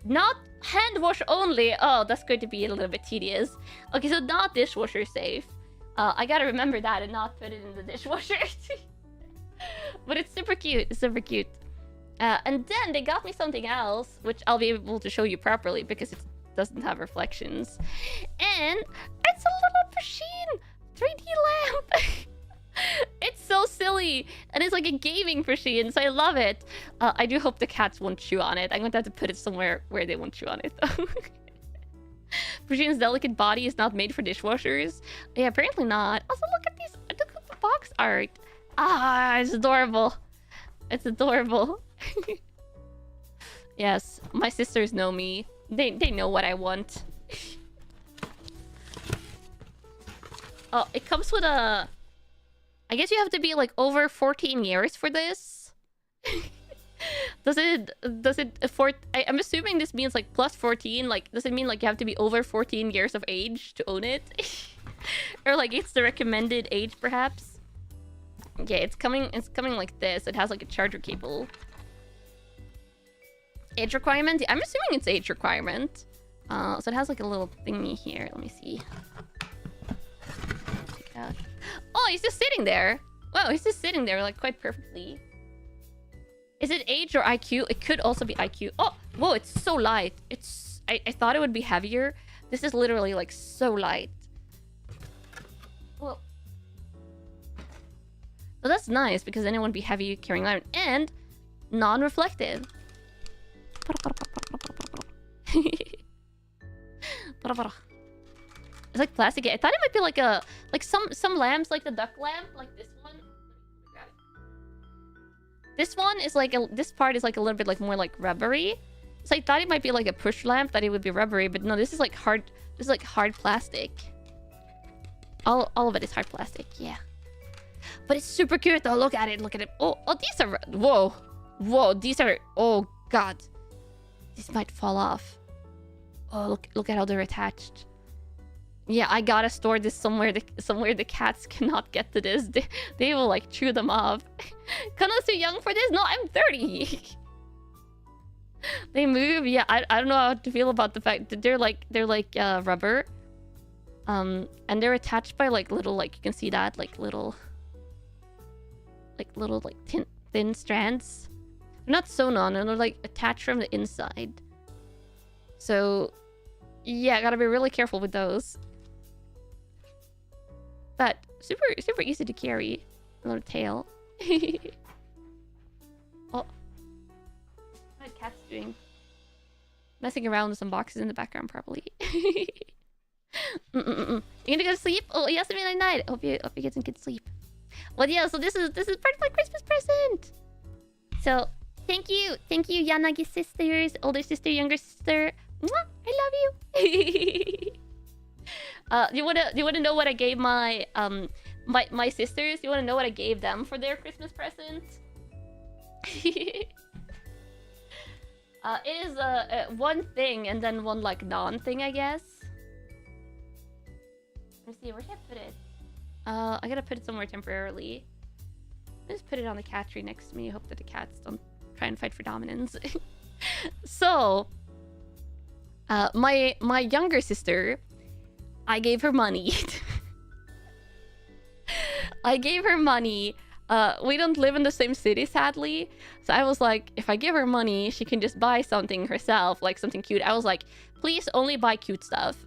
Not hand wash only. Oh, that's going to be a little bit tedious. Okay, so not dishwasher safe. I gotta remember that and not put it in the dishwasher. But it's super cute. It's super cute. And then they got me something else, which I'll be able to show you properly because it doesn't have reflections. And it's a little machine 3D lamp. It's so silly, and it's like a gaming machine, so I love it. I do hope the cats won't chew on it. I'm going to have to put it somewhere where they won't chew on it, though. Machine's delicate body is not made for dishwashers. Yeah, apparently not. Also, look at these. Look at the box art. Ah, it's adorable. It's adorable. Yes, my sisters know me. They know what I want. Oh, it comes with a... I guess you have to be like over 14 years for this. Does it afford... I'm assuming this means like plus 14. Like, does it mean like you have to be over 14 years of age to own it? Or like it's the recommended age perhaps? Yeah, it's coming like this. It has like a charger cable. Age requirement? I'm assuming it's age requirement. So it has like a little thingy here. Let me see. Check it out. Oh, he's just sitting there. Wow, he's just sitting there like quite perfectly. Is it age or IQ? It could also be IQ. Oh, whoa, it's so light. It's... I thought it would be heavier. This is literally like so light. Well, that's nice because then it wouldn't be heavy carrying iron. And non-reflective. It's like plastic. I thought it might be like a... Like some lamps, like the duck lamp, like this one. This one is like this part is like a little bit like more like rubbery. So I thought it might be like a push lamp, that it would be rubbery, but no, this is like hard. This is like hard plastic. All of it is hard plastic, yeah. But it's super cute though. Look at it. Look at it. Oh, these are... Whoa. These are... Oh god. These might fall off. Oh, look at how they're attached. Yeah, I gotta store this somewhere. Somewhere the cats cannot get to this. They will like chew them off. Kanna's too young for this. No, I'm 30. They move. Yeah, I don't know how to feel about the fact that they're like rubber. And they're attached by like little, like you can see that like little thin strands. They're not sewn on, and they're like attached from the inside. So yeah, I gotta be really careful with those. But super easy to carry. A little tail. Oh, what are cats doing? Messing around with some boxes in the background, probably. You gonna go to sleep? Oh, yes, I mean, at night. Hope you get some good sleep. Well, yeah. So this is part of my Christmas present. So thank you, Yanagi sisters, older sister, younger sister. Mwah, I love you. You wanna know what I gave my my sisters? You wanna know what I gave them for their Christmas present? It is one thing and then one like non-thing, I guess. Let me see, where should I put it? I gotta put it somewhere temporarily. Just put it on the cat tree next to me. I hope that the cats don't try and fight for dominance. So, my younger sister, I gave her money. I gave her money. We don't live in the same city, sadly. So I was like, if I give her money, she can just buy something herself, like something cute. I was like, please only buy cute stuff.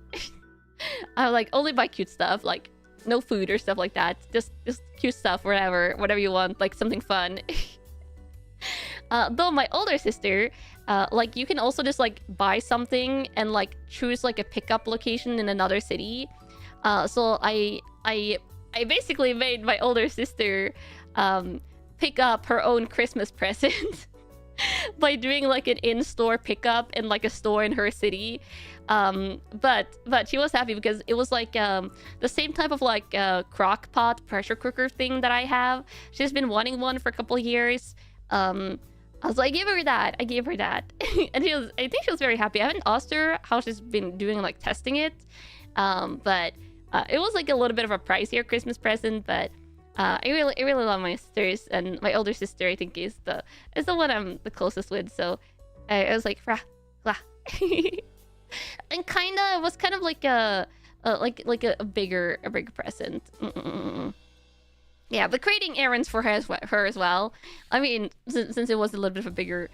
I was like, only buy cute stuff, like no food or stuff like that. Just cute stuff, whatever you want, like something fun. Though my older sister, like you can also just like buy something and like choose like a pickup location in another city. So I basically made my older sister pick up her own Christmas present by doing like an in-store pickup in like a store in her city. But she was happy because it was like the same type of like crock pot pressure cooker thing that I have. She's been wanting one for a couple of years. I was like, I gave her that. And I think she was very happy. I haven't asked her how she's been doing, like, testing it. But it was, like, a little bit of a pricier Christmas present. But I really love my sisters. And my older sister, I think, is the one I'm the closest with. So I was like, rah, rah. And it was kind of like a bigger present. Yeah, but creating errands for her as well. I mean, since it was a little bit of a bigger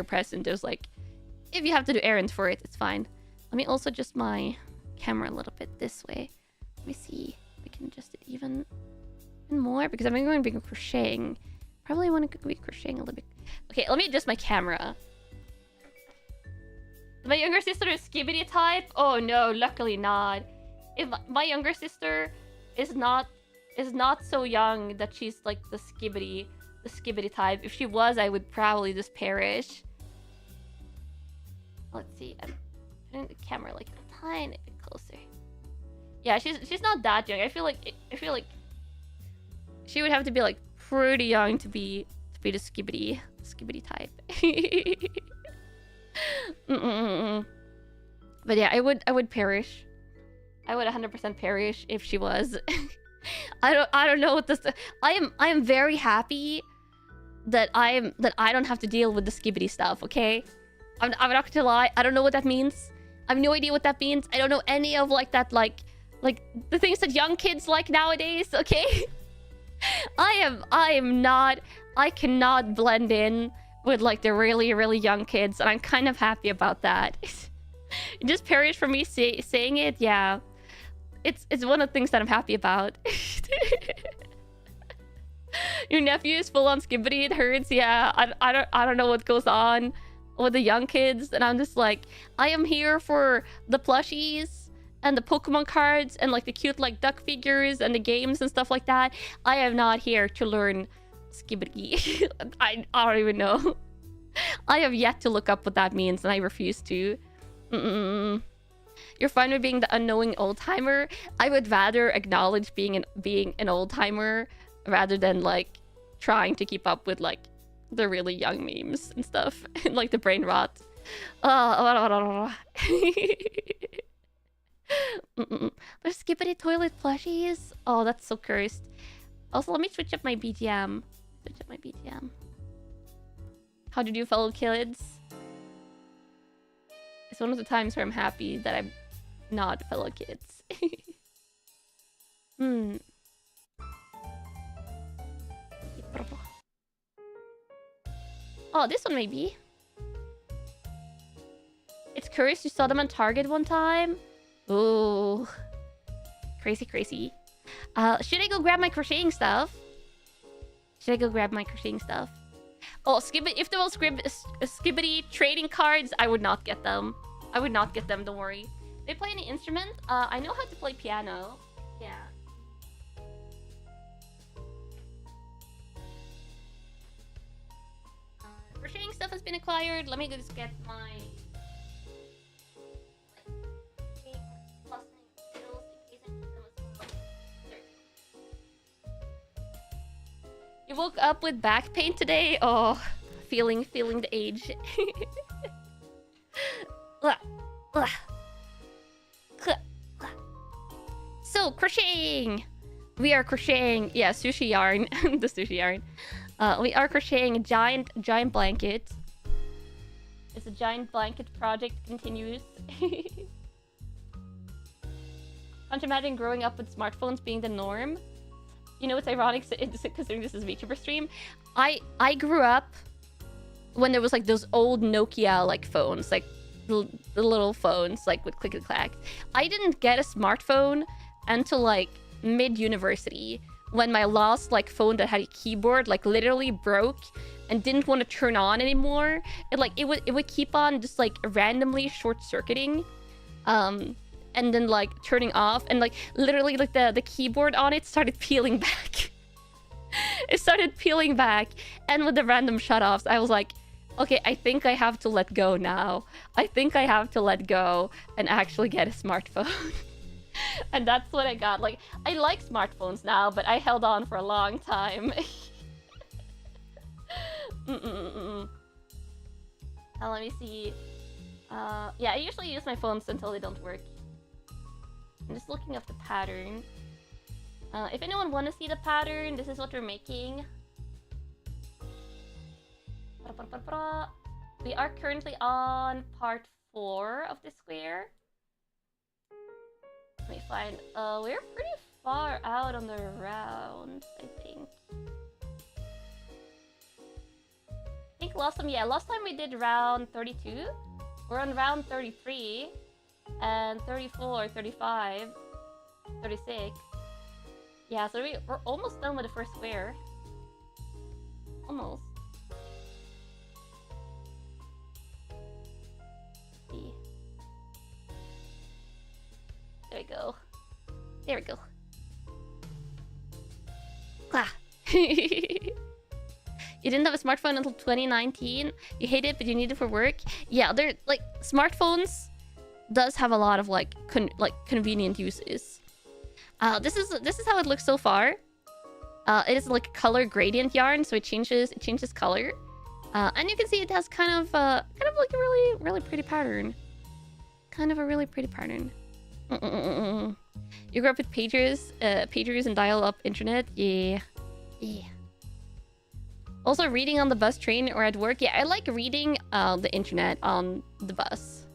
present, it was like, if you have to do errands for it, it's fine. Let me also adjust my camera a little bit this way. Let me see if we can adjust it even more, because I'm going to be crocheting. Probably want to be crocheting a little bit. Okay, let me adjust my camera. My younger sister is skibidi type? Oh no, luckily not. If my younger sister is not so young that she's like the skibidi type. If she was, I would probably just perish. Let's see. I'm putting the camera like a tiny bit closer. Yeah, she's not that young. I feel like she would have to be like pretty young to be the skibidi type. But yeah, I would perish. I would 100% perish if she was. I don't know what this. I am very happy that I don't have to deal with the skibidi stuff. Okay, I'm not gonna lie. I don't know what that means. I have no idea what that means. I don't know any of like that like the things that young kids like nowadays. Okay, I am not. I cannot blend in with like the really young kids, and I'm kind of happy about that. It just perish for me saying it. Yeah. It's one of the things that I'm happy about. Your nephew is full on skibidi. It hurts. Yeah, I don't know what goes on with the young kids, and I'm just like, I am here for the plushies and the Pokemon cards and like the cute like duck figures and the games and stuff like that. I am not here to learn skibidi. I don't even know. I have yet to look up what that means, and I refuse to. You're fine with being the unknowing old-timer? I would rather acknowledge being an old-timer rather than, like, trying to keep up with, like, the really young memes and stuff. Like, the brain rot. There's skibidi toilet plushies? Oh, that's so cursed. Also, let me switch up my BGM. How did you, fellow kids? It's one of the times where I'm happy that I'm not fellow kids. Oh, this one maybe. It's curious you saw them on Target one time. Ooh. Crazy. Should I go grab my crocheting stuff? Oh, if there was skibidi trading cards, I would not get them. Don't worry. They play any instrument? I know how to play piano. Yeah. Crocheting stuff has been acquired. Let me just get my... You woke up with back pain today? Oh, feeling the age. So, crocheting! We are crocheting... Yeah, sushi yarn. The sushi yarn. We are crocheting a giant blanket. It's a giant blanket project continues. Can't imagine growing up with smartphones being the norm. You know, it's ironic considering this is a VTuber stream. I grew up when there was like those old Nokia like phones, like the little phones like with click and clack. I didn't get a smartphone until like mid-university, when my last like phone that had a keyboard like literally broke and didn't want to turn on anymore. It would keep on just like randomly short-circuiting. And then like turning off, and like literally like the keyboard on it started peeling back. It started peeling back, and with the random shutoffs, I was like, okay, I think I have to let go now. I think I have to let go and actually get a smartphone. And that's what I got. Like, I like smartphones now, but I held on for a long time. Let me see. Yeah, I usually use my phones until they don't work. I'm just looking up the pattern. If anyone want to see the pattern, this is what we're making. We are currently on part 4 of the square. Let me find. We're pretty far out on the round, I think. Last time we did round 32. We're on round 33 and 34, 35, 36. Yeah, so we're almost done with the first square. Almost. Let's see. There we go. There we go. Clah. You didn't have a smartphone until 2019. You hate it, but you need it for work. Yeah, they're like smartphones does have a lot of like convenient uses. This is how it looks so far. It is like a color gradient yarn, so it changes color. And you can see it has kind of like a really pretty pattern. Kind of a really pretty pattern. You grew up with pagers and dial-up internet. Yeah. Also, reading on the bus, train, or at work. Yeah, I like reading the internet on the bus.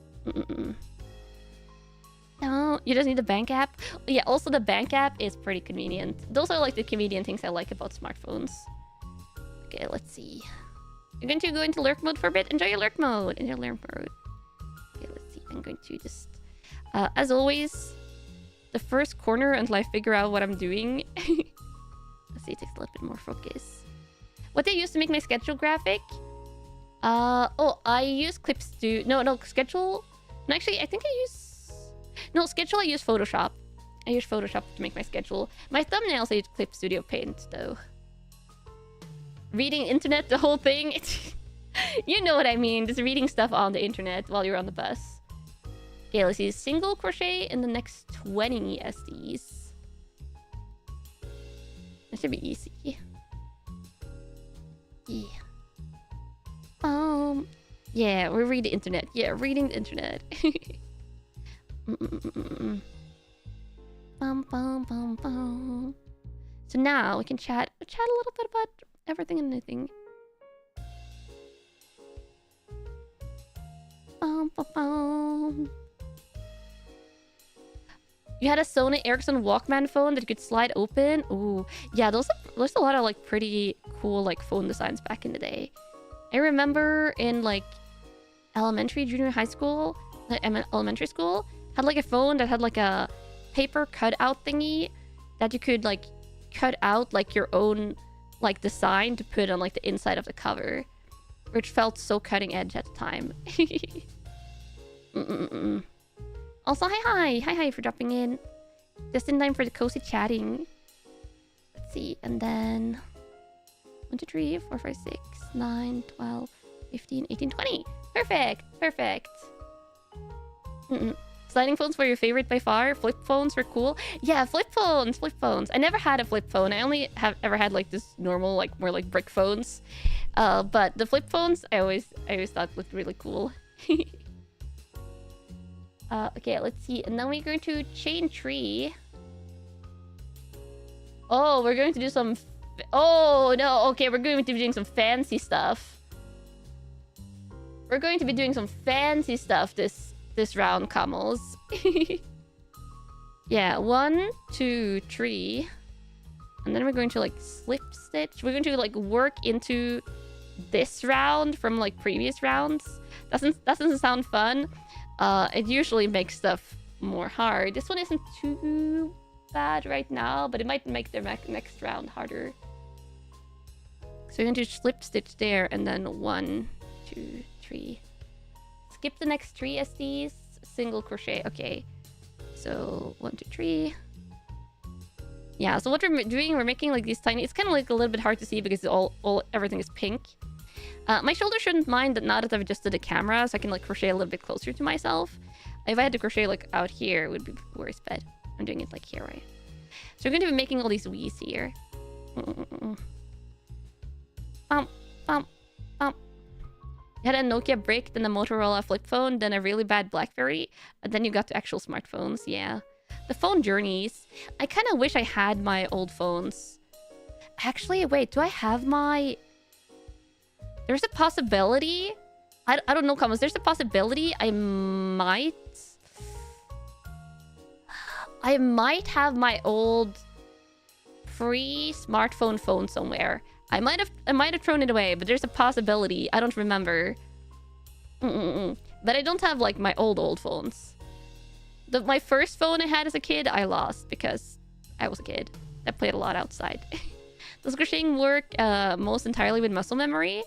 No, you just need the bank app. Yeah, also the bank app is pretty convenient. Those are like the convenient things I like about smartphones. Okay, let's see. You're going to go into lurk mode for a bit. Enjoy your lurk mode. Okay, let's see. I'm going to just... as always, the first corner until I figure out what I'm doing. Let's see, it takes a little bit more focus. What I use to make my schedule graphic? I use clips to... No, schedule... No, actually, I think I use... No, schedule, I use Photoshop. I use Photoshop to make my schedule. My thumbnails, I use Clip Studio Paint, though. Reading internet, the whole thing. You know what I mean. Just reading stuff on the internet while you're on the bus. Okay, let's see. Single crochet in the next 20 SDs. That should be easy. Yeah, we read the internet. Yeah, reading the internet. So now we can chat a little bit about everything and anything. You had a Sony Ericsson Walkman phone that could slide open. Ooh, yeah, there's a lot of like pretty cool like phone designs back in the day. I remember in like elementary, junior high school, elementary school, had like a phone that had like a paper cutout thingy that you could like cut out like your own like design to put on like the inside of the cover, which felt so cutting edge at the time. Also, hi for dropping in. Just in time for the cozy chatting. Let's see, and then 1, 2, 3, 4, 5, 6, 9, 12, 15, 18, 20. Perfect. Sliding phones were your favorite by far. Flip phones were cool. Yeah, flip phones. I never had a flip phone. I only have ever had like this normal, like more like brick phones. But the flip phones, I always thought looked really cool. Okay, let's see. And then we're going to chain tree. Oh, we're going to do some... Oh, no. Okay, we're going to be doing some fancy stuff. We're going to be doing some fancy stuff this round, camels. Yeah, 1, 2, 3. And then we're going to, like, slip stitch. We're going to, like, work into this round from, like, previous rounds. That doesn't sound fun. It usually makes stuff more hard. This one isn't too bad right now, but it might make the next round harder. So we're going to slip stitch there, and then 1, 2, 3. Skip the next 3 SDs. Single crochet. Okay. So 1, 2, 3. Yeah. So what we're doing, we're making like these tiny. It's kind of like a little bit hard to see because everything is pink. My shoulder shouldn't mind that now that I've adjusted the camera, so I can like crochet a little bit closer to myself. If I had to crochet like out here, it would be worse, but I'm doing it like here, right? So we're going to be making all these Wii's here. You had a Nokia brick, then a Motorola flip phone, then a really bad BlackBerry, and then you got to actual smartphones. Yeah. The phone journeys. I kind of wish I had my old phones. Actually, wait, do I have my... There's a possibility... I don't know, comments. There's a possibility I might have my old free smartphone phone somewhere. I might have thrown it away, but there's a possibility. I don't remember. But I don't have like my old phones. My first phone I had as a kid, I lost because I was a kid. I played a lot outside. Does crocheting work most entirely with muscle memory?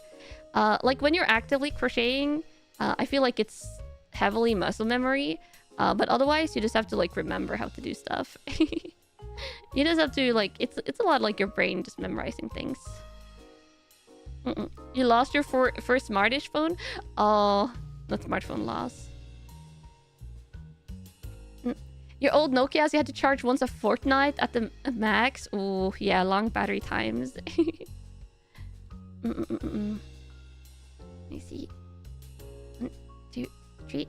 Like when you're actively crocheting, I feel like it's heavily muscle memory. But otherwise, you just have to like remember how to do stuff. You just have to like, it's a lot like your brain just memorizing things. You lost your first smartish phone? Oh, not smartphone loss. Your old Nokias you had to charge once a fortnight at the max. Oh, yeah, long battery times. Let me see. 1, 2, 3.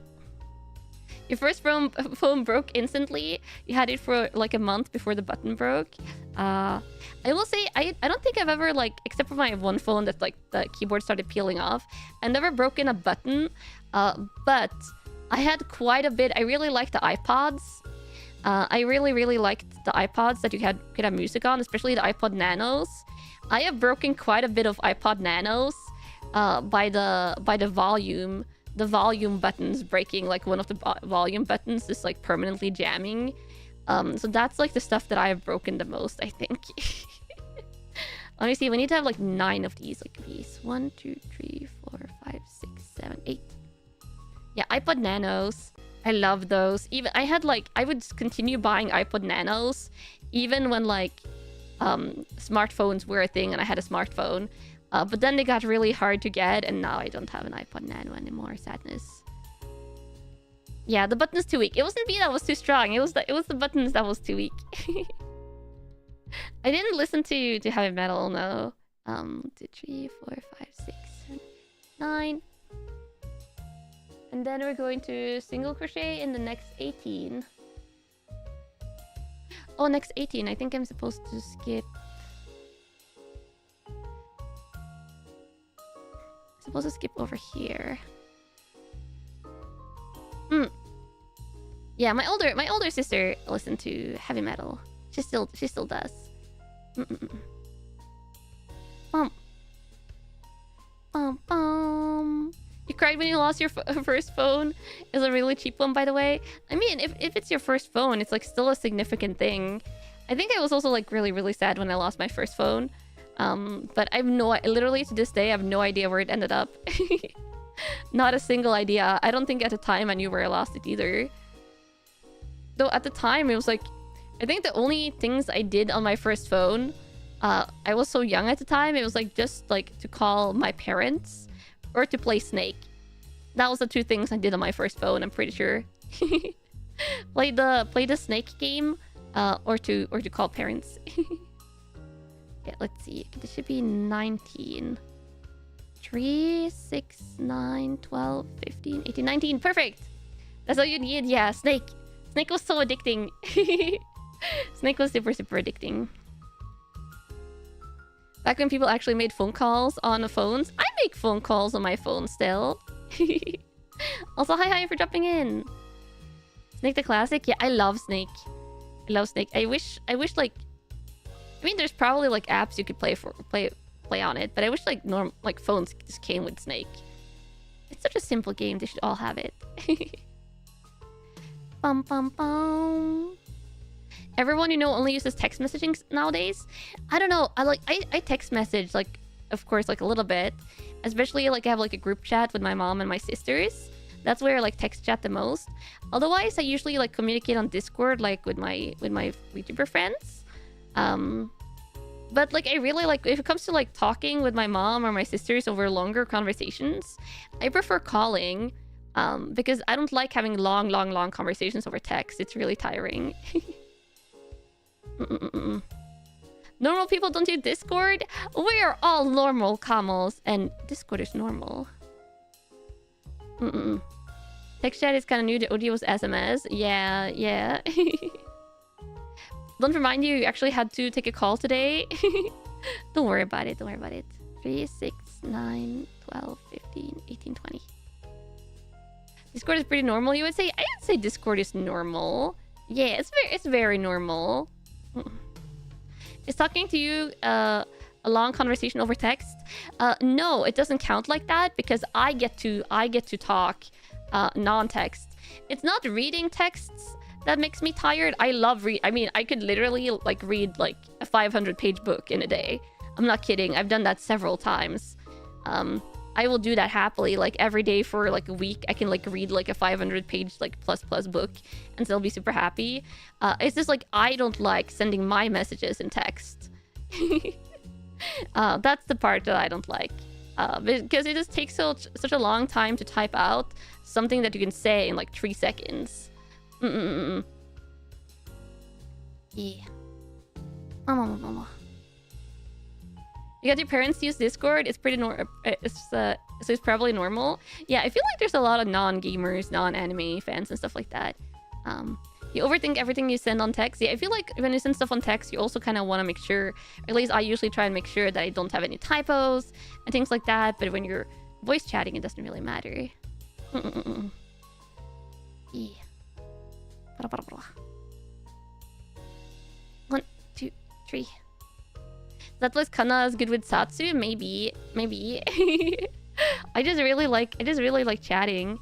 Your first phone broke instantly. You had it for like a month before the button broke. I will say I don't think I've ever like, except for my one phone that like the keyboard started peeling off, I've never broken a button. But I had quite a bit. I really liked the iPods. I really liked the iPods that you could have music on, especially the iPod Nanos. I have broken quite a bit of iPod Nanos by the volume buttons breaking, like one of the volume buttons is like permanently jamming. So that's like the stuff that I have broken the most, I think. Let me see, we need to have like 9 of these, like these. 1, 2, 3, 4, 5, 6, 7, 8. Yeah, iPod Nanos. I love those. Even I would continue buying iPod Nanos even when like smartphones were a thing and I had a smartphone. But then they got really hard to get, and now I don't have an iPod Nano anymore. Sadness. Yeah, the button's too weak. It wasn't me that was too strong. It was the buttons that was too weak. I didn't listen to heavy metal, no. 2, 3, 4, 5, 6, 7, 9. And then we're going to single crochet in the next 18. Oh, next 18. I think I'm supposed to skip. Supposed to skip over here. Yeah, my older sister listened to heavy metal. She still does. You cried when you lost your first phone. It's a really cheap one, by the way. I mean, if it's your first phone, it's like still a significant thing. I think I was also like really sad when I lost my first phone. But literally to this day, I have no idea where it ended up. Not a single idea. I don't think at the time I knew where I lost it either. Though at the time, it was like, I think the only things I did on my first phone, I was so young at the time, it was like just like to call my parents or to play Snake. That was the 2 things I did on my first phone, I'm pretty sure. Play the Snake game, or to call parents. Yeah, let's see. This should be 19. 3, 6, 9, 12, 15, 18, 19. Perfect! That's all you need. Yeah, Snake. Snake was so addicting. Snake was super addicting. Back when people actually made phone calls on the phones. I make phone calls on my phone still. Also, hi for dropping in. Snake the classic? Yeah, I love Snake. I love Snake. I wish like... I mean, there's probably like apps you could play on it, but I wish like phones just came with Snake. It's such a simple game. They should all have it. Everyone only uses text messaging nowadays. I don't know. I text message like, of course, like a little bit, especially like I have like a group chat with my mom and my sisters. That's where I like text chat the most. Otherwise, I usually like communicate on Discord like with my VTuber friends. But like I really like, if it comes to like talking with my mom or my sisters over longer conversations, I prefer calling, because I don't like having long conversations over text. It's really tiring. Normal people don't use Discord? We are all normal, camels. And Discord is normal. Text chat is kind of new to audio's SMS. Yeah, yeah. Don't remind you actually had to take a call today. Don't worry about it. Don't worry about it. 3, 6, 9, 12, 15, 18, 20. Discord is pretty normal, you would say? I would say Discord is normal. Yeah, it's very normal. Is talking to you a long conversation over text? No, it doesn't count like that because I get to talk non-text. It's not reading texts that makes me tired. I love I mean, I could literally like read like a 500-page book in a day. I'm not kidding. I've done that several times. I will do that happily, like every day for like a week. I can like read like a 500-page like plus book and still be super happy. It's just like I don't like sending my messages in text. That's the part that I don't like. Because it just takes such a long time to type out something that you can say in like 3 seconds. Yeah. Mama. You got your parents use Discord? It's pretty normal. So it's probably normal. Yeah, I feel like there's a lot of non-gamers, non-anime fans and stuff like that. You overthink everything you send on text. Yeah, I feel like when you send stuff on text, you also kind of want to make sure, or at least I usually try and make sure that I don't have any typos and things like that. But when you're voice chatting, it doesn't really matter. Yeah. 1, 2, 3. That was Kanna is good with Satsu? Maybe. I just really like chatting.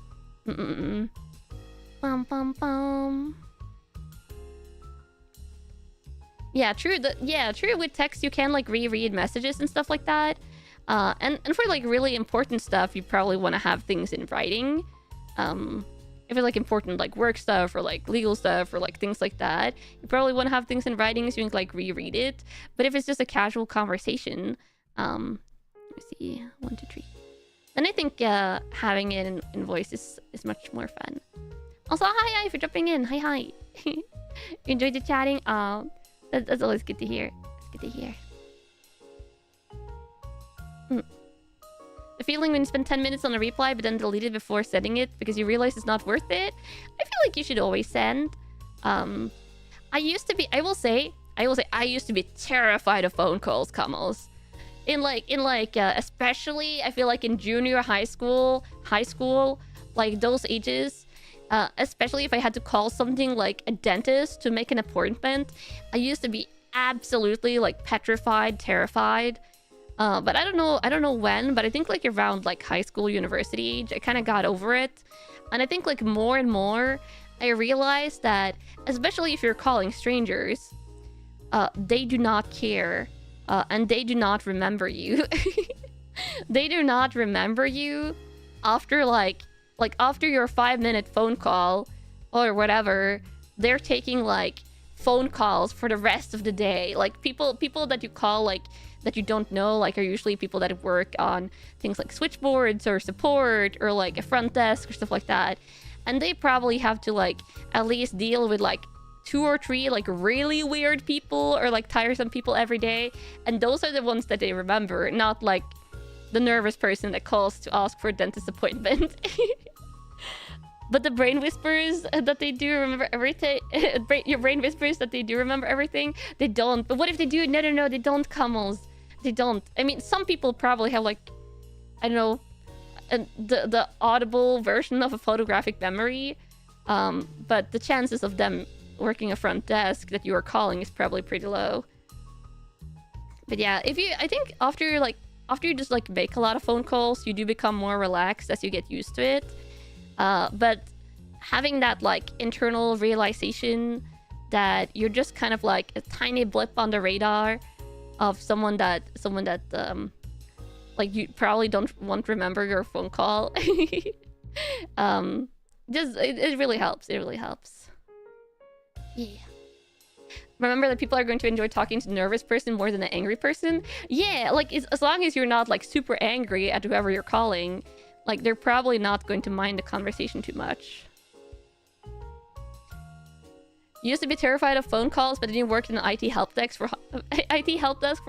Yeah, true. True. With text, you can like reread messages and stuff like that. And for like really important stuff, you probably want to have things in writing. If it's like important like work stuff or like legal stuff or like things like that, you probably want to have things in writing so you can like reread it. But if it's just a casual conversation, let me see, 1, 2, 3. Then I think having it in voice is much more fun. Also, hi for jumping in. Hi. You enjoyed the chatting? That's always good to hear. It's good to hear. The feeling when you spend 10 minutes on a reply but then delete it before sending it because you realize it's not worth it. I feel like you should always send. I will say I used to be terrified of phone calls, Kamals. Especially I feel like in junior high school, like those ages, especially if I had to call something like a dentist to make an appointment, I used to be absolutely like petrified, terrified. But I don't know when, but I think like around like high school, university age, I kind of got over it. And I think like more and more, I realized that, especially if you're calling strangers, they do not care. And they do not remember you. They do not remember you after like after your 5-minute phone call or whatever. They're taking like phone calls for the rest of the day. Like people that you call like that you don't know, like, are usually people that work on things like switchboards or support or like a front desk or stuff like that. And they probably have to like at least deal with like 2 or 3 like really weird people or like tiresome people every day. And those are the ones that they remember, not like the nervous person that calls to ask for a dentist appointment. But the brain whispers that they do remember everything. Your brain whispers that they do remember everything. They don't. But what if they do? No, they don't, Camels. They don't. I mean, some people probably have like, I don't know, the audible version of a photographic memory. But the chances of them working a front desk that you are calling is probably pretty low. But yeah, I think after you just like make a lot of phone calls, you do become more relaxed as you get used to it. But having that like internal realization that you're just kind of like a tiny blip on the radar of someone that like you probably won't remember your phone call. It really helps. It really helps. Yeah. Remember that people are going to enjoy talking to the nervous person more than the angry person. Yeah, like as long as you're not like super angry at whoever you're calling, like they're probably not going to mind the conversation too much. You used to be terrified of phone calls, but then you worked in an IT help desk for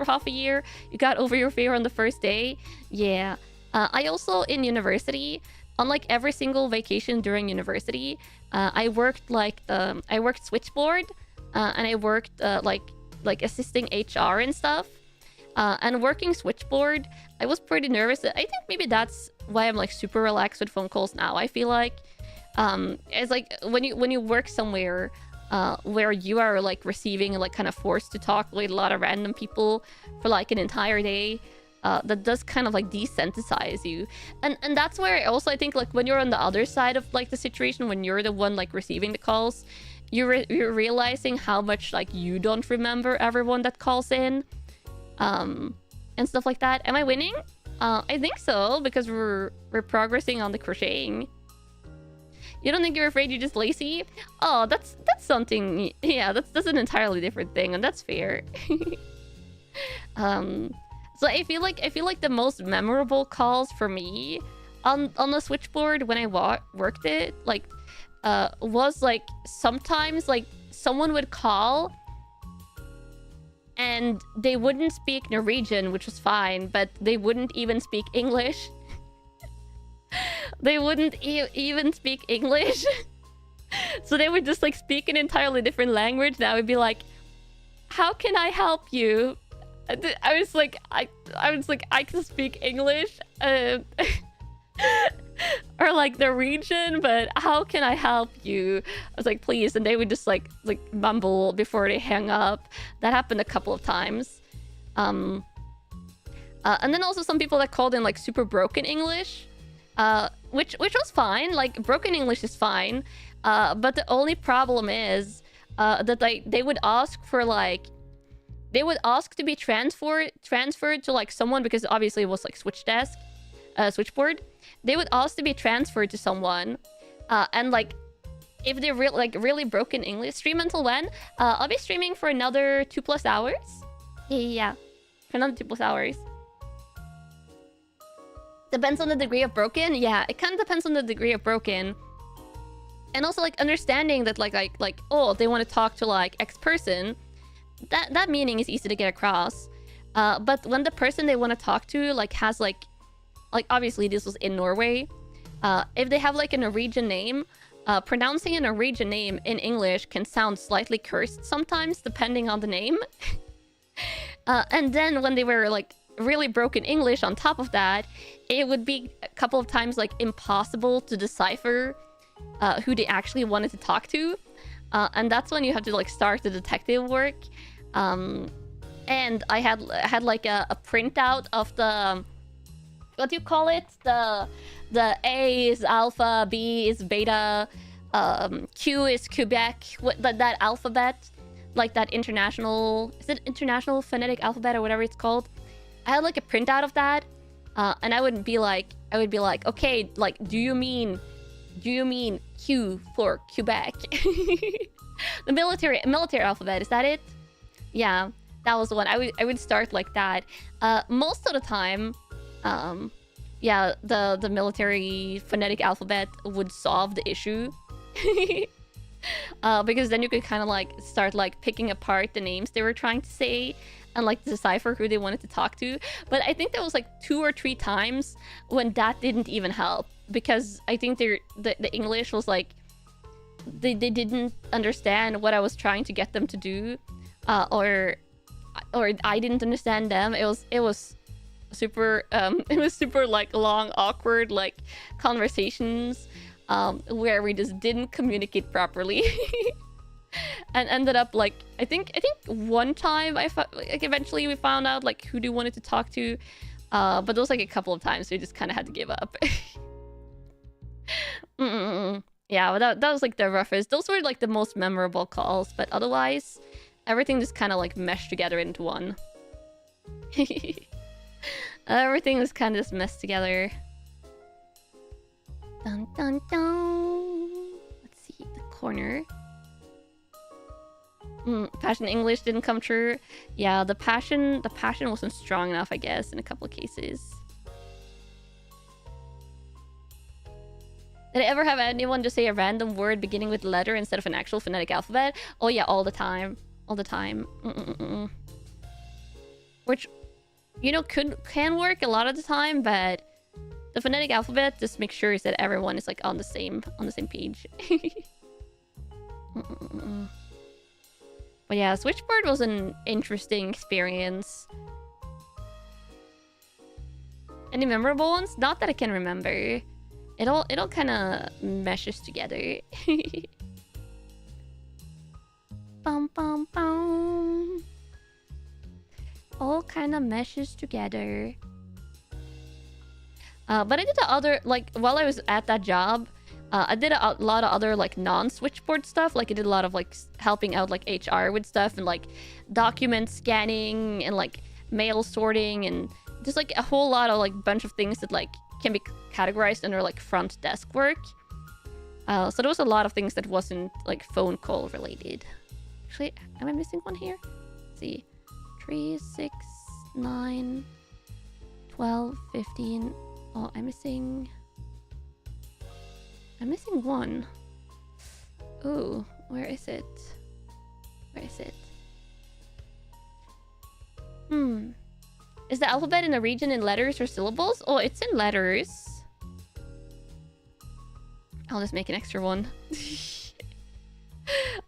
half a year. You got over your fear on the first day. Yeah. I also, in university, unlike every single vacation during university, I worked I worked switchboard, and I worked like assisting HR and stuff. And working switchboard, I was pretty nervous. I think maybe that's why I'm like super relaxed with phone calls now. I feel like it's like when you work somewhere where you are like receiving and like kind of forced to talk with a lot of random people for like an entire day, that does kind of like desensitize you. And that's where also I think like when you're on the other side of like the situation, when you're the one like receiving the calls, you're realizing how much like you don't remember everyone that calls in, and stuff like that. Am I winning? I think so, because we're progressing on the crocheting. You don't think you're afraid, you're just lazy? Oh, that's something. Yeah, that's an entirely different thing, and that's fair. So I feel like the most memorable calls for me on the switchboard when I worked it was like sometimes like someone would call and they wouldn't speak Norwegian, which was fine, but they wouldn't even speak English. They wouldn't even speak English. So they would just like speak an entirely different language. And I would be like, how can I help you? I was like, I can speak English. Or like Norwegian, but how can I help you? I was like, please. And they would just like mumble before they hang up. That happened a couple of times. And then also some people that called in like super broken English, which was fine. Like broken English is fine. But the only problem is that they would ask for like, they would ask to be transferred to like someone, because obviously it was like switchboard. They would ask to be transferred to someone, and like if they're really broken English, stream until when? I'll be streaming for another 2+ hours. Yeah, for another 2+ hours. Depends on the degree of broken. Yeah, it kind of depends on the degree of broken, and also like understanding that like oh, they want to talk to like X person. That meaning is easy to get across. But when the person they want to talk to like has like obviously this was in Norway, if they have like a Norwegian name, pronouncing a Norwegian name in English can sound slightly cursed sometimes depending on the name. And then when they were like really broken English on top of that, it would be a couple of times like impossible to decipher who they actually wanted to talk to. And that's when you have to like start the detective work. And I had like a printout of the, what do you call it? The A is alpha, B is beta, Q is Quebec. That alphabet, like that international, is it international phonetic alphabet or whatever it's called? I had like a printout of that, and I would be like, okay, like, do you mean Q for Quebec? The military alphabet, is that it? Yeah, that was the one. I would start like that. Most of the time, yeah, the military phonetic alphabet would solve the issue. Because then you could kind of like start like picking apart the names they were trying to say and like decipher who they wanted to talk to. But I think there was like 2 or 3 times when that didn't even help, because I think the English was like, they didn't understand what I was trying to get them to do, or I didn't understand them. It was super it was super like long, awkward like conversations where we just didn't communicate properly. And ended up like, I think one time like eventually we found out like who they wanted to talk to, but there was like a couple of times we just kind of had to give up. Yeah, but that was like the roughest. Those were like the most memorable calls, but otherwise everything just kind of like meshed together into one. Everything was kind of just meshed together. Dun dun dun. Let's see the corner. Passion English didn't come true. Yeah, the passion wasn't strong enough, I guess, in a couple of cases. Did I ever have anyone just say a random word beginning with letter instead of an actual phonetic alphabet? Oh yeah, all the time. All the time. Which, you know, can work a lot of the time, but the phonetic alphabet just makes sure that everyone is like on the same page. But yeah, Switchboard was an interesting experience. Any memorable ones? Not that I can remember. It all kind of meshes together. Bum bum bum. All kind of meshes together. But I did the other, like, while I was at that job, I did a lot of other, like, non-Switchboard stuff. Like, I did a lot of, like, helping out, like, HR with stuff and, like, document scanning and, like, mail sorting and just, like, a whole lot of, like, bunch of things that, like, can be categorized under, like, front desk work. So there was a lot of things that wasn't, like, phone call related. Actually, am I missing one here? Let's see. 3, 6, 9, 12, 15... Oh, I'm missing one. Ooh, where is it? Where is it? Is the alphabet in a region in letters or syllables? Oh, it's in letters. I'll just make an extra one.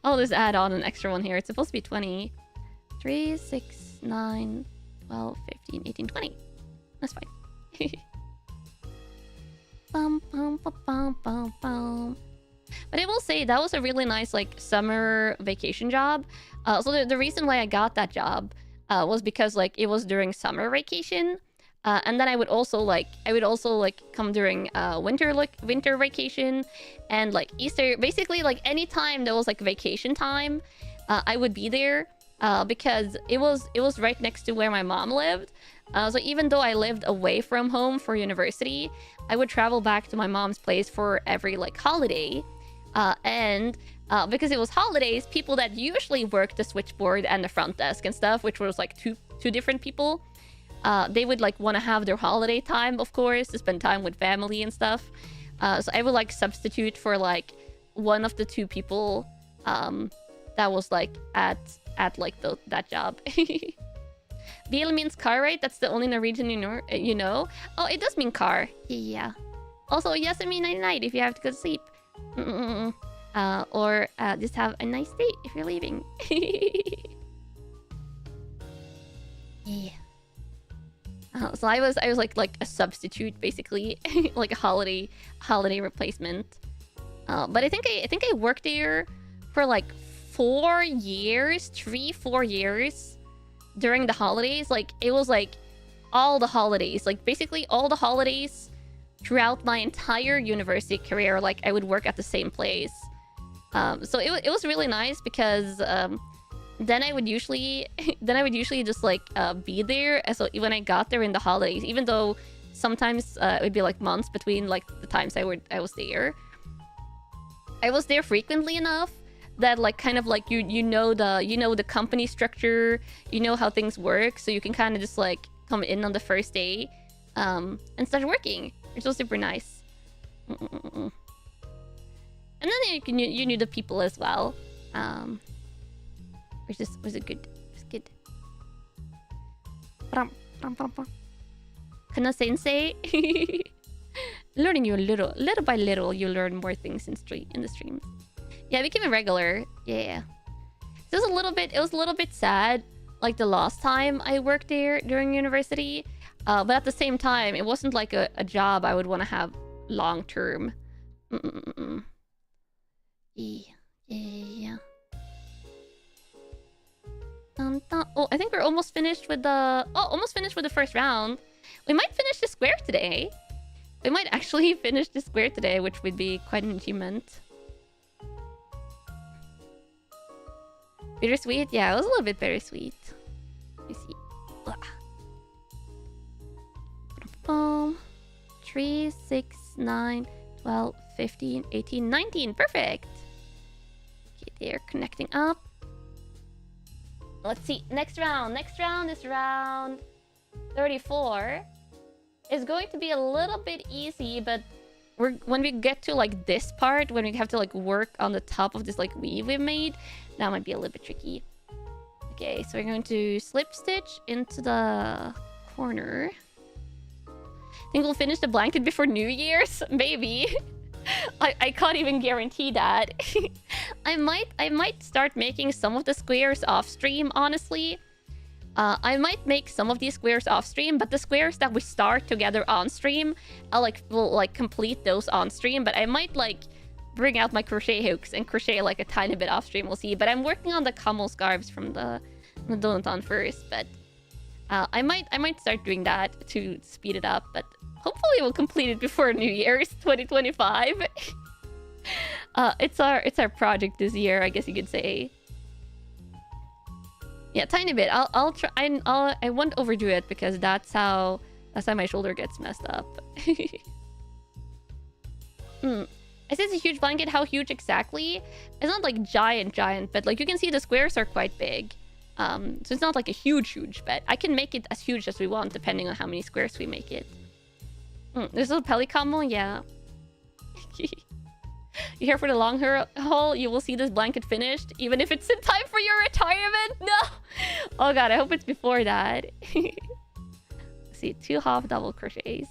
I'll just add on an extra one here. It's supposed to be 20. 3, 6, 9, 12, 15, 18, 20. That's fine. Bum, bum, bum, bum, bum, bum. But I will say that was a really nice like summer vacation job. So the reason why I got that job was because like it was during summer vacation, and then I would also like come during winter vacation and like Easter. Basically, like anytime there was like vacation time, I would be there because it was right next to where my mom lived. So even though I lived away from home for university, I would travel back to my mom's place for every like holiday. And because it was holidays, people that usually worked the switchboard and the front desk and stuff, which was like two different people, they would like want to have their holiday time, of course, to spend time with family and stuff. So I would like substitute for like one of the two people that was like at like that job. Biel means car, right? That's the only Norwegian you know? Oh, it does mean car. Yeah. Also, yes, I mean night if you have to go to sleep. Or just have a nice day if you're leaving. Yeah. So I was like a substitute basically, like a holiday replacement. But I think I worked there for like 4 years, 3-4 years. During the holidays, like it was like all the holidays, like basically all the holidays throughout my entire university career, like I would work at the same place. So it was really nice because then I would usually just like be there. So when I got there in the holidays, even though sometimes it would be like months between like the times I was there, I was there frequently enough that like kind of like you know the company structure, you know how things work, so you can kind of just like come in on the first day and start working, which was super nice. And then you knew the people as well, which was good. Kanna sensei. Learning you little by little, you learn more things in the streams. Yeah, I became a regular. Yeah. It was a little bit sad, like the last time I worked there during university. But at the same time, it wasn't like a job I would want to have long term. Yeah. Oh, I think we're almost finished with the first round. We might finish the square today. We might actually finish the square today, which would be quite an achievement. Bittersweet? Yeah, it was a little bit bittersweet. Let me see. Boom. 3, 6, 9, 12, 15, 18, 19. Perfect. Okay, they're connecting up. Let's see. Next round. Next round is round 34. It's going to be a little bit easy, but when we get to like this part, when we have to like work on the top of this like weave we've made, that might be a little bit tricky. Okay, so we're going to slip stitch into the corner. Think we'll finish the blanket before New Year's? Maybe. I can't even guarantee that. I might start making some of the squares off stream, honestly. I might make some of these squares off stream, but the squares that we start together on stream, will like complete those on stream. But I might like bring out my crochet hooks and crochet like a tiny bit off stream. We'll see. But I'm working on the camel scarves from the Donathon first. But I might start doing that to speed it up. But hopefully we'll complete it before New Year's 2025. It's our project this year, I guess you could say. Yeah, tiny bit. I'll try. I won't overdo it because that's how my shoulder gets messed up. I say it's a huge blanket. How huge exactly? It's not like giant, but like you can see the squares are quite big. So it's not like a huge, but I can make it as huge as we want depending on how many squares we make it. There's a Pelicamo, yeah. You're here for the long haul, you will see this blanket finished, even if it's in time for your retirement. No! Oh god, I hope it's before that. Let's see, 2 half double crochets.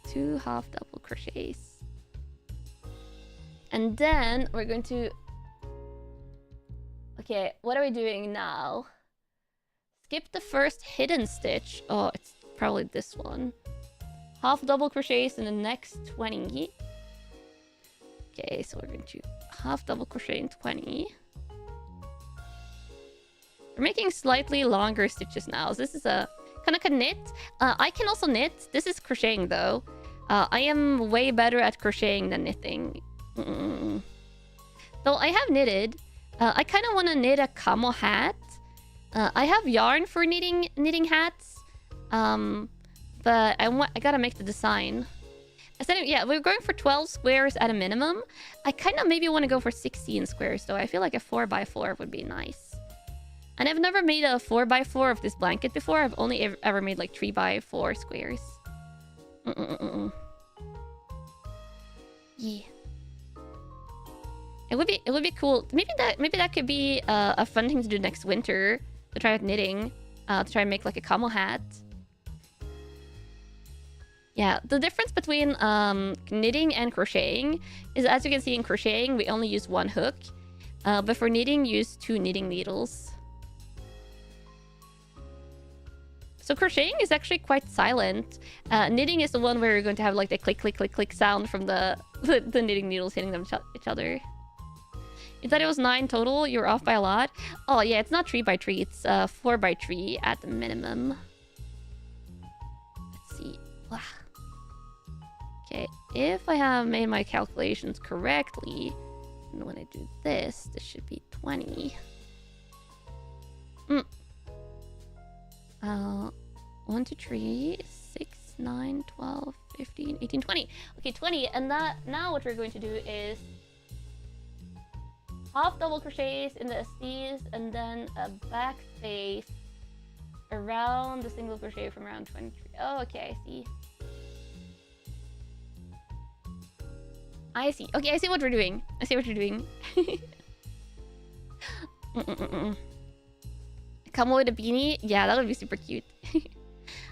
2 half double crochets. And then we're going to... Okay, what are we doing now? Skip the first hidden stitch. Oh, it's probably this one. Half double crochets in the next 20. Okay, so we're going to half double crochet in 20. We're making slightly longer stitches now. So this is a Kanaka knit. I can also knit. This is crocheting though. I am way better at crocheting than knitting. Though I have knitted. I kind of want to knit a camo hat. I have yarn for knitting hats. But I gotta make the design. Yeah, we're going for 12 squares at a minimum. I kind of maybe want to go for 16 squares though. I feel like a 4x4 would be nice. And I've never made a 4x4 of this blanket before. I've only ever made like 3x4 squares. Yeah. It would be cool. Maybe that could be a fun thing to do next winter. To try out knitting. To try and make like a camo hat. Yeah, the difference between knitting and crocheting is, as you can see in crocheting, we only use 1 hook. But for knitting, use 2 knitting needles. So crocheting is actually quite silent. Knitting is the one where you're going to have like the click, click, click, click sound from the knitting needles hitting each other. You thought it was 9 total? You're off by a lot? Oh yeah, it's not 3x3, it's 4x3 at the minimum. Let's see. Wow. Okay, if I have made my calculations correctly, and when I do this, this should be 20. 1, 2, 3, 6, 9, 12, 15, 18, 20. Okay, 20. And that now what we're going to do is half double crochets in the SDs and then a back space around the single crochet from around 23. Oh, okay, I see. I see. Okay, I see what we're doing. I see what you're doing. Come with a beanie? Yeah, that would be super cute.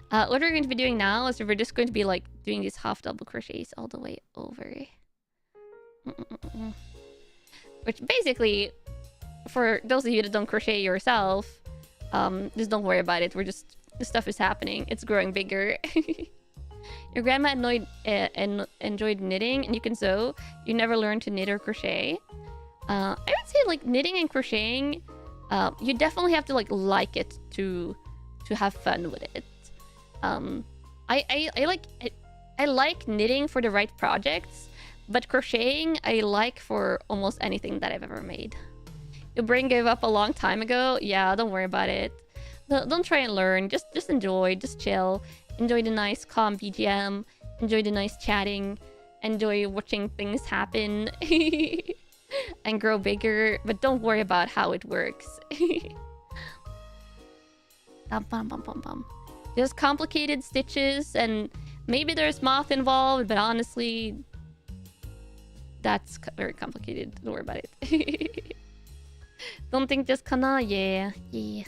What we're going to be doing now is we're just going to be like doing these half double crochets all the way over. Which basically, for those of you that don't crochet yourself, just don't worry about it. This stuff is happening. It's growing bigger. Your grandma enjoyed knitting and you can sew. You never learned to knit or crochet. I would say like knitting and crocheting, you definitely have to like it to have fun with it. I like knitting for the right projects, but crocheting I like for almost anything that I've ever made. Your brain gave up a long time ago. Yeah, don't worry about it. Don't try and learn. Just enjoy. Just chill. Enjoy the nice calm BGM. Enjoy the nice chatting. Enjoy watching things happen and grow bigger. But don't worry about how it works. Just complicated stitches and Maybe there's moth involved, but honestly, that's very complicated. Don't worry about it. Don't think just Kanna. Yeah, yeah.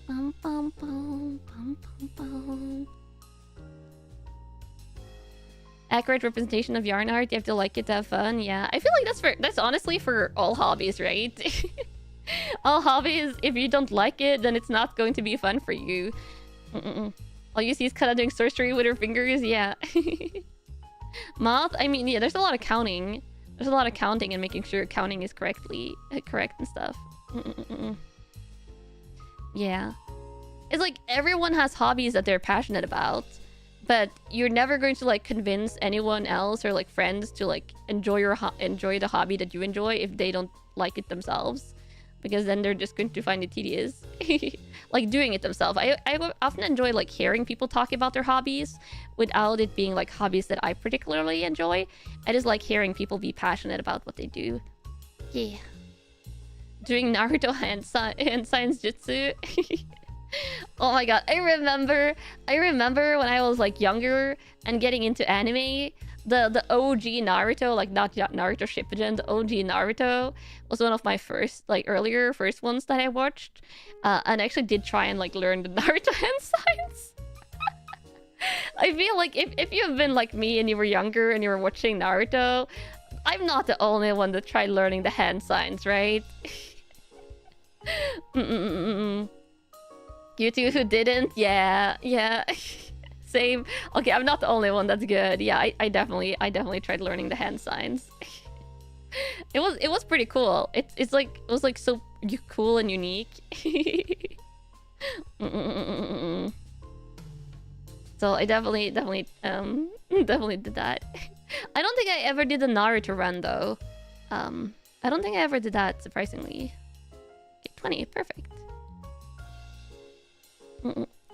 Bum, bum, bum, bum, bum, bum. Accurate representation of yarn art. You have to like it to have fun. Yeah, I feel like that's honestly for all hobbies, right? All hobbies. If you don't like it, then it's not going to be fun for you. All you see is Kanna doing sorcery with her fingers. Yeah. Moth. I mean, yeah. There's a lot of counting. There's a lot of counting and making sure counting is correct and stuff. Yeah. It's like everyone has hobbies that they're passionate about. But you're never going to like convince anyone else or like friends to like enjoy the hobby that you enjoy if they don't like it themselves, because then they're just going to find it tedious. Like doing it themselves. I often enjoy like hearing people talk about their hobbies without it being like hobbies that I particularly enjoy. I just like hearing people be passionate about what they do. Yeah. Doing Naruto hand science jutsu. Oh my god, I remember when I was like younger and getting into anime, the OG Naruto, like not Naruto Shippuden, the OG Naruto was one of my first ones that I watched, and I actually did try and like learn the Naruto hand signs. I feel like if you have been like me and you were younger and you were watching Naruto, I'm not the only one that tried learning the hand signs, right? You two who didn't? Yeah. Same. Okay, I'm not the only one that's good. Yeah, I definitely tried learning the hand signs. It was pretty cool. It was like so cool and unique. So I definitely did that. I don't think I ever did the Naruto run though. I don't think I ever did that, surprisingly. Okay, 20, perfect.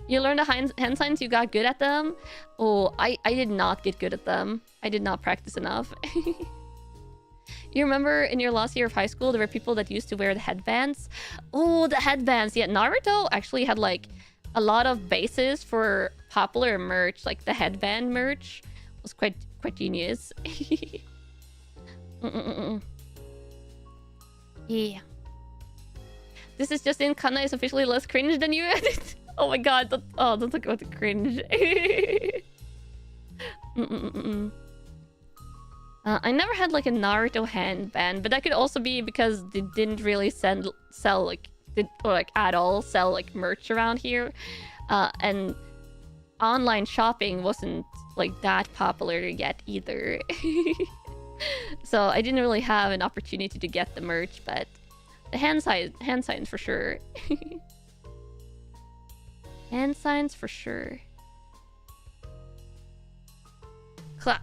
You learned the hand signs, you got good at them? Oh, I did not get good at them. I did not practice enough. You remember in your last year of high school, there were people that used to wear the headbands? Oh, the headbands. Yeah, Naruto actually had like a lot of bases for popular merch. Like the headband merch was quite genius. Yeah. This is just in. Kanna is officially less cringe than you. Oh my god, don't talk about the cringe. I never had like a Naruto handband, but that could also be because they didn't really sell at all sell like merch around here, and online shopping wasn't like that popular yet either. So I didn't really have an opportunity to get the merch, but the hand signs for sure. Hand signs for sure. Kla.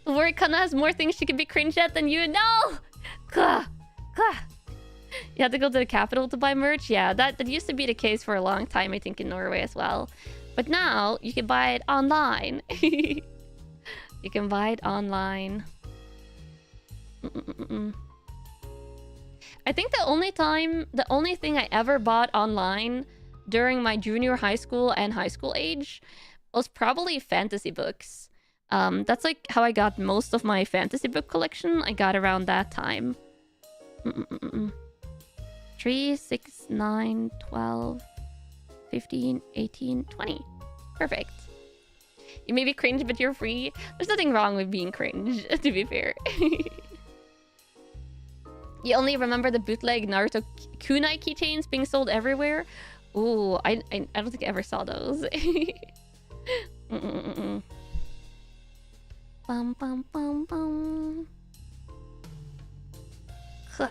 The word Kanna has more things she could be cringe at than you. No! Kla. Kla. You have to go to the capital to buy merch? Yeah, that used to be the case for a long time, I think, in Norway as well. But now, you can buy it online. You can buy it online. I think the only thing I ever bought online during my junior high school and high school age was probably fantasy books. That's like how I got most of my fantasy book collection. I got around that time. 3, 6, 9, 12, 15, 18, 20. Perfect. You may be cringe, but you're free. There's nothing wrong with being cringe, to be fair. You only remember the bootleg Naruto kunai keychains being sold everywhere? Ooh, I don't think I ever saw those. Bum bum bum bum. Huh.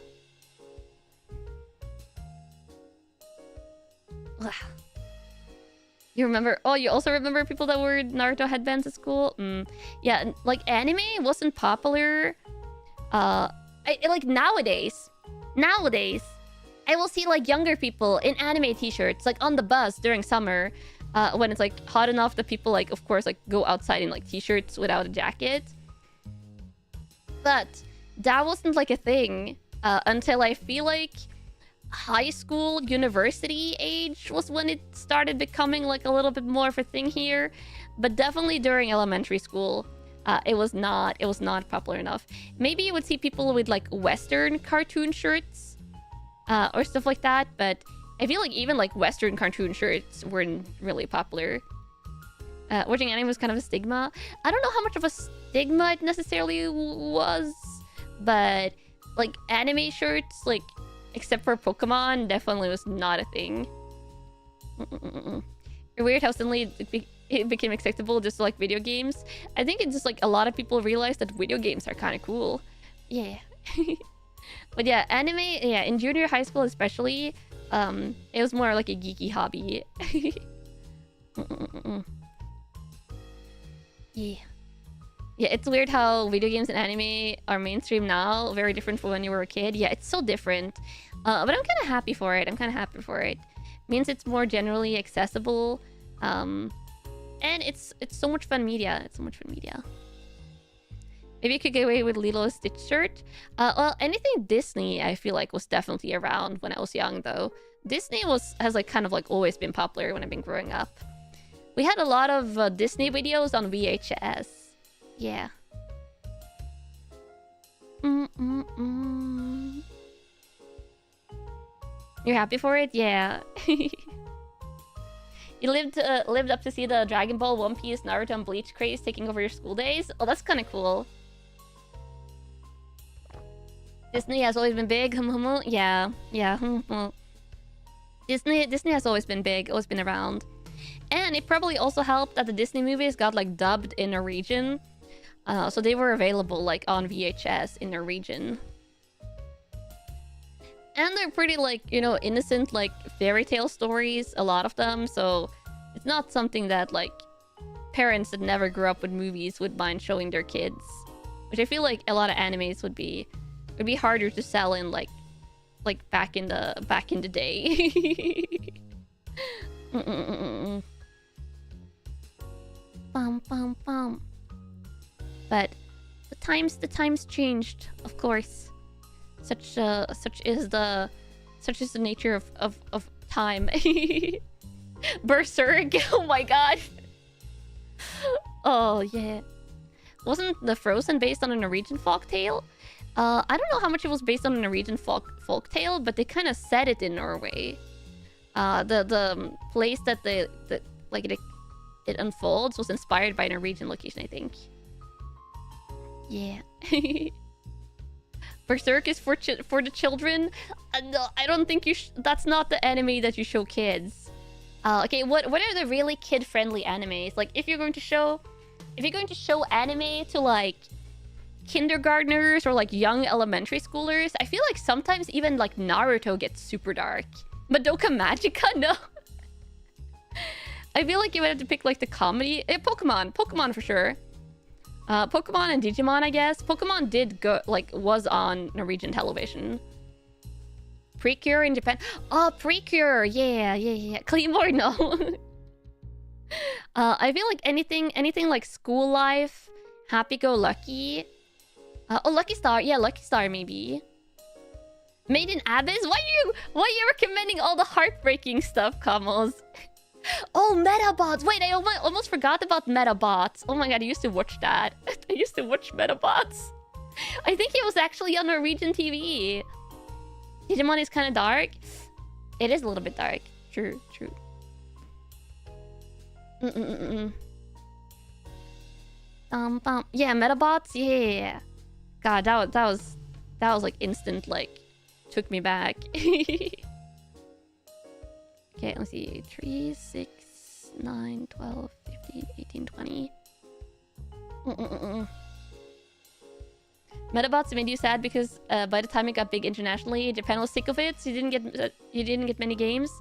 You remember? Oh, you also remember people that wore Naruto headbands at school? Yeah, like anime wasn't popular. Like nowadays, I will see like younger people in anime t-shirts, like on the bus during summer, when it's like hot enough that people like, of course, like go outside in like t-shirts without a jacket. But that wasn't like a thing until I feel like high school, university age was when it started becoming like a little bit more of a thing here. But definitely during elementary school, it was not popular enough. Maybe you would see people with like Western cartoon shirts or stuff like that, but I feel like even like Western cartoon shirts weren't really popular. Watching anime was kind of a stigma. I don't know how much of a stigma it necessarily was, but like anime shirts, like except for Pokemon, definitely was not a thing. Weird how suddenly it became acceptable just to like video games. I think it's just like a lot of people realized that video games are kind of cool. Yeah. But yeah, anime, yeah, in junior high school especially, it was more like a geeky hobby. Yeah. Yeah, it's weird how video games and anime are mainstream now. Very different from when you were a kid. Yeah, it's so different. But I'm kind of happy for it. Means it's more generally accessible. And it's so much fun media. Maybe you could get away with Lilo and Stitch shirt. Well, anything Disney, I feel like was definitely around when I was young, though. Disney has like kind of like always been popular when I've been growing up. We had a lot of Disney videos on VHS. Yeah. You're happy for it? Yeah. You lived up to see the Dragon Ball, One Piece, Naruto, and Bleach craze taking over your school days? Oh, that's kind of cool. Disney has always been big. Yeah. Disney has always been big. Always been around. And it probably also helped that the Disney movies got like dubbed in Norwegian. So they were available like on VHS in Norwegian. And they're pretty like, you know, innocent like fairy tale stories, a lot of them. So it's not something that like parents that never grew up with movies would mind showing their kids. Which I feel like a lot of animes would be harder to sell in like back in the day. But the times changed, of course. Such is the nature of time. Berserk. Oh my god. Oh yeah. Wasn't the Frozen based on a Norwegian folktale? I don't know how much it was based on a Norwegian folktale, but they kind of set it in Norway. The place that it unfolds was inspired by a Norwegian location, I think. Yeah. Berserk is for the children. No, I don't think you. That's not the anime that you show kids. Okay, what are the really kid-friendly animes? Like, if you're going to show anime to like kindergartners or like young elementary schoolers, I feel like sometimes even like Naruto gets super dark. Madoka Magica, no. I feel like you would have to pick like the comedy. Pokemon for sure. Pokemon and Digimon, I guess. Pokemon did go was on Norwegian television. Precure in Japan. Oh, Precure. Yeah. Claymore, no. I feel like anything like School Life, Happy Go Lucky. Oh, Lucky Star. Yeah, Lucky Star maybe. Made in Abyss. Why are you recommending all the heartbreaking stuff, Kamos? Oh, Metabots! Wait, I almost forgot about Metabots. Oh my god, I used to watch that. I used to watch Metabots. I think it was actually on Norwegian TV. Digimon is kind of dark. It is a little bit dark. True. Yeah, Metabots. Yeah. God, that was like instant. Like, took me back. Okay, let's see. 3, 6, 9, 12, 15, 18, 20. Metabots made you sad because by the time it got big internationally, Japan was sick of it, so you didn't get many games.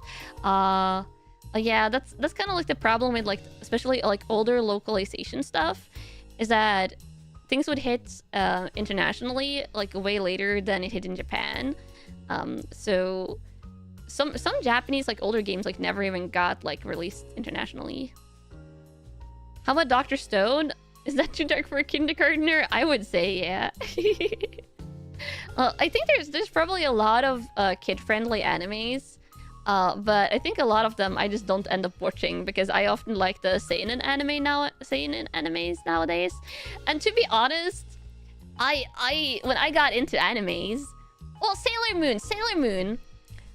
Yeah, that's kind of like the problem with like especially like older localization stuff, is that things would hit internationally like way later than it hit in Japan. So some Japanese like older games like never even got like released internationally. How about Dr. Stone? Is that too dark for a kindergartner? I would say yeah. I think there's probably a lot of kid-friendly animes. But I think a lot of them I just don't end up watching because I often like the seinen animes nowadays. And to be honest, I when I got into animes, well, Sailor Moon.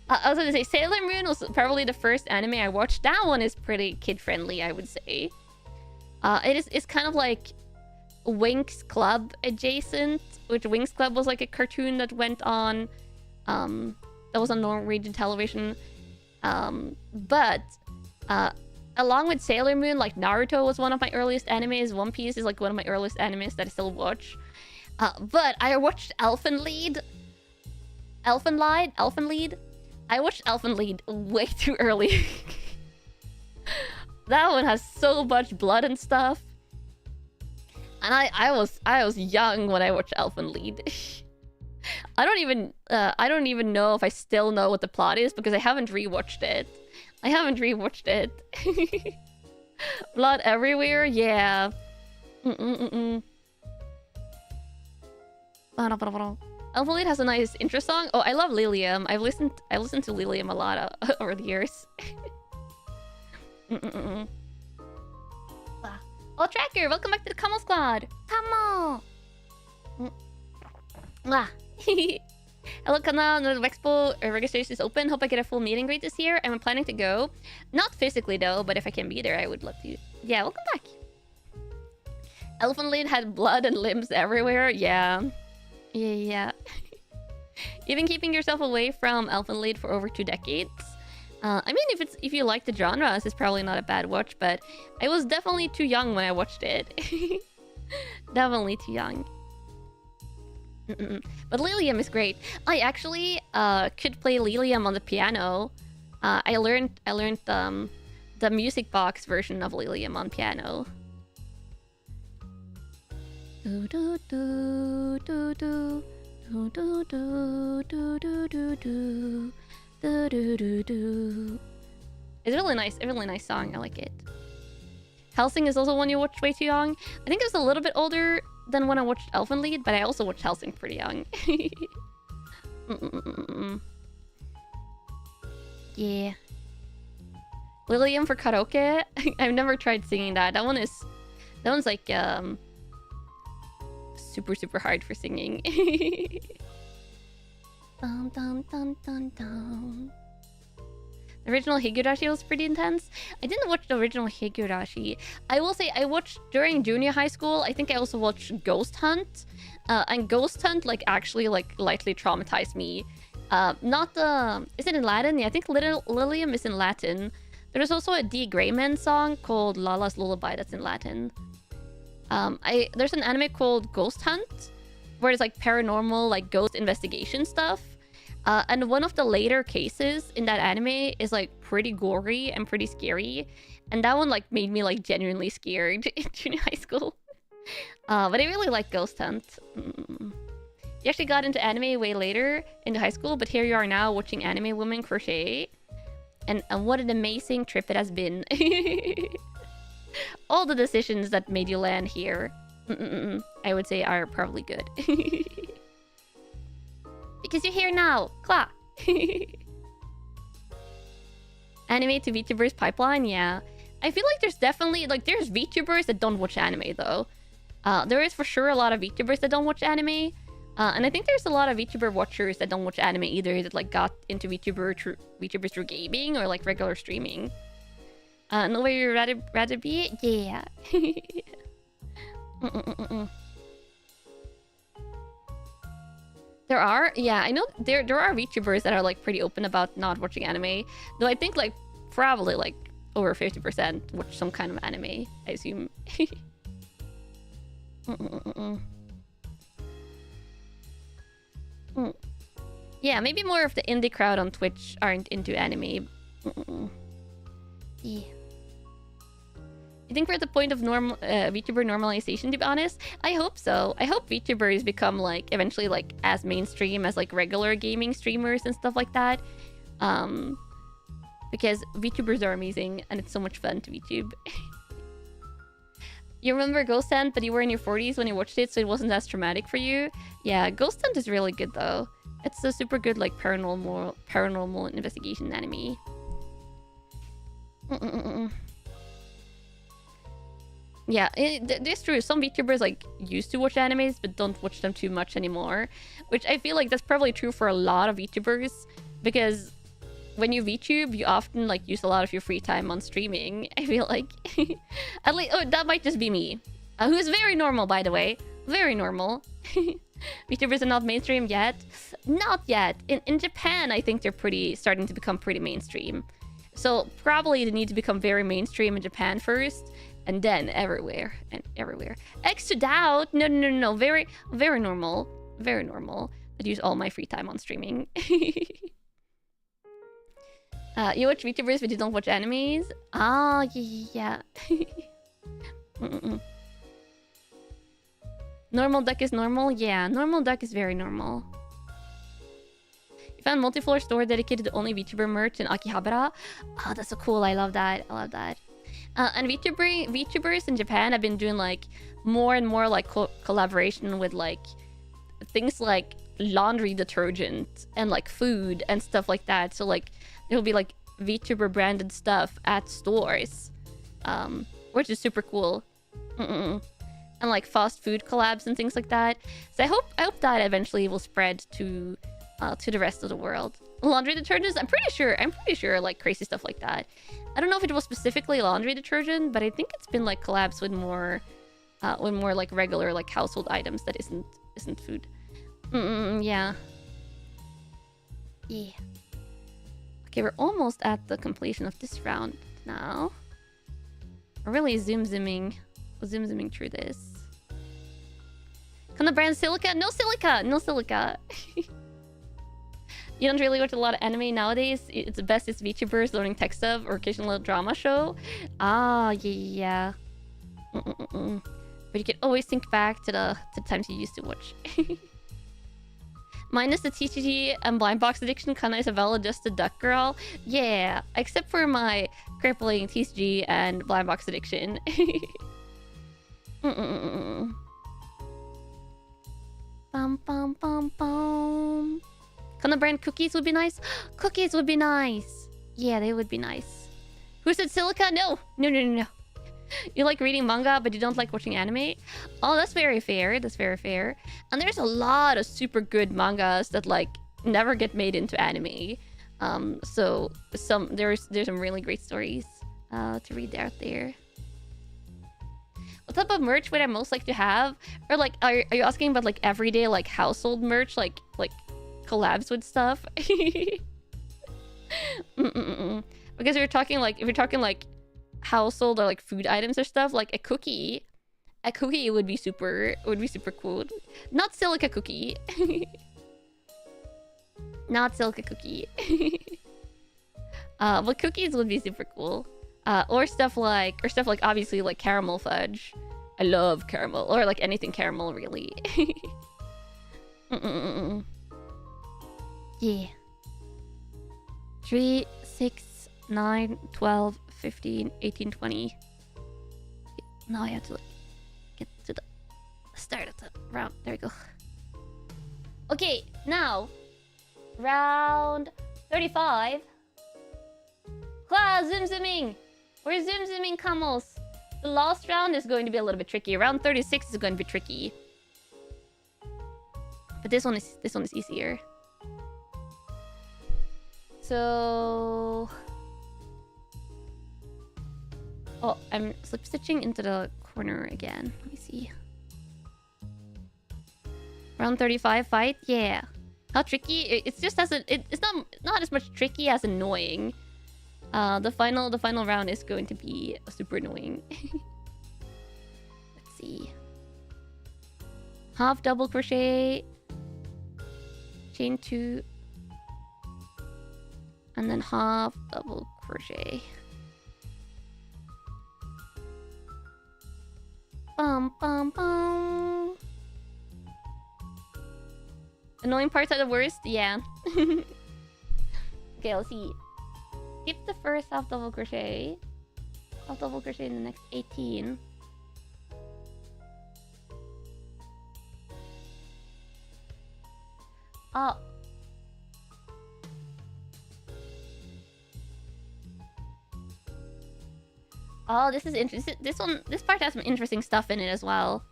I was gonna say Sailor Moon was probably the first anime I watched. That one is pretty kid-friendly, I would say. It's kind of like Winx Club adjacent, which Winx Club was like a cartoon that went on, that was on Norwegian television. But along with Sailor Moon, like Naruto was one of my earliest animes. One Piece is like one of my earliest animes that I still watch. But I watched Elfenlied. I watched Elfenlied way too early. That one has so much blood and stuff. And I was young when I watched Elfenlied. I don't even know if I still know what the plot is because I haven't rewatched it. Blood everywhere, yeah. Elfenlied has a nice intro song. Oh, I love Lilium. I've listened to Lilium a lot over the years. Oh, Tracker, welcome back to the Camel Squad. Come on. Hello, Kanna. The Expo registration is open. Hope I get a full meet and greet this year. I'm planning to go. Not physically, though, but if I can be there, I would love to. Yeah, welcome back. Elfenlied had blood and limbs everywhere. Yeah. Yeah. You've been keeping yourself away from Elfenlied for over 2 decades. I mean, if you like the genre, it's probably not a bad watch, but I was definitely too young when I watched it. Definitely too young. But Lilium is great. I actually could play Lilium on the piano. I learned the music box version of Lilium on piano. Do do do do do do do do do do do do. Do, do, do, do. It's a really nice song. I like it. Hellsing is also one you watched way too young. I think it was a little bit older than when I watched Elfenlied, but I also watched Hellsing pretty young. Yeah. Lilium for karaoke? I've never tried singing that. That one's like super hard for singing. Dum, dum, dum, dum, dum. The original Higurashi was pretty intense. I didn't watch the original Higurashi. I will say I watched during junior high school. I think I also watched Ghost Hunt. And Ghost Hunt like actually like lightly traumatized me. Is it in Latin? Yeah, I think Lilium is in Latin. There's also a D. Grayman song called Lala's Lullaby that's in Latin. There's an anime called Ghost Hunt, where it's like paranormal, like ghost investigation stuff. And one of the later cases in that anime is like pretty gory and pretty scary. And that one like made me like genuinely scared in junior high school. But I really like Ghost Hunt. You actually got into anime way later into high school, but here you are now watching anime women crochet. And what an amazing trip it has been. All the decisions that made you land here. I would say are probably good. Because you're here now. Clap. Anime to VTubers pipeline, yeah. I feel like there's definitely there's VTubers that don't watch anime though. There is for sure a lot of VTubers that don't watch anime. And I think there's a lot of VTuber watchers that don't watch anime either, that like got into VTubers through gaming or like regular streaming. Know where you'd rather be? Yeah. There are, yeah, I know there are VTubers that are like pretty open about not watching anime. Though I think like probably like over 50% watch some kind of anime, I assume. Yeah, maybe more of the indie crowd on Twitch aren't into anime. Yeah. You think we're at the point of VTuber normalization, to be honest? I hope so. I hope VTubers become like eventually like as mainstream as like regular gaming streamers and stuff like that. Because VTubers are amazing and it's so much fun to VTube. You remember Ghost Hunt, but you were in your 40s when you watched it, so it wasn't as traumatic for you. Yeah, Ghost Hunt is really good though. It's a super good like paranormal investigation anime. Yeah, it's true. Some VTubers like used to watch animes, but don't watch them too much anymore. Which I feel like that's probably true for a lot of VTubers, because when you VTube, you often like use a lot of your free time on streaming. I feel like, at least, oh, that might just be me, who is very normal, by the way, very normal. VTubers are not mainstream yet. Not yet. In Japan, I think they're starting to become pretty mainstream. So probably they need to become very mainstream in Japan first, and then everywhere and everywhere. X to doubt. No. Very normal. Very normal. I'd use all my free time on streaming. You watch VTubers but you don't watch animes? Oh, yeah. Normal duck is normal? Yeah, normal duck is very normal. You found multi-floor store dedicated to only VTuber merch in Akihabara? Oh, that's so cool. I love that. I love that. And VTubers in Japan have been doing like more and more like collaboration with like things like laundry detergent and like food and stuff like that. So like there'll be like VTuber branded stuff at stores, which is super cool. And like fast food collabs and things like that. So I hope that eventually will spread to the rest of the world. Laundry detergents, I'm pretty sure like crazy stuff like that. I don't know if it was specifically laundry detergent, but I think it's been like collabs with more like regular like household items that isn't food. Yeah. Okay, we're almost at the completion of this round now. We're really zooming through this. Can the brand silica? No silica. You don't really watch a lot of anime nowadays. It's best it's VTubers learning tech stuff or occasional drama show. Ah, yeah. But you can always think back to the times you used to watch. Minus the TCG and blind box addiction, Kanna Isabella just a duck girl. Yeah, except for my crippling TCG and blind box addiction. Bum. Can the brand cookies would be nice? Cookies would be nice. Yeah, they would be nice. Who said silica? No. You like reading manga, but you don't like watching anime? Oh, that's very fair. That's very fair. And there's a lot of super good mangas that like never get made into anime. So there's some really great stories to read out there. What type of merch would I most like to have? Or like, are you asking about like everyday like household merch, like collabs with stuff? Because if you're talking like household or like food items or stuff, like a cookie would be super cool. Not silica cookie. Not silica cookie. But cookies would be super cool. Or stuff like obviously like caramel fudge. I love caramel, or like anything caramel really. Yeah. 3, 6, 9, 12, 15, 18, 20. Now I have to like get to the start of the round. There we go. Okay, now round 35. Zooming. We're zooming, Camels. The last round is going to be a little bit tricky. Round 36 is going to be tricky. But this one is easier. So, oh, I'm slip stitching into the corner again. Let me see. Round 35 fight, yeah. How tricky? It's just it's not as much tricky as annoying. The final round is going to be super annoying. Let's see. Half double crochet, chain 2, and then half double crochet. Bum. Annoying parts are the worst? Yeah. Okay, let's see. Skip the first half double crochet. Half double crochet in the next 18. Oh. Oh, this is interesting. This part has some interesting stuff in it as well.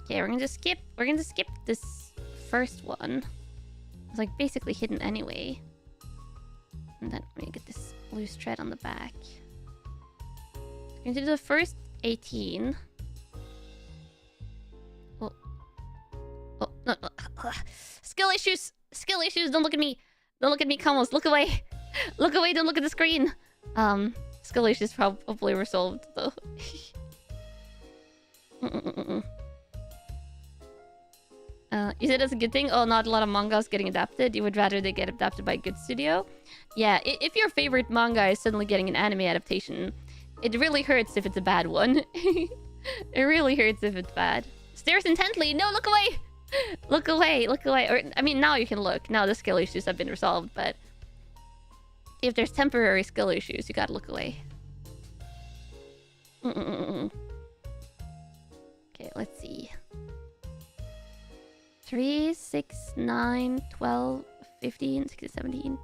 Okay, we're gonna just skip. We're gonna skip this first one. It's like basically hidden anyway. And then we're gonna get this loose thread on the back. We're gonna do the first 18. Oh. Oh, no. Skill issues! Skill issues! Don't look at me! Don't look at me, Kamos! Look away! Look away! Don't look at the screen! Skill issues probably resolved, though. You said that's a good thing? Oh, not a lot of mangas getting adapted. You would rather they get adapted by a good studio? Yeah, if your favorite manga is suddenly getting an anime adaptation, it really hurts if it's a bad one. It really hurts if it's bad. Stares intently! No, look away! Look away, look away. Or, I mean, now you can look. Now the skill issues have been resolved, but... if there's temporary skill issues, you gotta look away. Okay, let's see. 3, 6, 9, 12, 15, 16, 17,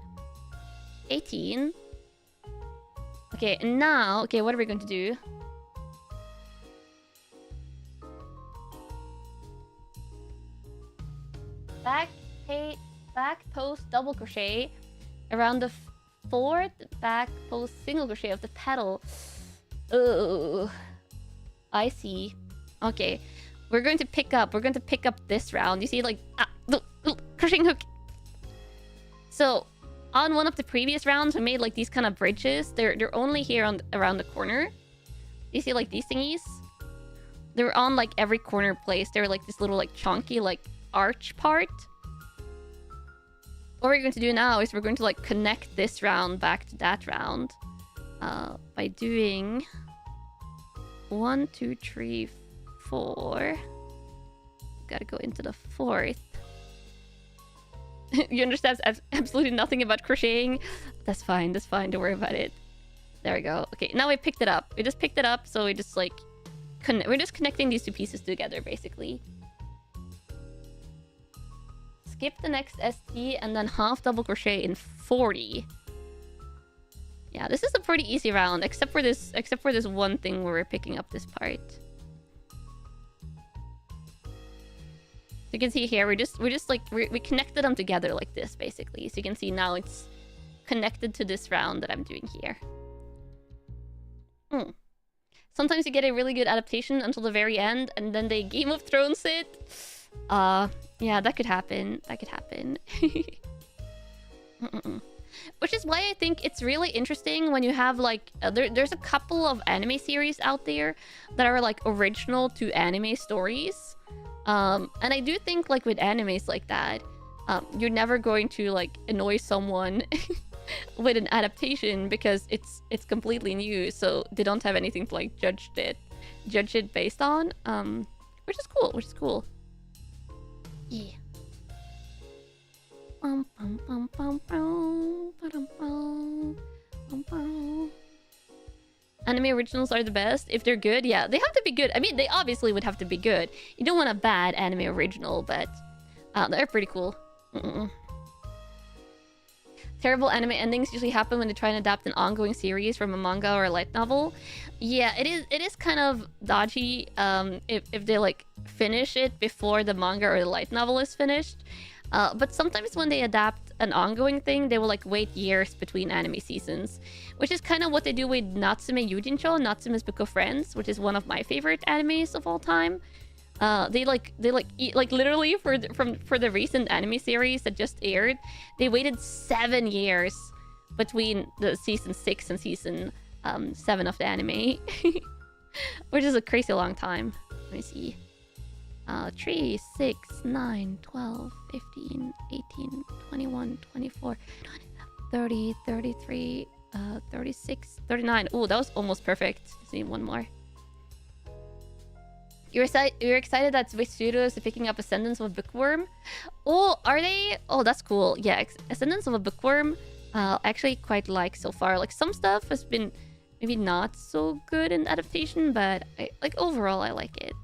18. Okay, and now... okay, what are we going to do? Back post double crochet around the fourth back post single crochet of the petal. Oh, I see. Okay, we're going to pick up this round. You see, like, the crocheting hook. So on one of the previous rounds, we made like these kind of bridges. They're only here around the corner. You see, like, these thingies? They're on like every corner place. They're like this little like chunky like arch part. What we're going to do now is we're going to like connect this round back to that round by doing 1, 2, 3, 4. Gotta go into the fourth. You understand absolutely nothing about crocheting? That's fine, don't worry about it. There we go. Okay, now we picked it up. We just picked it up, so we just like we're just connecting these two pieces together basically. Skip the next ST and then half double crochet in 40. Yeah, this is a pretty easy round, except for this one thing where we're picking up this part. So you can see here, we connected them together like this basically. So you can see now it's connected to this round that I'm doing here. Sometimes you get a really good adaptation until the very end, and then they Game of Thrones it. Yeah, that could happen. That could happen. Which is why I think it's really interesting when you have like... there's a couple of anime series out there that are like original to anime stories. And I do think like with animes like that, you're never going to like annoy someone with an adaptation because it's completely new, so they don't have anything to like judge it based on. Which is cool. Yeah. Anime originals are the best if they're good. Yeah, they have to be good. I mean, they obviously would have to be good. You don't want a bad anime original, but they're pretty cool. Terrible anime endings usually happen when they try and adapt an ongoing series from a manga or a light novel. Yeah, it is kind of dodgy if they like finish it before the manga or the light novel is finished. But sometimes when they adapt an ongoing thing, they will like wait years between anime seasons, which is kind of what they do with Natsume Yujincho, Natsume's Book of Friends, which is one of my favorite animes of all time. They literally for the recent anime series that just aired, they waited 7 years between the season 6 and season 7 of the anime, which is a crazy long time. Let me see. 3, 6, 9, 12, 15, 18, 21, 24, 30, 33, 36, 39. Oh, that was almost perfect. Just need one more. You're excited that Swiss Studios are picking up Ascendance of a Bookworm? Oh, are they? Oh, that's cool. Yeah, Ascendance of a Bookworm, I actually quite like so far. Like, some stuff has been maybe not so good in adaptation, but overall I like it.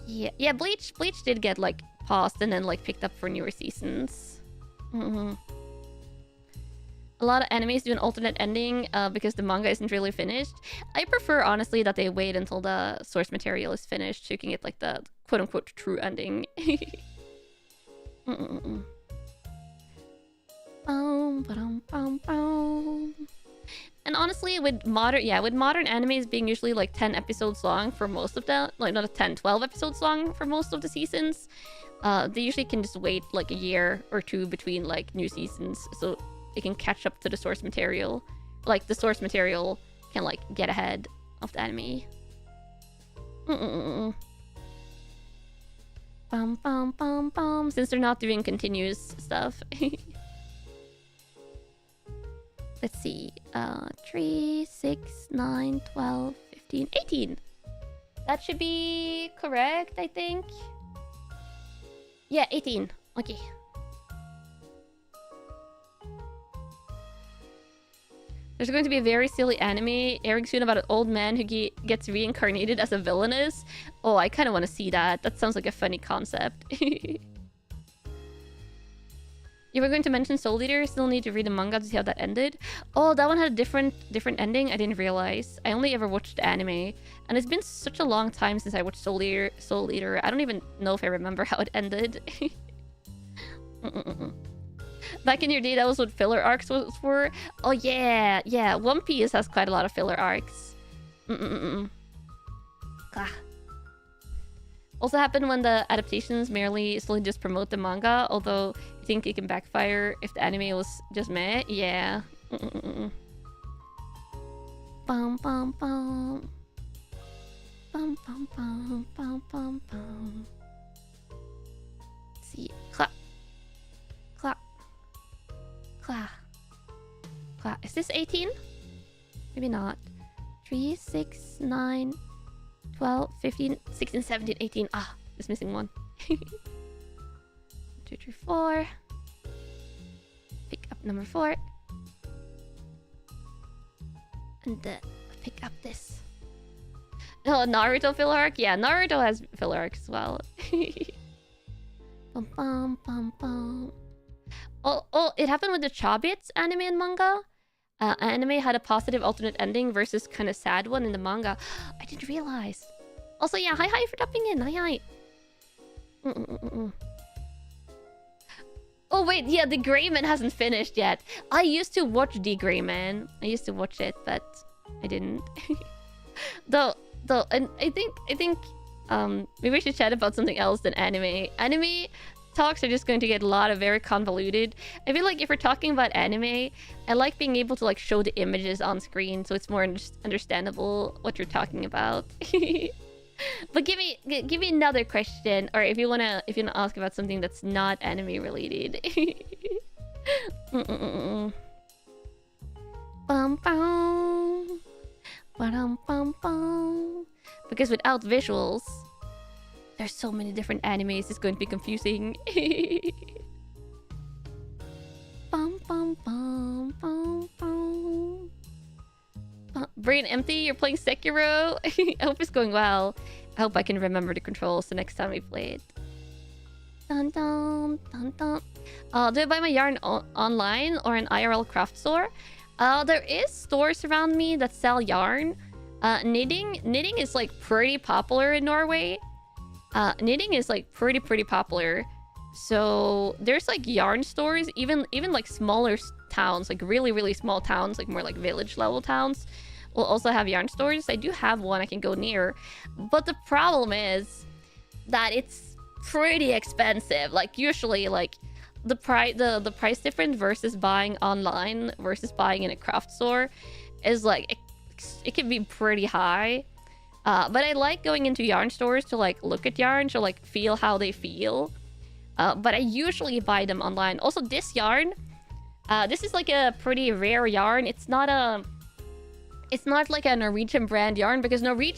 Yeah, yeah. Bleach did get like paused and then like picked up for newer seasons. A lot of animes do an alternate ending because the manga isn't really finished. I prefer, honestly, that they wait until the source material is finished so you can get, like, the quote-unquote true ending. And honestly, with modern animes being usually, like, 10 episodes long for most of them, like, not 10, 12 episodes long for most of the seasons, they usually can just wait, like, a year or two between, like, new seasons, so it can catch up to the source material. Like, the source material can, like, get ahead of the anime. Since they're not doing continuous stuff. Let's see. 3, 6, 9, 12, 15, 18. That should be correct, I think. Yeah, 18. Okay. There's going to be a very silly anime airing soon about an old man who gets reincarnated as a villainess. Oh, I kind of want to see that. That sounds like a funny concept. You were going to mention Soul Eater. Still need to read the manga to see how that ended. Oh, that one had a different ending. I didn't realize. I only ever watched the anime, and it's been such a long time since I watched Soul Eater. I don't even know if I remember how it ended. Back in your day, that was what filler arcs was for. Oh yeah, yeah. One Piece has quite a lot of filler arcs. Also happened when the adaptations merely slowly just promote the manga, although I think it can backfire if the anime was just meh. Yeah. Bum bum bum. Bum bum bum bum bum bum. Let's see. Clap. Clap. Clap. Clap. Is this 18? Maybe not. 3, 6, 9, 12, 15, 16, 17, 18. Ah, just missing one. 2, 3, 4. Pick up number 4. And pick up this. Oh, Naruto filler arc? Yeah, Naruto has filler arcs as well. Bum, bum, bum, bum. Oh, it happened with the Chobits anime and manga. Anime had a positive alternate ending versus kind of sad one in the manga. I didn't realize. Also, yeah, hi for tapping in. Hi. Oh, wait, yeah, the Greyman hasn't finished yet. I used to watch the Greyman. I used to watch it, but I didn't. though, and I think, maybe we should chat about something else than anime. Anime talks are just going to get a lot of very convoluted. I feel like if we're talking about anime, I like being able to like show the images on screen so it's more understandable what you're talking about. But give me another question, or if you wanna ask about something that's not anime related. Bum bum. Ba-dum bum bum. Because without visuals, there's so many different animes, it's going to be confusing. Bum, bum, bum, bum, bum. Brain empty, you're playing Sekiro? I hope it's going well. I hope I can remember the controls the next time we play it. Dun, dun, dun, dun. Do I buy my yarn online or an IRL craft store? There is stores around me that sell yarn. Knitting is like pretty popular in Norway. Knitting is like pretty popular, so there's like yarn stores, even like smaller towns, like really small towns, like more like village level towns will also have yarn stores. I do have one I can go near, but the problem is that it's pretty expensive. Like usually like the price difference versus buying online versus buying in a craft store is like it can be pretty high. But I like going into yarn stores to like look at yarns or like feel how they feel. But I usually buy them online. Also, this yarn, this is like a pretty rare yarn. It's not like a Norwegian brand yarn, because Norway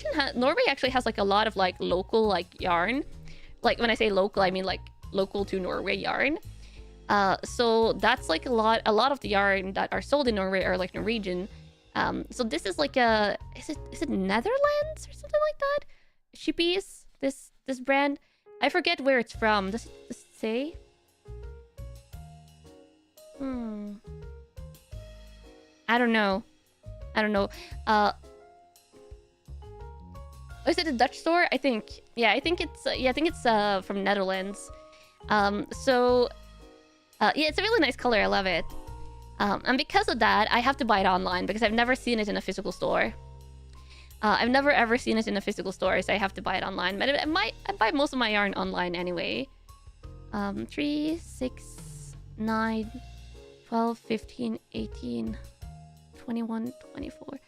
actually has like a lot of like local like yarn. Like when I say local, I mean like local to Norway yarn. So that's like a lot of the yarn that are sold in Norway are like Norwegian. So this is like a... Is it Netherlands or something like that? Shippies? This brand. I forget where it's from. Does it say? I don't know. Is it a Dutch store? I think. Yeah, I think it's from Netherlands. Yeah, it's a really nice color. I love it. And because of that, I have to buy it online because I've never seen it in a physical store. I've never ever seen it in a physical store, so I have to buy it online. But I buy most of my yarn online anyway. 3, 6, 9, 12, 15, 18, 21, 24,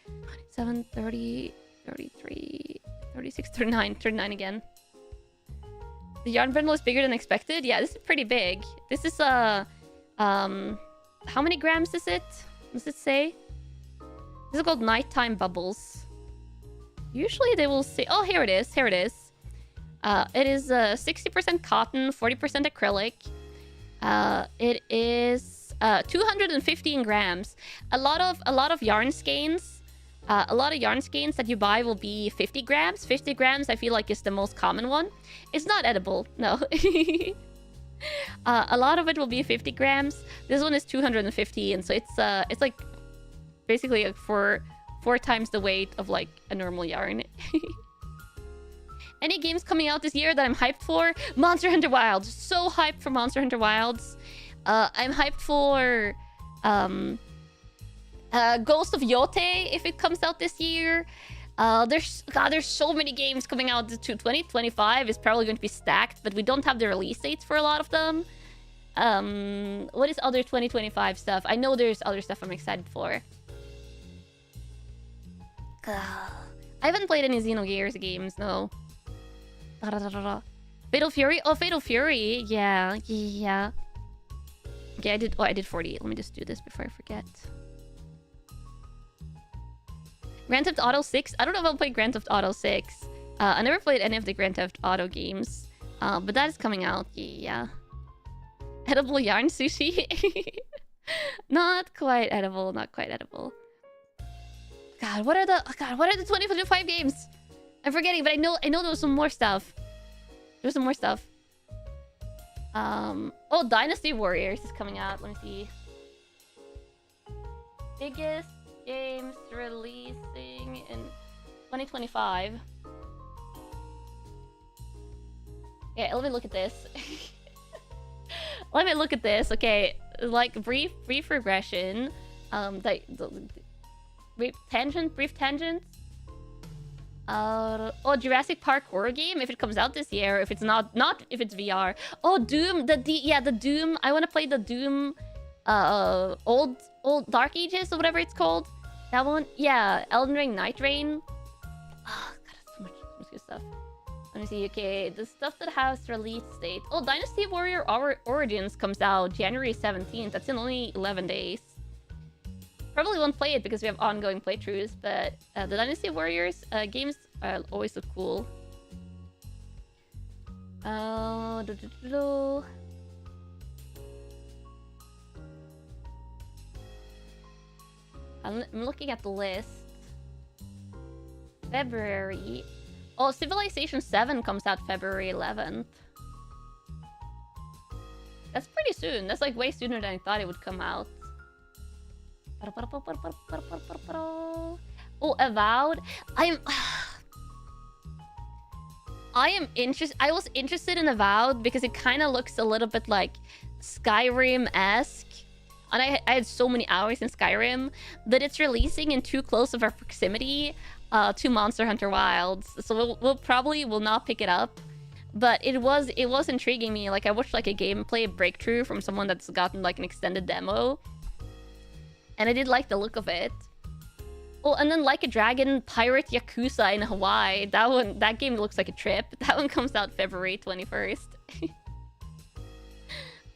27, 30, 33, 36, 39 again. The yarn bundle is bigger than expected. Yeah, this is pretty big. This is how many grams is it? Does it say? This is called nighttime bubbles. Usually they will say, oh, here it is. It is 60% cotton, 40% acrylic. It is 215 grams. A lot of yarn skeins. A lot of yarn skeins that you buy will be 50 grams. 50 grams, I feel like, is the most common one. It's not edible, no. A lot of it will be 50 grams. This one is 215, so it's like basically like four times the weight of like a normal yarn. Any games coming out this year that I'm hyped for? Monster Hunter Wilds. So hyped for Monster Hunter Wilds. I'm hyped for Ghost of Yote if it comes out this year. There's so many games coming out. 2025 is probably going to be stacked, but we don't have the release dates for a lot of them. What is other 2025 stuff? I know there's other stuff I'm excited for. I haven't played any Xenogears games, no. Fatal Fury? Oh, Fatal Fury. Yeah. Okay, I did 40. Let me just do this before I forget. Grand Theft Auto 6? I don't know if I'll play Grand Theft Auto 6. I never played any of the Grand Theft Auto games. But that is coming out. Yeah. Edible yarn sushi? Not quite edible. God, what are the 2025 games? I'm forgetting, but I know there was some more stuff. Oh, Dynasty Warriors is coming out. Let me see. Biggest games releasing in 2025. Yeah, let me look at this. Okay, like brief regression. Brief tangent. Oh, Jurassic Park horror game if it comes out this year. If it's not if it's VR. Oh, Doom. The Doom. I want to play the Doom. Old Dark Ages or whatever it's called. That one. Yeah, Elden Ring Night Rain. Oh, God, so much good stuff. Let me see. Okay, the stuff that has release date. Oh, Dynasty Warrior Origins comes out January 17th. That's in only 11 days. Probably won't play it because we have ongoing playthroughs, but the Dynasty Warriors games always look cool. I'm looking at the list. February. Oh, Civilization 7 comes out February 11th. That's pretty soon. That's like way sooner than I thought it would come out. Oh, Avowed. I was interested in Avowed because it kind of looks a little bit like Skyrim-esque. And I had so many hours in Skyrim that it's releasing in too close of a proximity to Monster Hunter Wilds. So we'll probably will not pick it up. But it was intriguing me. Like I watched like a gameplay breakthrough from someone that's gotten like an extended demo. And I did like the look of it. Oh, and then Like a Dragon Pirate Yakuza in Hawaii. That game looks like a trip. That one comes out February 21st.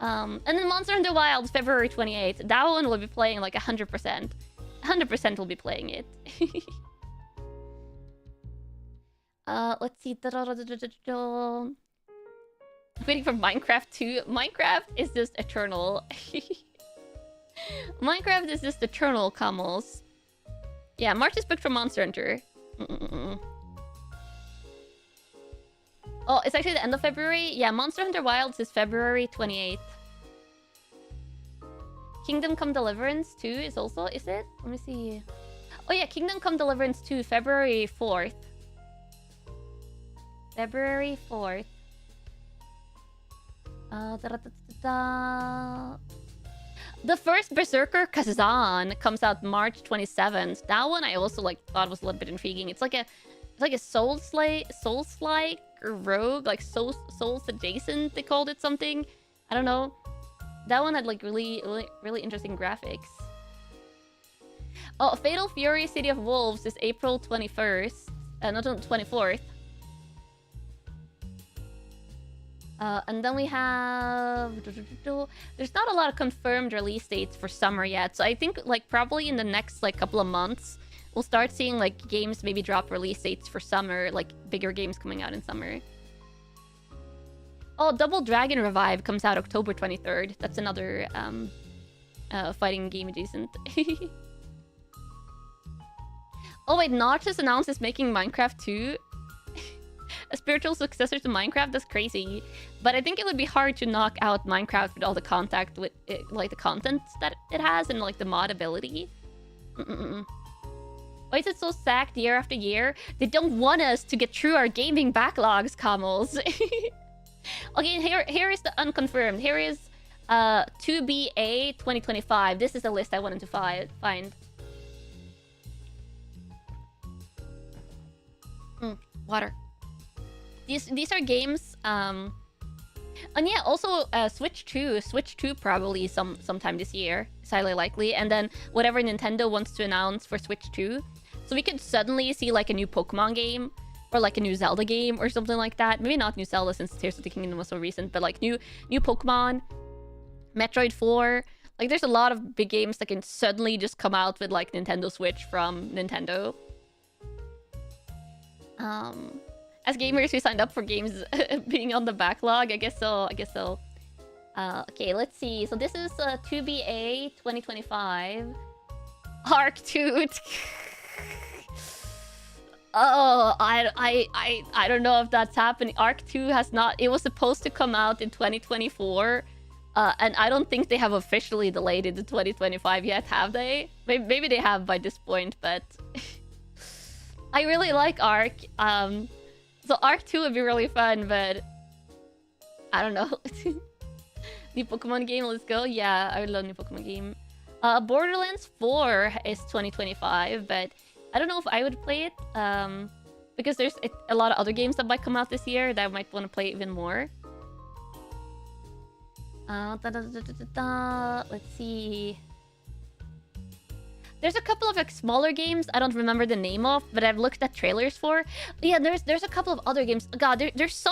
And then Monster Hunter Wilds February 28th. That one will be playing like 100%. 100% will be playing it. Let's see. Waiting for Minecraft 2. Minecraft is just eternal. Minecraft is just eternal, Camels. Yeah, March is booked for Monster Hunter. Oh, it's actually the end of February. Yeah, Monster Hunter Wilds is February 28th. Kingdom Come Deliverance 2 is also... Is it? Let me see. Oh yeah, Kingdom Come Deliverance 2, February 4th. February 4th. The first Berserker Kazan comes out March 27th. That one I also like thought was a little bit intriguing. It's like a Souls-like or rogue, like Souls adjacent. They called it something. I don't know. That one had like really interesting graphics. Oh, Fatal Fury City of Wolves is April 21st. Not 24th. And then we have... There's not a lot of confirmed release dates for summer yet. So I think like probably in the next like couple of months, we'll start seeing like games maybe drop release dates for summer, like bigger games coming out in summer. Oh, Double Dragon Revive comes out October 23rd. That's another fighting game adjacent. Oh wait, Notch has announced it's making Minecraft 2. A spiritual successor to Minecraft? That's crazy. But I think it would be hard to knock out Minecraft with all the contact with it, like the content that it has and like the mod ability. Why is it so sacked year after year? They don't want us to get through our gaming backlogs, Camels. Okay, here is the unconfirmed. Here is 2BA 2025. This is the list I wanted to find. Water. These are games. And yeah, also Switch 2. Switch 2 probably sometime this year. It's highly likely. And then whatever Nintendo wants to announce for Switch 2. So we could suddenly see like a new Pokemon game. Or like a new Zelda game or something like that. Maybe not new Zelda since Tears of the Kingdom was so recent. But like new Pokemon. Metroid 4. Like there's a lot of big games that can suddenly just come out with like Nintendo Switch from Nintendo. As gamers who signed up for games being on the backlog, I guess so. Okay, let's see. So this is 2BA 2025. Arc 2. Oh, I don't know if that's happening. Arc 2 has not... It was supposed to come out in 2024. And I don't think they have officially delayed it to 2025 yet, have they? Maybe they have by this point, but... I really like Arc. So Arc 2 would be really fun, but... I don't know. New Pokemon game, let's go. Yeah, I would love new Pokemon game. Borderlands 4 is 2025, but... I don't know if I would play it, because there's a lot of other games that might come out this year that I might want to play even more. Let's see. There's a couple of like smaller games I don't remember the name of, but I've looked at trailers for. Yeah, there's a couple of other games. God, there's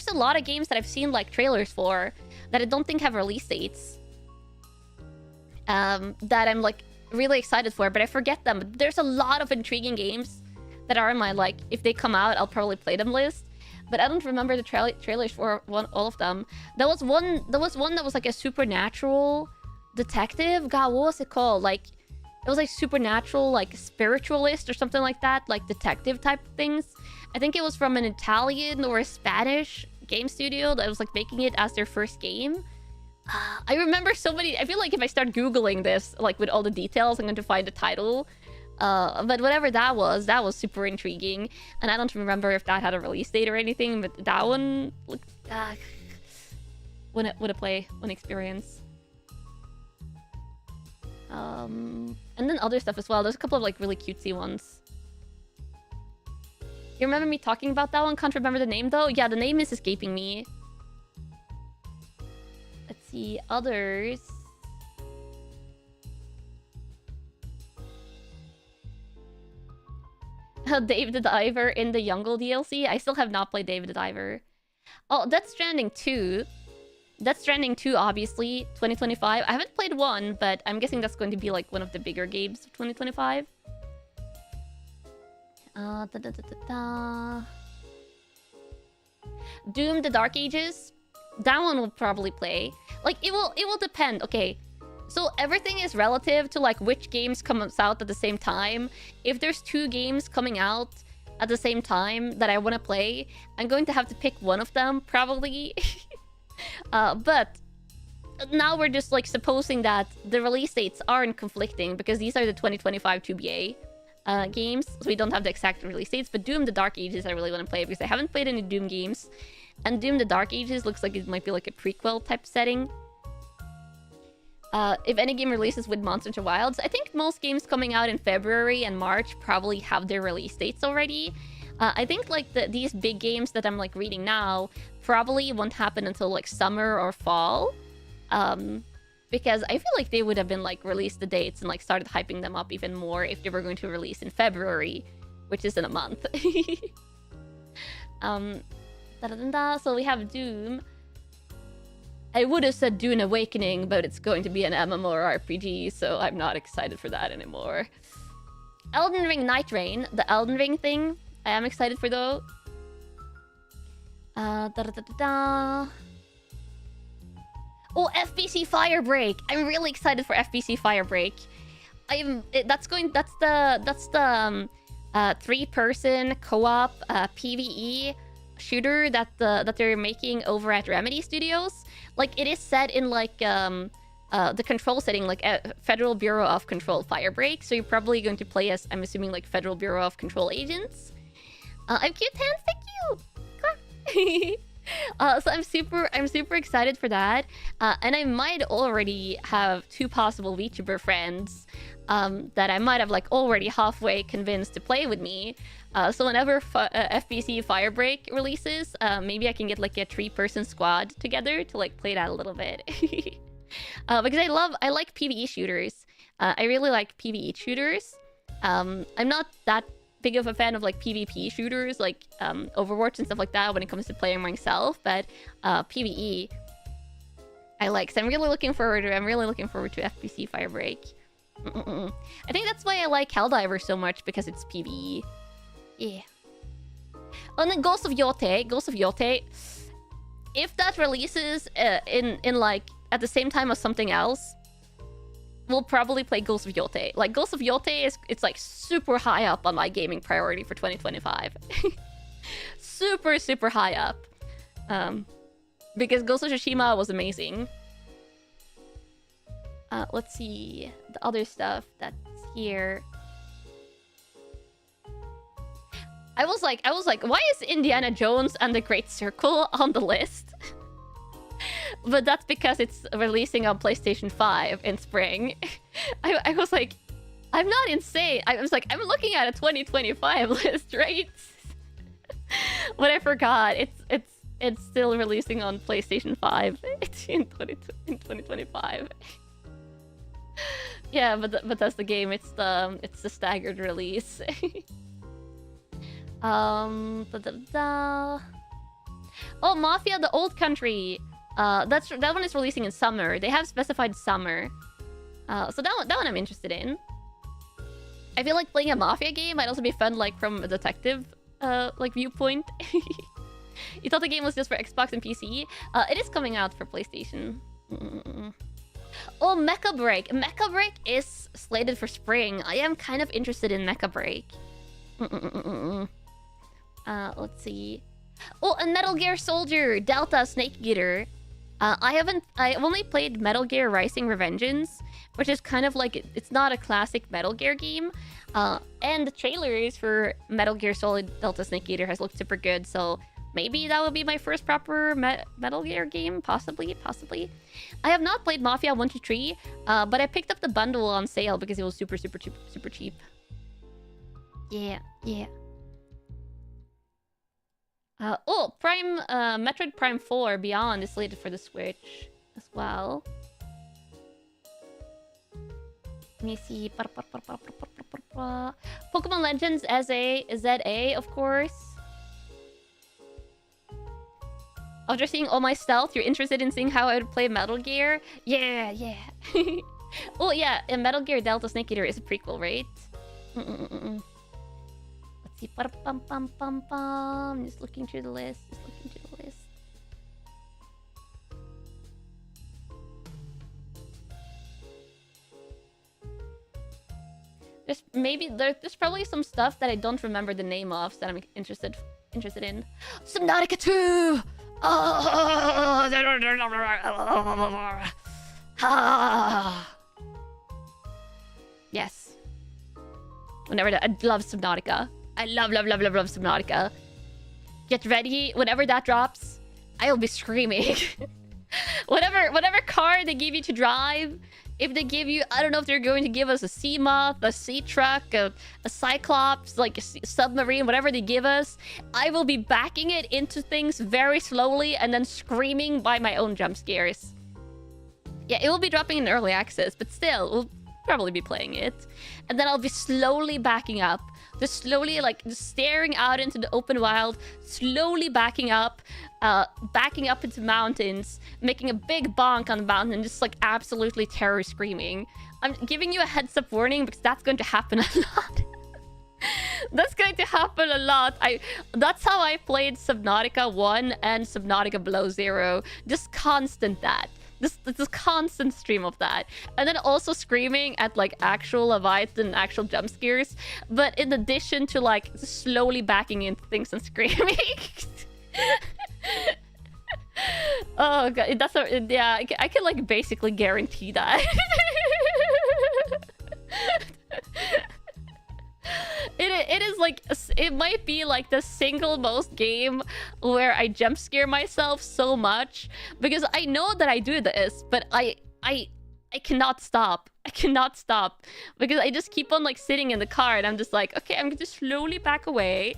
a lot of games that I've seen like trailers for that I don't think have release dates. That I'm like really excited for, but I forget them. But there's a lot of intriguing games that are in my like, if they come out, I'll probably play them list. But I don't remember the trailers for all of them. There was one that was like a supernatural detective. God, what was it called? Like, it was like supernatural, like spiritualist or something like that, like detective type things. I think it was from an Italian or a Spanish game studio that was like making it as their first game. I remember so many... I feel like if I start Googling this, like with all the details, I'm going to find the title. But whatever that was super intriguing. And I don't remember if that had a release date or anything, but that one looked... would an experience. And then other stuff as well. There's a couple of like really cutesy ones. You remember me talking about that one? Can't remember the name though. Yeah, the name is escaping me. Let's see, others. Dave the Diver in the Jungle DLC. I still have not played Dave the Diver. Oh, Death Stranding 2. Death Stranding 2, obviously, 2025. I haven't played 1, but I'm guessing that's going to be like one of the bigger games of 2025. Doom: The Dark Ages. That one will probably play. Like, it will depend. Okay, so everything is relative to like which games come out at the same time. If there's 2 games coming out at the same time that I want to play. I'm going to have to pick one of them, probably. But now we're just like supposing that the release dates aren't conflicting because these are the 2025 2BA games, so we don't have the exact release dates. But Doom the Dark Ages I really want to play because I haven't played any Doom games, and Doom the Dark Ages looks like it might be like a prequel type setting. If any game releases with Monster Hunter Wilds, I think most games coming out in February and March probably have their release dates already. I think like these big games that I'm like reading now probably won't happen until like summer or fall. Because I feel like they would have been like released the dates and like started hyping them up even more if they were going to release in February, which is in a month. So we have Doom. I would have said Dune Awakening, but it's going to be an MMORPG, so I'm not excited for that anymore. Elden Ring Night Rain, the Elden Ring thing, I am excited for though. Oh, FBC Firebreak! I'm really excited for FBC Firebreak. That's the 3-person co-op PvE shooter that they're making over at Remedy Studios. Like, it is set in like the control setting, like Federal Bureau of Control Firebreak. So you're probably going to play as, I'm assuming, like Federal Bureau of Control agents. I'm cute hands, thank you. So I'm super excited for that. And I might already have 2 possible VTuber friends that I might have like already halfway convinced to play with me. So whenever FBC Firebreak releases, maybe I can get like a 3-person squad together to like play that a little bit. Because I like PvE shooters. I really like PvE shooters. I'm not that big of a fan of like PvP shooters like Overwatch and stuff like that when it comes to playing myself, but PvE I like. So I'm really looking forward to FBC Firebreak. I think that's why I like Helldivers so much, because it's PvE. Yeah. Oh, and then Ghost of Yote. If that releases in like at the same time as something else, we'll probably play Ghost of Yote. Like, Ghost of Yote it's like super high up on my gaming priority for 2025. super high up. Because Ghost of Tsushima was amazing. Let's see the other stuff that's here. I was like, why is Indiana Jones and the Great Circle on the list? But that's because it's releasing on PlayStation 5 in spring. I was like, I'm not insane. I was like, I'm looking at a 2025 list, right? But I forgot. It's still releasing on PlayStation 5 in 2025. Yeah, but that's the game. It's the staggered release. Oh, Mafia: The Old Country. That one is releasing in summer. They have specified summer. So that one I'm interested in. I feel like playing a Mafia game might also be fun, like from a detective like viewpoint. You thought the game was just for Xbox and PC? It is coming out for PlayStation. Oh, Mecha Break. Mecha Break is slated for spring. I am kind of interested in Mecha Break. Let's see. Oh, and Metal Gear Soldier Delta Snake Eater. I've only played Metal Gear Rising: Revengeance, which is kind of like, it's not a classic Metal Gear game. And the trailers for Metal Gear Solid Delta Snake Eater has looked super good, so maybe that will be my first proper Metal Gear game, possibly. I have not played Mafia 1, 2, 3, but I picked up the bundle on sale because it was super cheap. Yeah. Oh, Metroid Prime 4 Beyond is slated for the Switch as well. Let me see. Pokemon Legends ZA, of course. After seeing all my stealth, you're interested in seeing how I would play Metal Gear? Yeah. Oh, yeah, and Metal Gear Delta Snake Eater is a prequel, right? Let's see. Just looking through the list. There's probably some stuff that I don't remember the name of that I'm interested in. Subnautica 2! Oh! Yes. I love Subnautica. I love Subnautica. Get ready. Whenever that drops, I will be screaming. whatever car they give you to drive, if they give you, I don't know if they're going to give us a sea moth, a sea truck, a cyclops, like a submarine, whatever they give us, I will be backing it into things very slowly and then screaming by my own jump scares. Yeah, it will be dropping in early access, but still, we'll probably be playing it. And then I'll be slowly backing up. Just slowly, like, just staring out into the open wild, slowly backing up into mountains, making a big bonk on the mountain, just, like, absolutely terror screaming. I'm giving you a heads-up warning because that's going to happen a lot. That's going to happen a lot. That's how I played Subnautica 1 and Subnautica Below Zero. Just constant that. This constant stream of that. And then also screaming at, like, actual Leviathan, actual jump scares. But in addition to, like, slowly backing into things and screaming. Oh, God. Yeah, I can, like, basically guarantee that. It is like, it might be like the single most game where I jump scare myself so much because I know that I do this, but I cannot stop. I cannot stop because I just keep on like sitting in the car and I'm just like, okay, I'm going to slowly back away.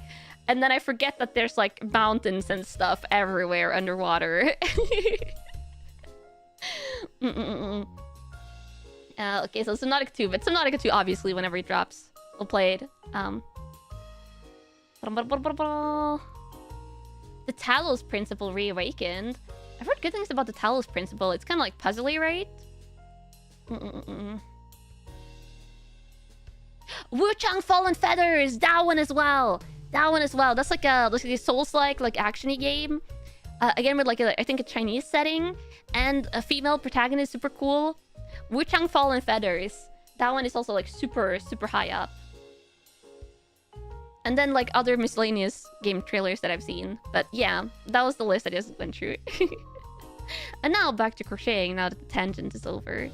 And then I forget that there's like mountains and stuff everywhere underwater. Okay, so Subnautica 2, but Subnautica 2 obviously whenever it drops. We'll play it. The Talos Principle reawakened. I've heard good things about the Talos Principle. It's kind of like puzzly, right? Wuchang Fallen Feathers! That one as well! That's like a Souls-like, like action-y game. Again, with like I think a Chinese setting. And a female protagonist, super cool. Wuchang Fallen Feathers. That one is also like super, super high up. And then, like, other miscellaneous game trailers that I've seen. But yeah, that was the list I just went through. And now back to crocheting, now that the tangent is over.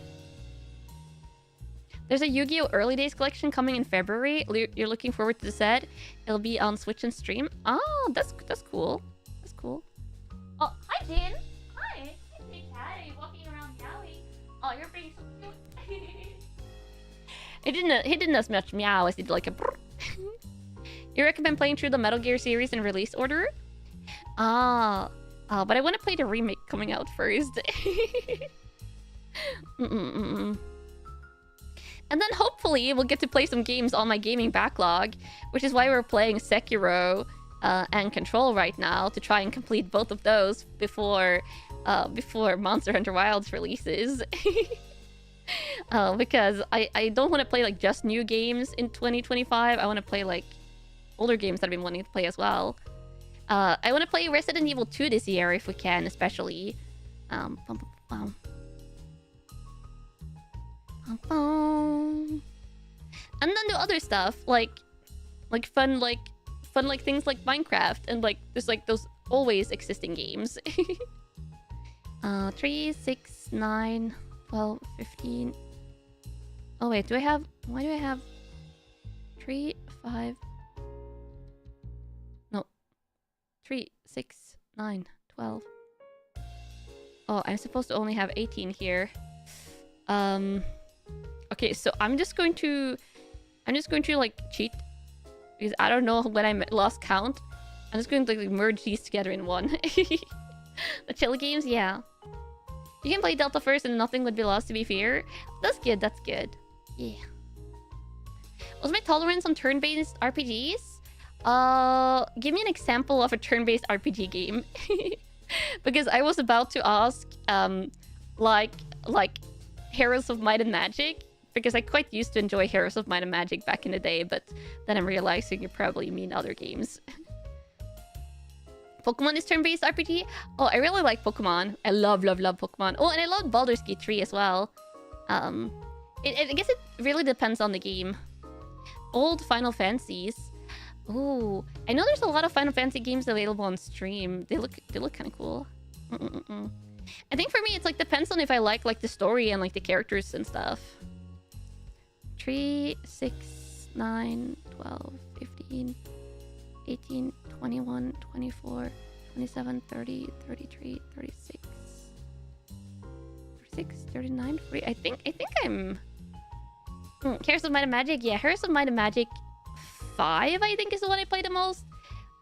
There's a Yu-Gi-Oh! Early Days collection coming in February. You're looking forward to the set. It'll be on Switch and stream. Oh, that's cool. That's cool. Oh, hi, Jin. Hi. Hi, big cat. Are you walking around meowing? Oh, you're being so cute. He didn't as much meow as he did like a brrr. You recommend playing through the Metal Gear series in release order? But I want to play the remake coming out first. And then hopefully we'll get to play some games on my gaming backlog, which is why we're playing Sekiro and Control right now to try and complete both of those before Monster Hunter Wilds releases. Because I don't want to play like just new games in 2025. I want to play like older games that I've been wanting to play as well. I want to play Resident Evil 2 this year if we can, especially. And then the other stuff like fun things like Minecraft and like there's like those always existing games. 3, 6, 9, 12, 15. Oh wait, why do I have 3, 5? No. 3, 6, 9, 12. Oh, I'm supposed to only have 18 here. Okay, so I'm just going to like cheat because I don't know when I lost count. I'm just going to like merge these together in one. The chill games, yeah. You can play Delta first and nothing would be lost, to be fair. That's good, that's good. Yeah. What's my tolerance on turn-based RPGs? Give me an example of a turn-based RPG game. Because I was about to ask, like Heroes of Might and Magic. Because I quite used to enjoy Heroes of Might and Magic back in the day, but then I'm realizing you probably mean other games. Pokemon is turn-based RPG? Oh, I really like Pokemon. I love Pokemon. Oh, and I love Baldur's Gate 3 as well. I guess it really depends on the game. old Final Fantasies. Ooh, I know there's a lot of Final Fantasy games available on stream. They look kind of cool. I think for me, it's like depends on if I like the story and like the characters and stuff. 3, 6, 9, 12, 15, 18, 21, 24, 27, 30, 33, 36, 36, 39, 40. I think I'm... Heroes of Might and Magic? Yeah, Heroes of Might and Magic 5, I think, is the one I played the most.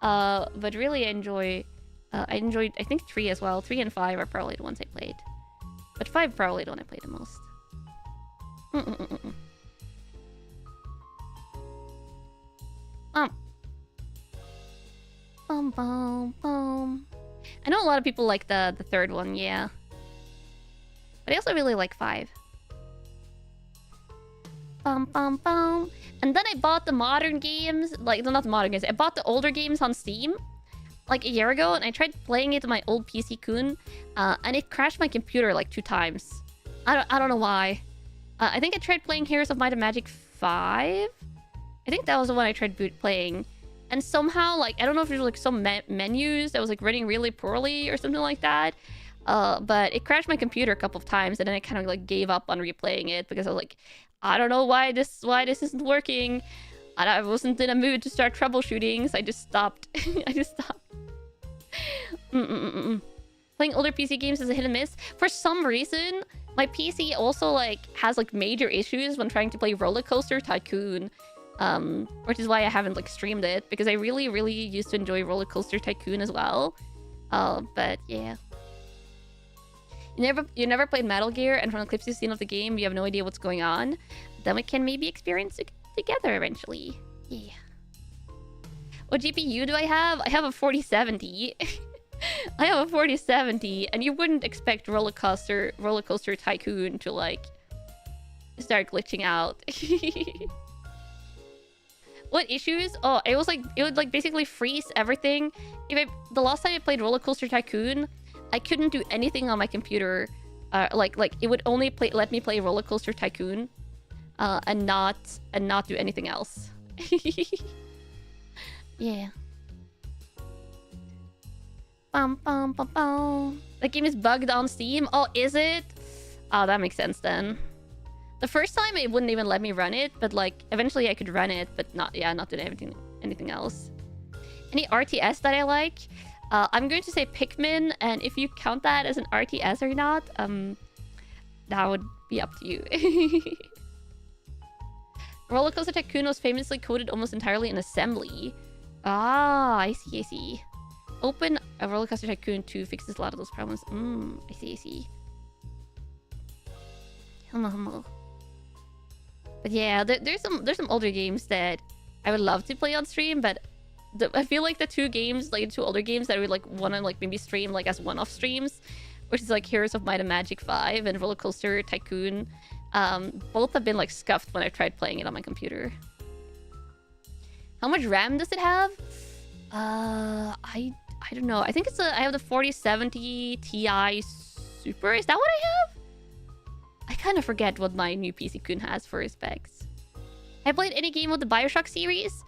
But really I enjoyed, I think 3 as well. 3 and 5 are probably the ones I played. But 5 probably the one I played the most. I know a lot of people like the third one, yeah. But I also really like 5. And then I bought the modern games, like, not the modern games, I bought the older games on Steam like a year ago, and I tried playing it on my old PC Kun, and it crashed my computer like 2 times. I don't know why. I think I tried playing Heroes of Might and Magic 5. I think that was the one I tried playing. And somehow, like, I don't know if there's like some menus that was like running really poorly or something like that. But it crashed my computer a couple of times, and then I kind of like gave up on replaying it because I was like, I don't know why this isn't working. And I wasn't in a mood to start troubleshooting, so I just stopped. Playing older PC games is a hit and miss. For some reason, my PC also like has like major issues when trying to play Roller Coaster Tycoon. Which is why I haven't like streamed it, because I really used to enjoy Roller Coaster Tycoon as well. But yeah. You never played Metal Gear, and from the clips you've seen of the game, you have no idea what's going on. Then we can maybe experience it together eventually. Yeah. What GPU do I have? I have a 4070. I have a 4070, and you wouldn't expect Roller Coaster Tycoon to like start glitching out. What issues? Oh, it would like basically freeze everything. The last time I played Roller Coaster Tycoon, I couldn't do anything on my computer. Like it would only let me play Roller Coaster Tycoon, and not do anything else. Yeah. That game is bugged on Steam. Oh, is it? Oh, that makes sense then. The first time it wouldn't even let me run it, but like eventually I could run it, but not doing anything else. Any RTS that I like? I'm going to say Pikmin, and if you count that as an RTS or not, that would be up to you. Roller Coaster Tycoon was famously coded almost entirely in assembly. Ah, I see. Open a Roller Coaster Tycoon 2 fixes a lot of those problems. I see. Hello. But yeah, there's some older games that I would love to play on stream, but I feel like the 2 games, like 2 older games that I would like want to like maybe stream like as one-off streams, which is like Heroes of Might and Magic 5 and Roller Coaster Tycoon, both have been like scuffed when I tried playing it on my computer. How much RAM does it have? I don't know. I think I have the 4070 Ti Super. Is that what I have? I kind of forget what my new PC Kun has for specs. Have I played any game of the Bioshock series?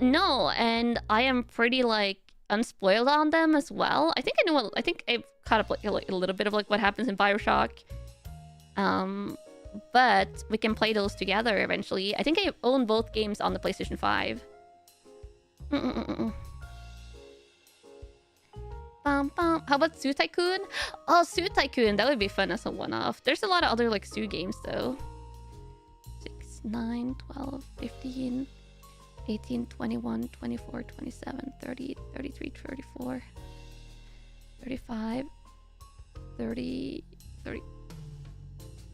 No, and I am pretty like unspoiled on them as well. I think I've caught up like a little bit of like what happens in Bioshock. But we can play those together eventually. I think I own both games on the PlayStation 5. How about Zoo Tycoon? Oh, Zoo Tycoon, that would be fun as a one-off. There's a lot of other like Zoo games though. 6, 9, 12, 15, 18, 21, 24, 27, 30, 33, 34, 35, 30, 30.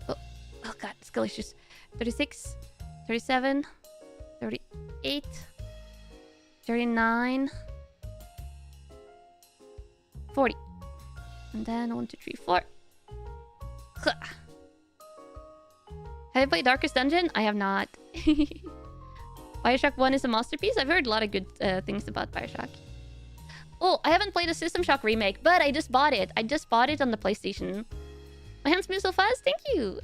Oh god, skill issues. 36, 37, 38, 39, 40. And then 1, 2, 3, 4. Have you played Darkest Dungeon? I have not. Bioshock 1 is a masterpiece. I've heard a lot of good things about Bioshock. Oh, I haven't played a System Shock remake, but I just bought it. I just bought it on the PlayStation. My hands move so fast. Thank you.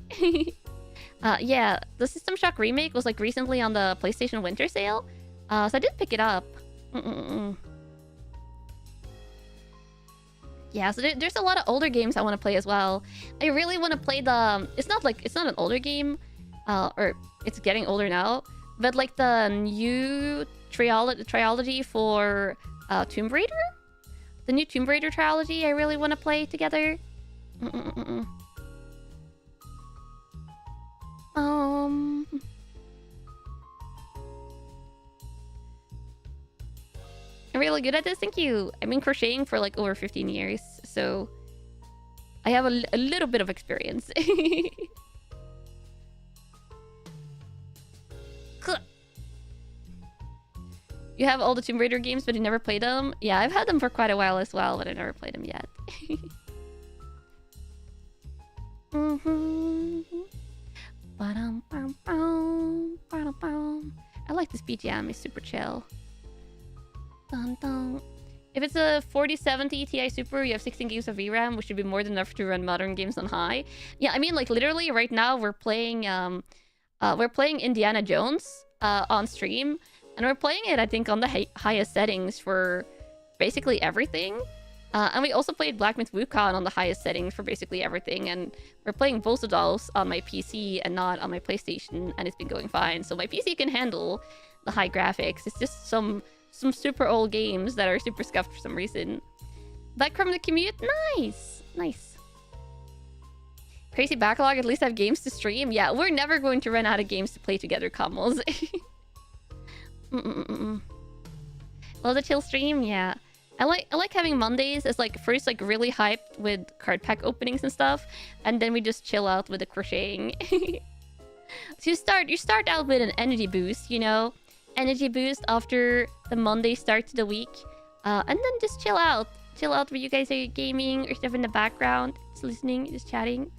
Yeah, the System Shock remake was like recently on the PlayStation Winter Sale. So I did pick it up. Yeah, so there's a lot of older games I want to play as well. I really want to play the... It's not an older game, or it's getting older now, but like the new trilogy for Tomb Raider? The new Tomb Raider trilogy I really want to play together. I'm really good at this, thank you. I've been crocheting for like over 15 years, so I have a little bit of experience. You have all the Tomb Raider games, but you never played them? Yeah, I've had them for quite a while as well, but I never played them yet. I like this BGM, it's super chill. Dun, dun. If it's a 4070 Ti Super, you have 16 gigs of VRAM, which should be more than enough to run modern games on high. Yeah, I mean, like literally right now we're playing Indiana Jones on stream, and we're playing it I think on the highest settings for basically everything. And we also played Black Myth Wukong on the highest settings for basically everything, and we're playing both of those on my PC and not on my PlayStation, and it's been going fine. So my PC can handle the high graphics. It's just some super old games that are super scuffed for some reason. Back from the commute? Nice! Nice. Crazy backlog, at least I have games to stream? Yeah, we're never going to run out of games to play together, Kamals. Well, the chill stream? Yeah. I like having Mondays as like first like really hyped with card pack openings and stuff, and then we just chill out with the crocheting. So you start out with an energy boost, you know? Energy boost after the Monday start to the week, and then just chill out where you guys are gaming or stuff in the background, just listening, just chatting.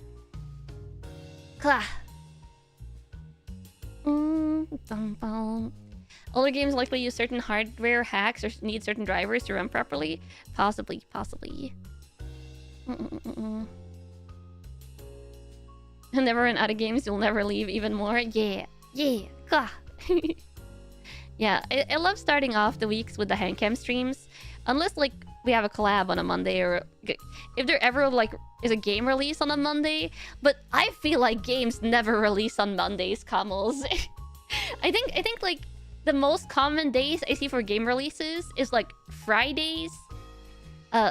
Klah. Older games likely use certain hardware hacks or need certain drivers to run properly. Possibly. You'll never run out of games, you'll never leave even more. Yeah. Klah. Yeah, I love starting off the weeks with the HANDCAM streams. Unless, like, we have a collab on a Monday, or if there ever, like, is a game release on a Monday. But I feel like games never release on Mondays, Kamals. I think, like, the most common days I see for game releases is, like, Fridays,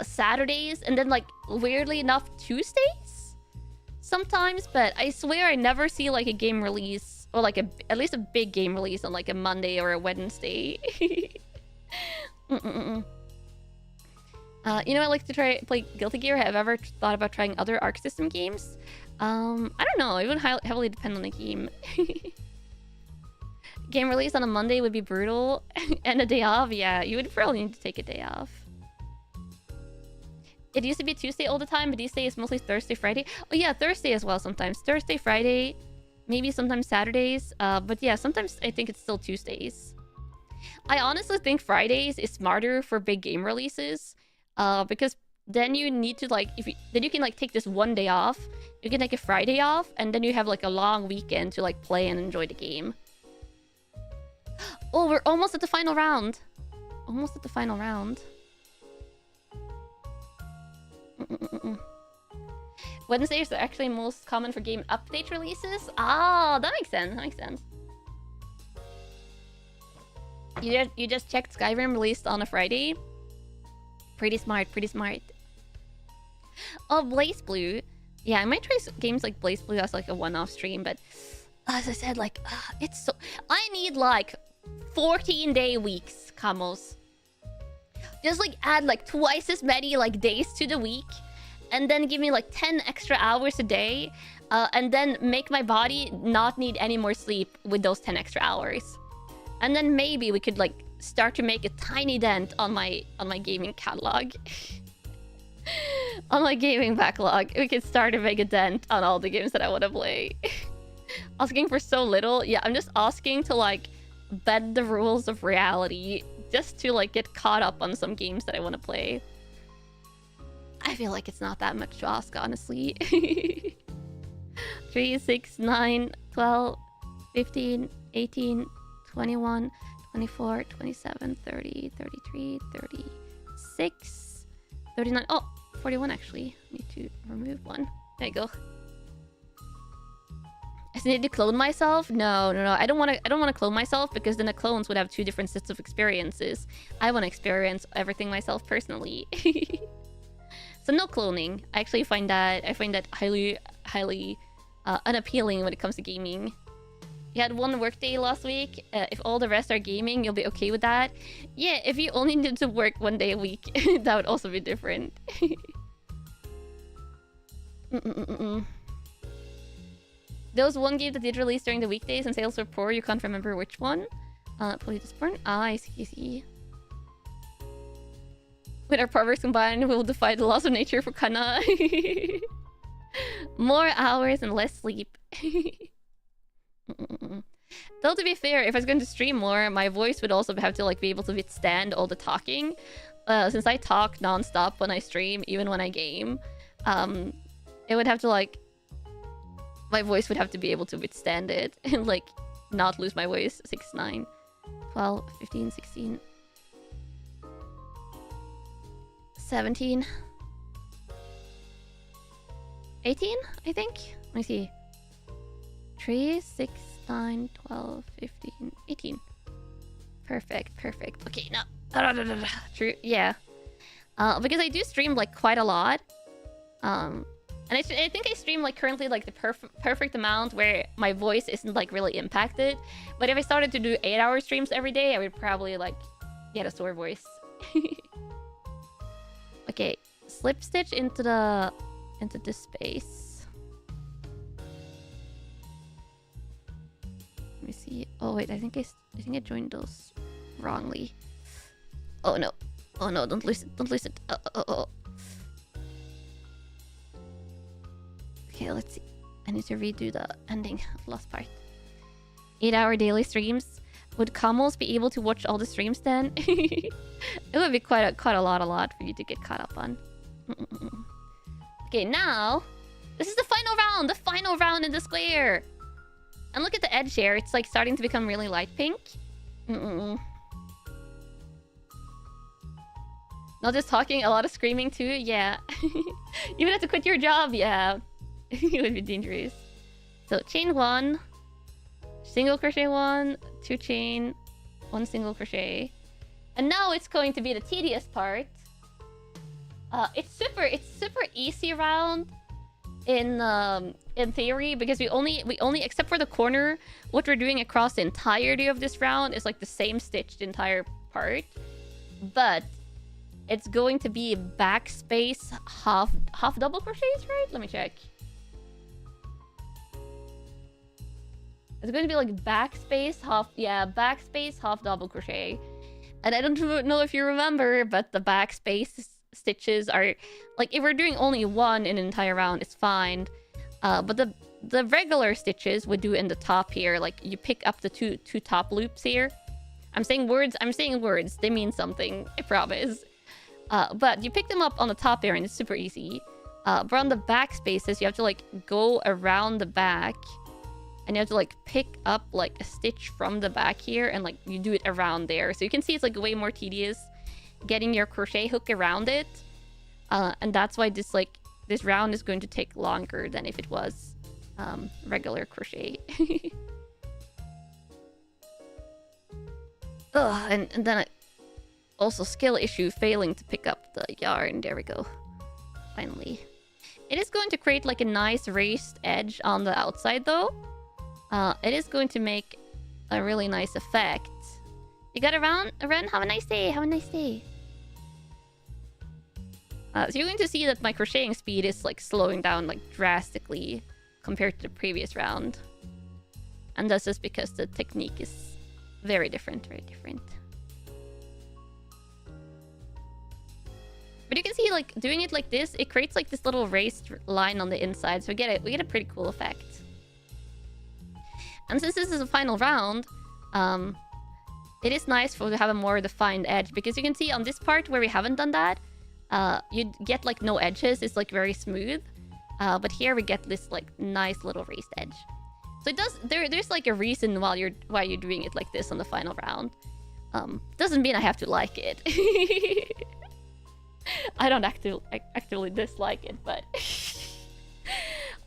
Saturdays, and then, like, weirdly enough, Tuesdays? Sometimes, but I swear I never see, like, a game release, or like at least a big game release on like a Monday or a Wednesday. You know, I like to play Guilty Gear. Have ever thought about trying other Arc System games? I don't know. It would heavily depend on the game. Game release on a Monday would be brutal. And a day off, yeah, you would probably need to take a day off. It used to be Tuesday all the time, but these days it's mostly Thursday, Friday. Oh yeah, Thursday as well sometimes. Thursday, Friday, maybe sometimes Saturdays. But yeah, sometimes I think it's still Tuesdays. I honestly think Fridays is smarter for big game releases. Because then you need to like, then you can like take this one day off. You can take a Friday off, and then you have like a long weekend to like play and enjoy the game. Oh, we're almost at the final round. Almost at the final round. Wednesdays are actually most common for game update releases. Ah, that makes sense. That makes sense. You just checked Skyrim released on a Friday. Pretty smart. Pretty smart. Oh, Blaze Blue. Yeah, I might try games like Blaze Blue as like a one-off stream, but as I said, like it's so. I need like 14-day weeks, Kamos. Just like add like twice as many like days to the week, and then give me like 10 extra hours a day, and then make my body not need any more sleep with those 10 extra hours. And then maybe we could like start to make a tiny dent on my gaming catalog. On my gaming backlog. We could start to make a dent on all the games that I want to play. Asking for so little. Yeah, I'm just asking to like bend the rules of reality just to like get caught up on some games that I want to play. I feel like it's not that much to ask, honestly. 3, 6, 9, 12, 15, 18, 21, 24, 27, 30, 33, 36, 39. Oh, 41 actually. Need to remove one. There you go. I need to clone myself? No. I don't want to clone myself because then the clones would have two different sets of experiences. I want to experience everything myself personally. So no cloning. I actually find that highly unappealing when it comes to gaming. You had one workday last week. If all the rest are gaming, you'll be okay with that. Yeah, if you only need to work 1 day a week, that would also be different. There was one game that did release during the weekdays and sales were poor. You can't remember which one. Probably this one. Ah, I see. With our powers combined, we will defy the laws of nature for Kanna. More hours and less sleep. Though to be fair, if I was going to stream more, my voice would also have to like be able to withstand all the talking. Since I talk non-stop when I stream, even when I game, it would have to like... My voice would have to be able to withstand it and like not lose my voice. 6, 9, 12, 15, 16... 17... 18, I think? Let me see. 3, 6, 9, 12, 15, 18. Perfect. Okay, now... True, yeah. Because I do stream like quite a lot. And I think I stream like currently like the perfect amount where my voice isn't like really impacted. But if I started to do 8-hour streams every day, I would probably like get a sore voice. Okay, slip stitch into this space. Let me see. Oh wait, I think I joined those wrongly. Oh no, don't lose it. Oh. Okay, let's see. I need to redo the ending of the last part. 8-hour daily streams. Would Camels be able to watch all the streams then? It would be quite a lot for you to get caught up on. Okay, now this is the final round in the square. And look at the edge here. It's like starting to become really light pink. Not just talking, a lot of screaming too. Yeah. You would have to quit your job. Yeah. It would be dangerous. So chain 1, single crochet 1, 2 chain, 1 single crochet, and now it's going to be the tedious part. It's super easy round in theory because we only except for the corner, what we're doing across the entirety of this round is like the same stitched entire part, but it's going to be backspace half double crochets, right? Let me check. It's going to be like backspace half double crochet. And I don't know if you remember, but the backspace stitches are like, if we're doing only one in an entire round, it's fine. But the regular stitches would do in the top here. Like you pick up the two top loops here. I'm saying words. They mean something, I promise. But you pick them up on the top there and it's super easy. But on the back spaces, you have to like go around the back. And you have to like pick up like a stitch from the back here and like you do it around there. So you can see it's like way more tedious getting your crochet hook around it. And that's why this round is going to take longer than if it was regular crochet. And then also skill issue, failing to pick up the yarn. There we go. Finally. It is going to create like a nice raised edge on the outside though. It is going to make a really nice effect. You got around? Have a nice day. So you're going to see that my crocheting speed is like slowing down like drastically compared to the previous round. And that's just because the technique is very different. But you can see like doing it like this, it creates like this little raised line on the inside. So we get a pretty cool effect. And since this is a final round, it is nice to have a more defined edge. Because you can see on this part where we haven't done that, you'd get like no edges. It's like very smooth. But here we get this like nice little raised edge. So it does. There's like a reason why you're doing it like this on the final round. Doesn't mean I have to like it. I don't actually dislike it, but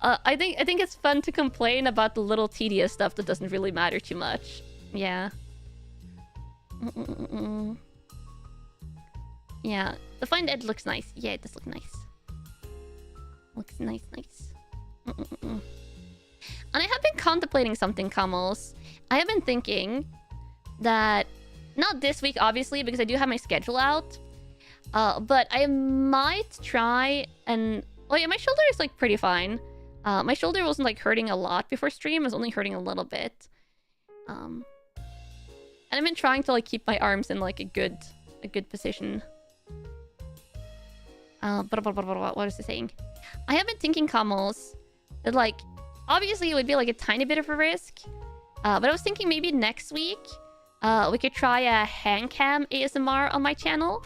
I think it's fun to complain about the little tedious stuff that doesn't really matter too much. Yeah. Yeah, the fine edge looks nice. Yeah, it does look nice. Looks nice. And I have been contemplating something, Camels. I have been thinking that, not this week, obviously, because I do have my schedule out. But I might try and... Oh yeah, my shoulder is like pretty fine. My shoulder wasn't like hurting a lot before stream. It was only hurting a little bit. And I've been trying to like keep my arms in like a good position. What is it saying? I have been thinking, Camels, that like... Obviously, it would be like a tiny bit of a risk. But I was thinking maybe next week, we could try a HANDCAM ASMR on my channel.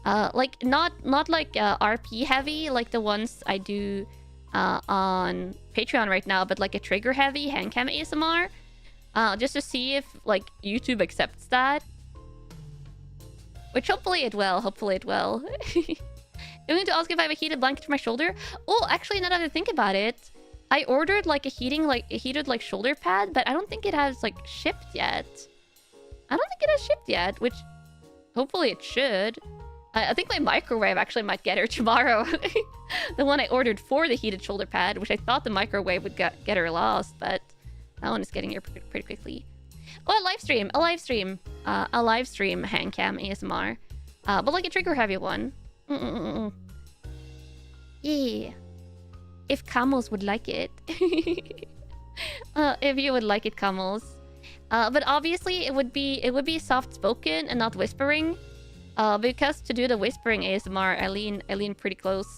Like, not like RP heavy, like the ones I do on Patreon right now, but like a trigger heavy HANDCAM ASMR. Just to see if, like, YouTube accepts that. Which hopefully it will, I'm going to ask if I have a heated blanket for my shoulder. Oh, actually, now that I think about it, I ordered like a heated shoulder pad, but I don't think it has like shipped yet. Which hopefully it should. I think my microwave actually might get her tomorrow. The one I ordered for the heated shoulder pad, which I thought the microwave would get her last, but that one is getting here pretty quickly. Oh, a live stream HANDCAM ASMR, but like a trigger heavy one. Yeah. If Camels would like it. If you would like it, Camels. But obviously it would be soft spoken and not whispering. Because to do the whispering ASMR, I lean pretty close.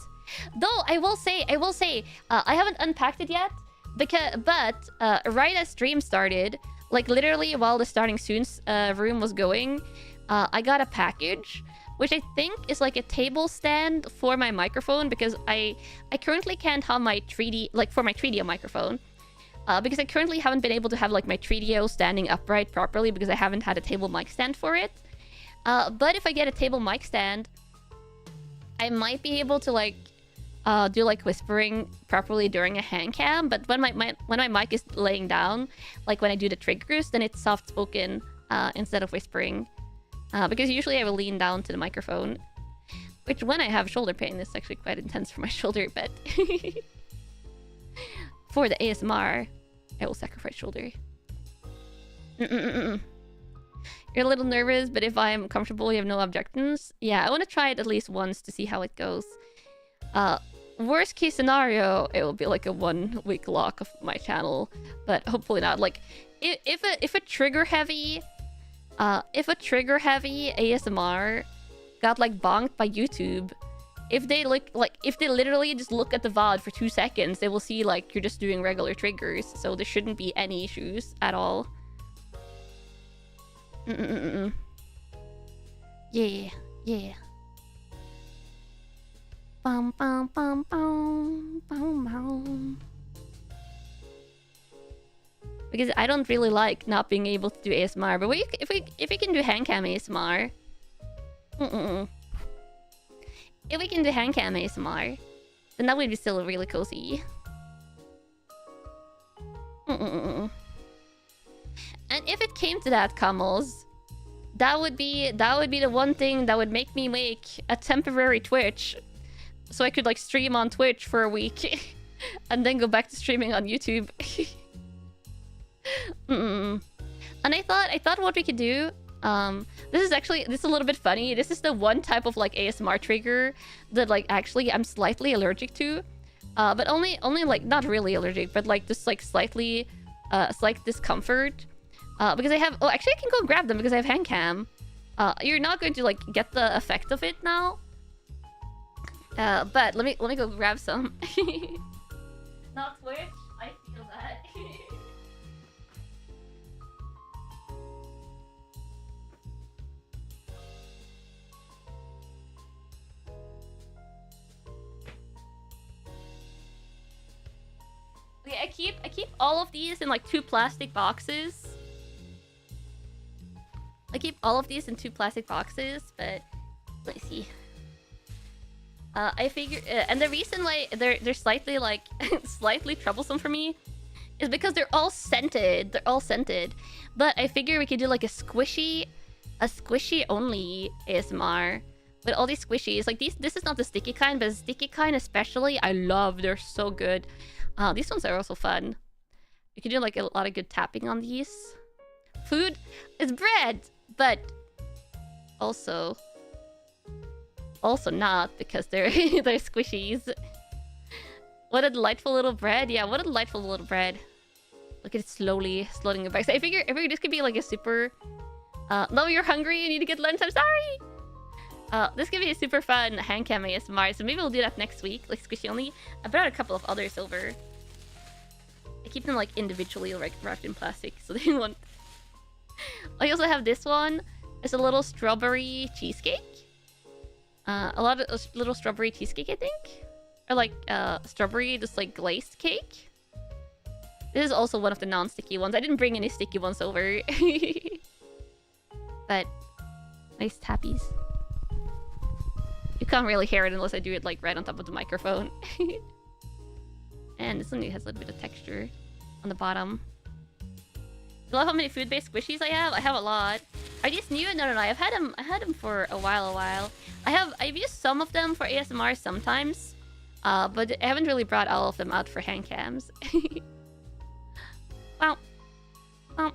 Though I will say, I haven't unpacked it yet. But right as stream started, like literally while the starting soon room was going, I got a package, which I think is like a table stand for my microphone, because I currently can't have my 3D, like for my 3DO microphone, because I currently haven't been able to have like my 3DO standing upright properly because I haven't had a table mic stand for it. But if I get a table mic stand, I might be able to like do like whispering properly during a HANDCAM. But when my mic is laying down, like when I do the triggers, then it's soft spoken instead of whispering. Because usually I will lean down to the microphone, which when I have shoulder pain is actually quite intense for my shoulder, but for the ASMR, I will sacrifice shoulder. You're a little nervous, but if I'm comfortable, you have no objections. Yeah, I want to try it at least once to see how it goes. Worst case scenario, it will be like a 1 week lock of my channel, but hopefully not. Like, if a trigger heavy ASMR got like bonked by YouTube, if they literally just look at the VOD for 2 seconds, they will see like you're just doing regular triggers, so there shouldn't be any issues at all. Yeah. Bum bum bum bum bum bum. Because I don't really like not being able to do ASMR, but if we can do HANDCAM ASMR, if we can do HANDCAM ASMR, then that would be still really cozy. And if it came to that, Camels, that would be the one thing that would make me make a temporary Twitch, so I could like stream on Twitch for a week, and then go back to streaming on YouTube. And I thought what we could do. This is a little bit funny. This is the one type of like ASMR trigger that like actually I'm slightly allergic to, but only like not really allergic, but like just like slightly slight discomfort. Because I have... Oh, actually I can go grab them because I have HANDCAM. You're not going to like get the effect of it now. But let me go grab some. Not Twitch. I feel that. Okay, I keep all of these in like 2 plastic boxes. I keep all of these in 2 plastic boxes, but let me see. I figure, and the reason why they're slightly like slightly troublesome for me is because they're all scented. They're all scented, but I figure we could do like a squishy only ASMR with all these squishies. Like these, this is not the sticky kind, but the sticky kind especially, I love. They're so good. These ones are also fun. You can do like a lot of good tapping on these. Food is bread, but also not, because they're they're squishies. What a delightful little bread. Yeah, what a delightful little bread. Look at it slowly floating back. So I figure this could be like a super no, you're hungry, you need to get lunch, I'm sorry. This could be a super fun HANDCAM ASMR, so maybe we'll do that next week, like squishy only. I brought a couple of others over. I keep them like individually like wrapped in plastic, so they won't. I also have this one. It's a little strawberry cheesecake. A lot of little strawberry cheesecake, I think, or like strawberry just like glazed cake. This is also one of the non-sticky ones. I didn't bring any sticky ones over. But nice tappies. You can't really hear it unless I do it like right on top of the microphone. And this one has a little bit of texture on the bottom. Do you love how many food-based squishies I have? I have a lot. Are these new? No. I've had them for a while. I've used some of them for ASMR sometimes, but I haven't really brought all of them out for HANDCAMs. Wow. Wow.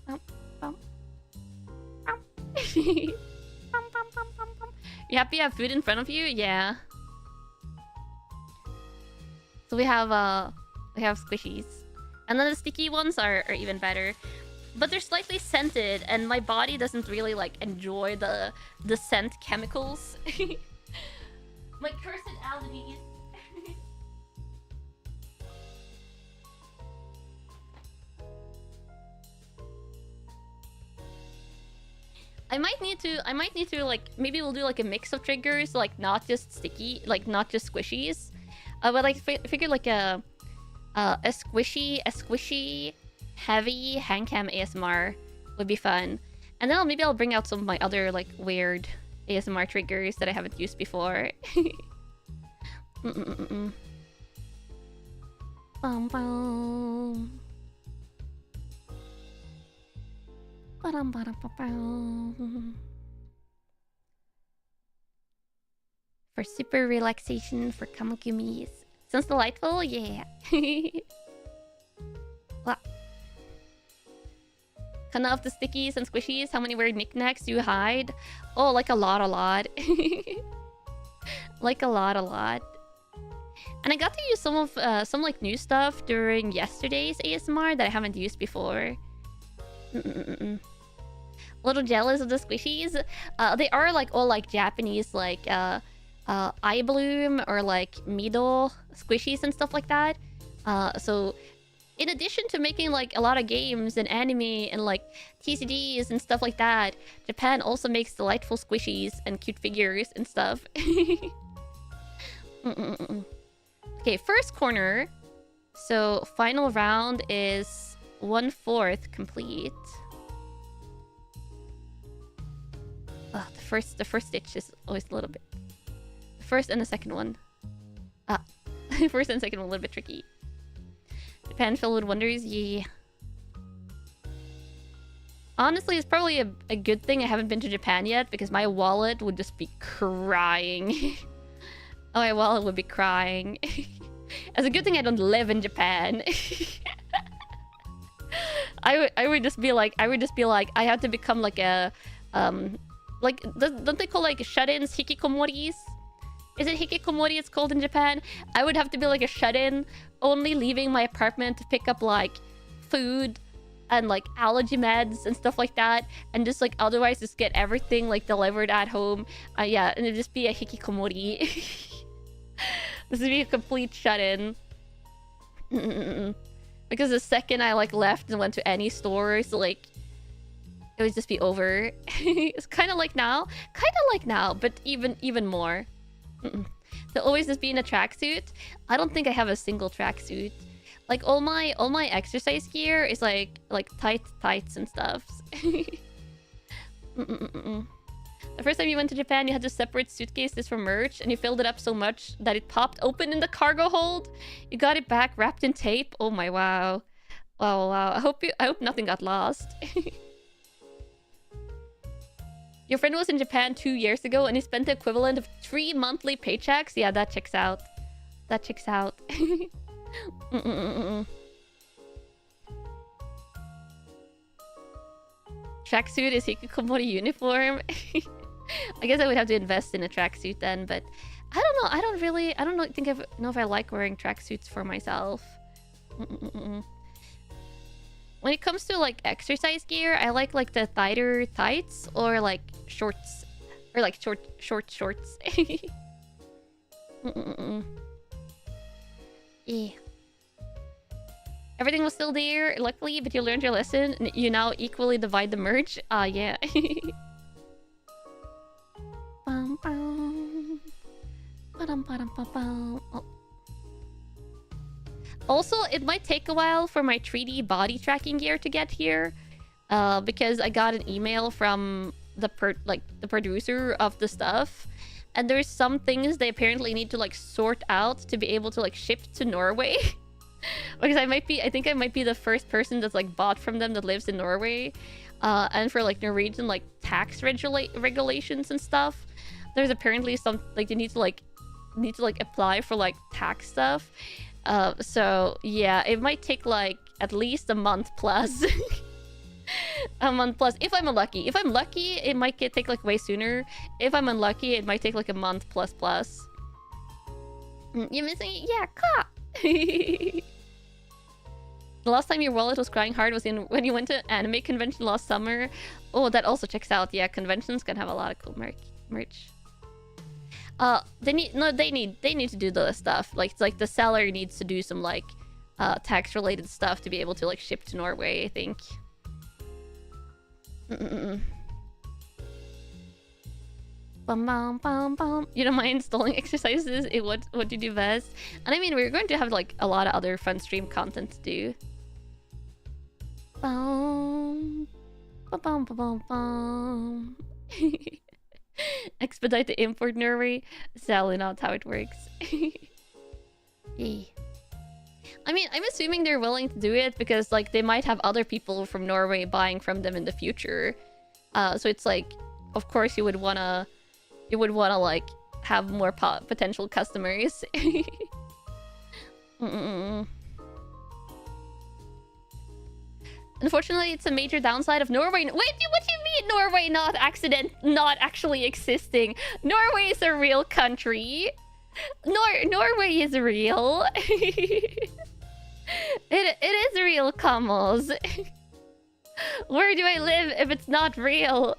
Wow. Wow. Wow. You happy you have food in front of you? Yeah. So we have squishies. And then the sticky ones are even better. But they're slightly scented, and my body doesn't really like enjoy the scent chemicals. My cursed allergies. I might need to like, maybe we'll do like a mix of triggers, like not just sticky, like not just squishies. But like figure like a squishy heavy HANDCAM ASMR would be fun. And then maybe I'll bring out some of my other like weird ASMR triggers that I haven't used before. Bum bum. For super relaxation for kamugumis. Sounds delightful? Yeah. Wow. Kanna of the stickies and squishies, how many weird knickknacks do you hide? Oh, like a lot. Like a lot. And I got to use some of some like new stuff during yesterday's ASMR that I haven't used before. A little jealous of the squishies. They are like all like Japanese like eye bloom or like mido squishies and stuff like that. So in addition to making like a lot of games and anime and like TCGs and stuff like that, Japan also makes delightful squishies and cute figures and stuff. Okay, first corner. So final round is 1/4 complete. Oh, the first stitch is always a little bit. The first and the second one. First and second one a little bit tricky. Japan filled with wonders, yeah. Honestly, it's probably a good thing I haven't been to Japan yet, because my wallet would just be crying. Oh, my wallet would be crying. It's a good thing I don't live in Japan. I would just be like, I have to become like a like, don't they call like shut-ins hikikomoris? Is it hikikomori it's called in Japan? I would have to be like a shut-in, only leaving my apartment to pick up like food and like allergy meds and stuff like that, and just like otherwise just get everything like delivered at home. Yeah, and it'd just be a hikikomori. This would be a complete shut-in. Because the second I like left and went to any stores, like it would just be over. It's kind of like now, but even more. So always just be in a tracksuit. I don't think I have a single tracksuit. Like all my exercise gear is like tights and stuff. The first time you went to Japan, you had to separate suitcases from merch, and you filled it up so much that it popped open in the cargo hold. You got it back wrapped in tape. Oh my wow. Wow. I hope nothing got lost. Your friend was in Japan 2 years ago, and he spent the equivalent of 3 monthly paychecks. Yeah, that checks out. That checks out. Tracksuit is hikikomori uniform. I guess I would have to invest in a tracksuit then, but I don't know. I don't know if I like wearing tracksuits for myself. When it comes to like exercise gear, I like the tighter tights or like shorts or like short shorts. Yeah. Everything was still there, luckily, but you learned your lesson. You now equally divide the merch. Yeah. Oh. Also, it might take a while for my 3D body tracking gear to get here, because I got an email from the producer of the stuff, and there's some things they apparently need to like sort out to be able to like ship to Norway. Because I think I might be the first person that's like bought from them that lives in Norway, and for like Norwegian like tax regulations and stuff, there's apparently some like they need to apply for like tax stuff. So yeah, it might take like at least a month plus. A month plus if I'm unlucky. If I'm lucky, it might take like way sooner. If I'm unlucky, it might take like a month plus. You missing it? Yeah, ka. The last time your wallet was crying hard was when you went to anime convention last summer. Oh, that also checks out. Yeah, conventions can have a lot of cool merch. They need to do the stuff. Like, it's like the seller needs to do some like tax related stuff to be able to like ship to Norway, I think. You don't mind installing exercises? What do you do best? And I mean, we're going to have like a lot of other fun stream content to do. Expedite the import Norway. Sadly not how it works. Yeah. I mean, I'm assuming they're willing to do it because like they might have other people from Norway buying from them in the future. So it's like, of course you would wanna like have more potential customers. Unfortunately, it's a major downside of Norway. Wait, what do you mean Norway not actually existing? Norway is a real country. Norway is real. It is real, Kamos. Where do I live if it's not real?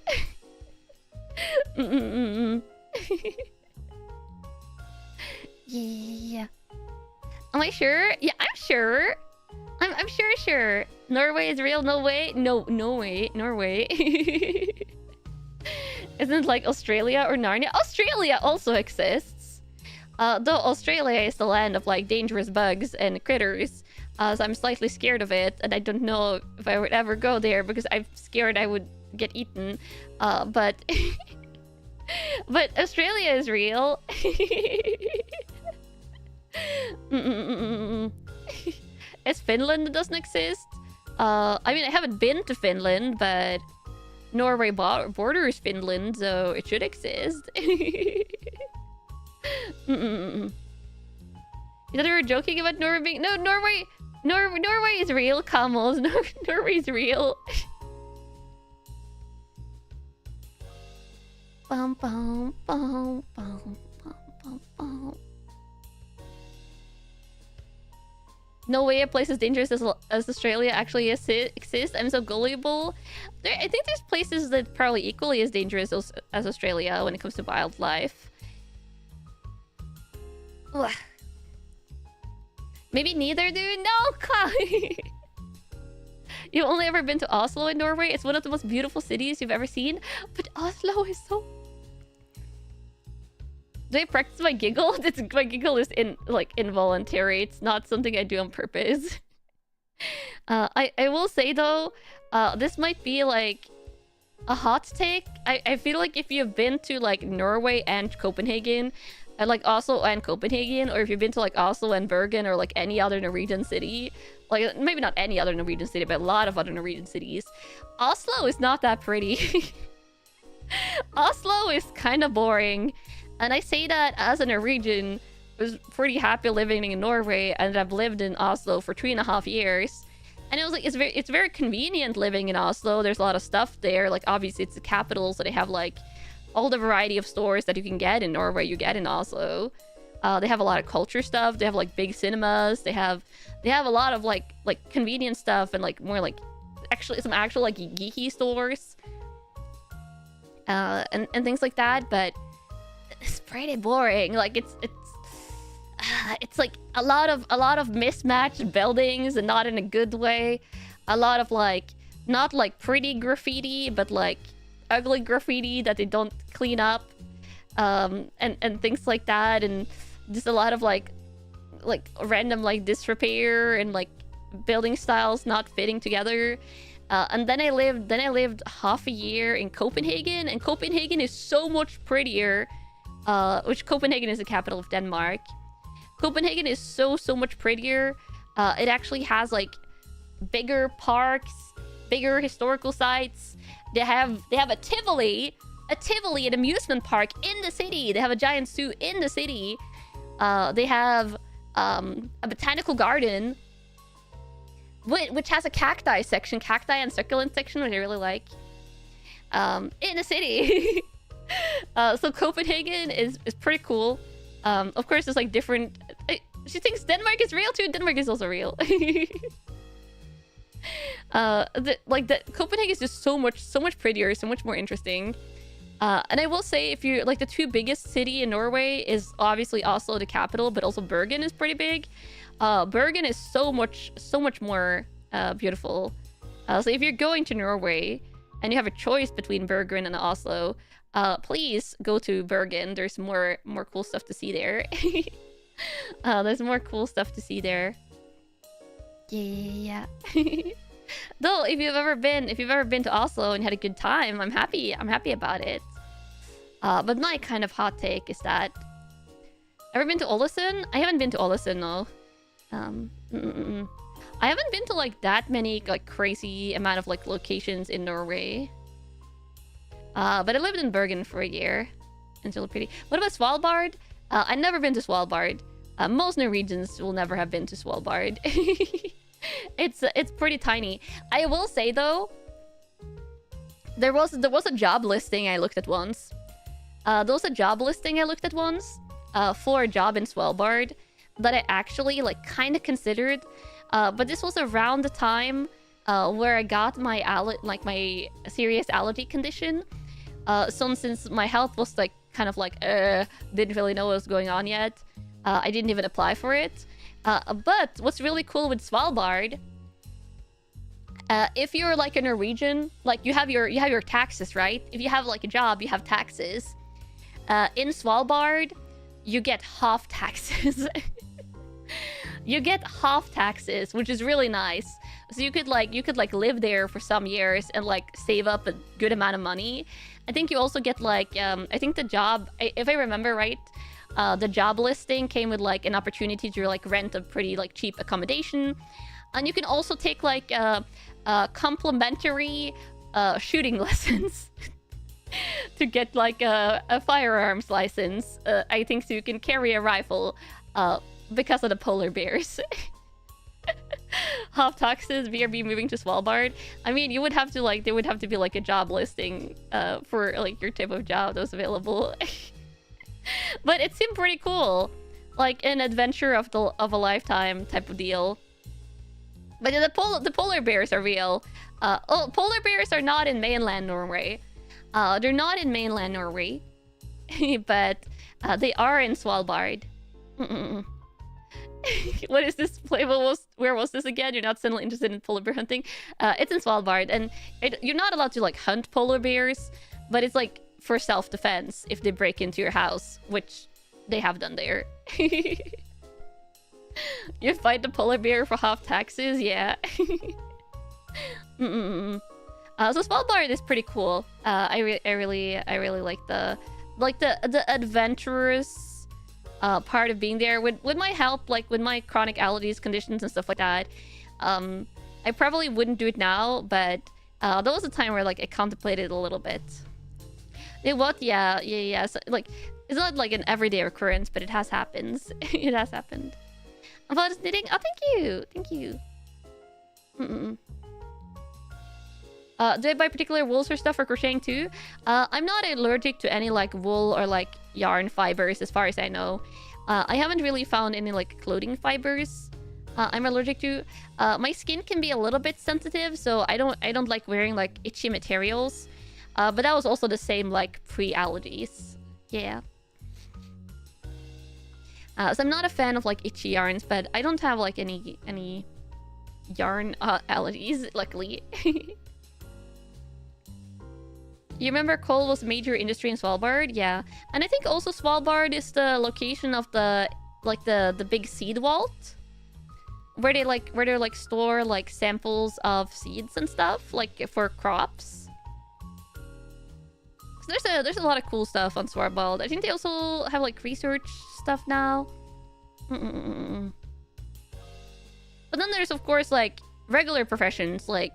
Yeah. Am I sure? Yeah, I'm sure. I'm sure. Norway is real. No way. No way. Norway. Isn't it like Australia or Narnia? Australia also exists. Though Australia is the land of like dangerous bugs and critters. So I'm slightly scared of it, and I don't know if I would ever go there because I'm scared I would get eaten. But Australia is real. It's Finland that doesn't exist. I mean, I haven't been to Finland, but Norway borders Finland, so it should exist. You thought we were joking about Norway being... No, Norway is real, Kamos. Norway is real. No way a place as dangerous as Australia actually exists. I'm so gullible. I think there's places that probably equally as dangerous as Australia when it comes to wildlife. Ugh. Maybe neither, dude. No, Kai. You've only ever been to Oslo in Norway. It's one of the most beautiful cities you've ever seen. But Oslo is so... Do I practice my giggle? My giggle is involuntary. It's not something I do on purpose. I will say though, this might be like a hot take. I feel like if you've been to like Norway and Copenhagen, and like Oslo and Copenhagen, or if you've been to like Oslo and Bergen or like any other Norwegian city, like maybe not any other Norwegian city, but a lot of other Norwegian cities, Oslo is not that pretty. Oslo is kind of boring, and I say that as a Norwegian was pretty happy living in Norway, and I've lived in Oslo for 3.5 years. And it was like it's very convenient living in Oslo. There's a lot of stuff there. Like obviously it's the capital, so they have like all the variety of stores that you can get in Norway, you get in Oslo. They have a lot of culture stuff. They have like big cinemas. They have a lot of like convenient stuff and like more like some actual like geeky stores. And things like that, but it's pretty boring. Like it's like a lot of mismatched buildings, and not in a good way. A lot of like not like pretty graffiti, but like ugly graffiti that they don't clean up, and things like that, and just a lot of like random like disrepair and like building styles not fitting together. And then I lived half a year in Copenhagen, and Copenhagen is so much prettier. Which Copenhagen is the capital of Denmark. Copenhagen is so much prettier. It actually has like bigger parks, bigger historical sites. They have a Tivoli, an amusement park in the city. They have a giant zoo in the city. They have a botanical garden, which has a cacti section, cacti and succulent section, which I really like. In the city. So Copenhagen is pretty cool. Of course, there's like different. She thinks Denmark is real too. Denmark is also real. Copenhagen is just so much prettier, so much more interesting. And I will say, if you're like the two biggest city in Norway is obviously Oslo, the capital, but also Bergen is pretty big. Bergen is so much more beautiful. So if you're going to Norway and you have a choice between Bergen and Oslo, please go to Bergen. There's more cool stuff to see there. There's more cool stuff to see there. Yeah. Though, if you've ever been to Oslo and had a good time, I'm happy about it. But my kind of hot take is that, ever been to Ålesund? I haven't been to Ålesund, no. I haven't been to like that many like crazy amount of like locations in Norway. But I lived in Bergen for a year. It's really pretty. What about Svalbard? I've never been to Svalbard. Most Norwegians will never have been to Svalbard. It's pretty tiny. I will say though, there was a job listing I looked at once. For a job in Svalbard that I actually like kind of considered. But this was around the time where I got my serious allergy condition. So since my health was like kind of like didn't really know what was going on yet, I didn't even apply for it. But what's really cool with Svalbard, if you're like a Norwegian, like you have your taxes, right? If you have like a job, you have taxes. In Svalbard, you get half taxes. You get half taxes, which is really nice. So you could live there for some years and like save up a good amount of money. I think you also get like I think the job, if I remember right, the job listing came with like an opportunity to like rent a pretty like cheap accommodation, and you can also take like complimentary shooting lessons to get like a firearms license. I think so you can carry a rifle because of the polar bears. Half taxes, BRB moving to Svalbard. I mean, you would have to like, there would have to be like a job listing for like your type of job that was available. But it seemed pretty cool, like an adventure of a lifetime type of deal. But the polar bears are real. Polar bears are not in mainland Norway. They're not in mainland Norway, but they are in Svalbard. What is this? Where was this again? You're not suddenly interested in polar bear hunting? It's in Svalbard, and you're not allowed to like hunt polar bears, but it's like for self-defense if they break into your house, which they have done there. You fight the polar bear for half taxes, yeah. So Svalbard is pretty cool. I really like the adventurous part of being there. With my help, like with my chronic allergies, conditions, and stuff like that. I probably wouldn't do it now, but there was a time where like I contemplated a little bit. It what? Yeah. So, like, it's not like an everyday occurrence, but it has happened. It has happened. About knitting? Oh, thank you. Do I buy particular wools or stuff for crocheting too? I'm not allergic to any like wool or like yarn fibers as far as I know. I haven't really found any like clothing fibers I'm allergic to. My skin can be a little bit sensitive, so I don't like wearing like itchy materials. But that was also the same like pre-allergies. Yeah. So I'm not a fan of like itchy yarns, but I don't have like any yarn allergies, luckily. You remember coal was a major industry in Svalbard? Yeah. And I think also Svalbard is the location of the big seed vault. Where they store like samples of seeds and stuff, like for crops. So there's a lot of cool stuff on Svalbard. I think they also have like research stuff now. But then there's of course like regular professions like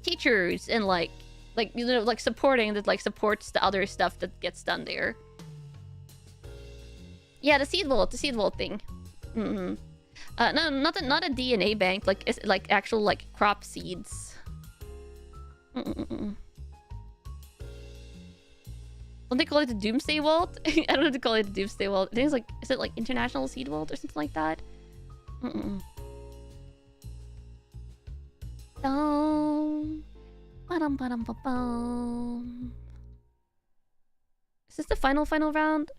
teachers and like you know, like supporting that like supports the other stuff that gets done there. Yeah, the seed vault thing. No, not a DNA bank. Like it's like actual like crop seeds. Don't they call it the Doomsday Vault? I don't know if they call it the Doomsday Vault. I think it's like, is it like International Seed Vault or something like that? Is this the final round?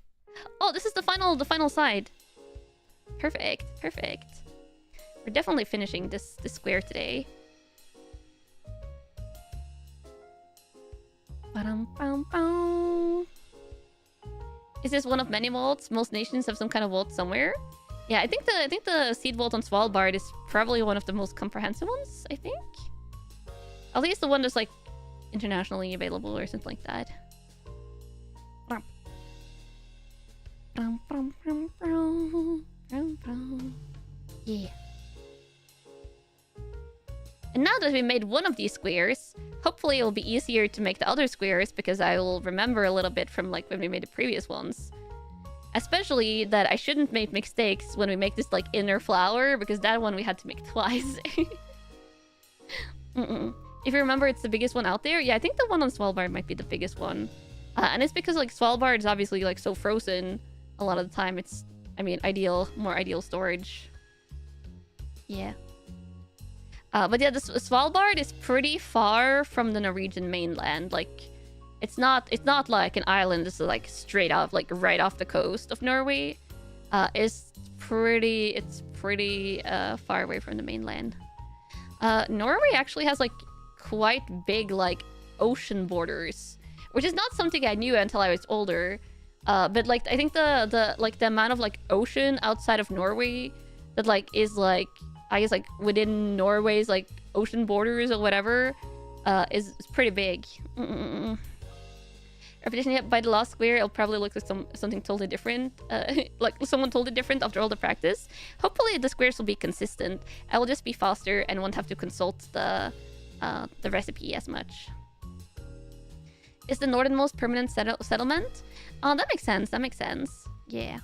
Oh, this is the final side. Perfect. We're definitely finishing this square today. Is this one of many vaults? Most nations have some kind of vault somewhere. Yeah, I think the seed vault on Svalbard is probably one of the most comprehensive ones, I think. At least the one that's like internationally available or something like that. Yeah. And now that we made one of these squares, hopefully it will be easier to make the other squares because I will remember a little bit from like when we made the previous ones. Especially that I shouldn't make mistakes when we make this like inner flower, because that one we had to make twice. If you remember, it's the biggest one out there. Yeah, I think the one on Svalbard might be the biggest one. And it's because like Svalbard is obviously like so frozen a lot of the time. It's, I mean, more ideal storage. Yeah. But yeah, Svalbard is pretty far from the Norwegian mainland. Like, it's not like an island. This is like straight off, like right off the coast of Norway. It's pretty far away from the mainland. Norway actually has like quite big like ocean borders, which is not something I knew until I was older. But like I think the amount of like ocean outside of Norway that like is like, I guess like within Norway's like ocean borders or whatever, is pretty big. Repetition yet by the last square, it'll probably look like something totally different. Like someone totally different after all the practice. Hopefully the squares will be consistent. I will just be faster and won't have to consult the recipe as much. Is the northernmost permanent settlement? Oh, that makes sense. That makes sense. Yeah.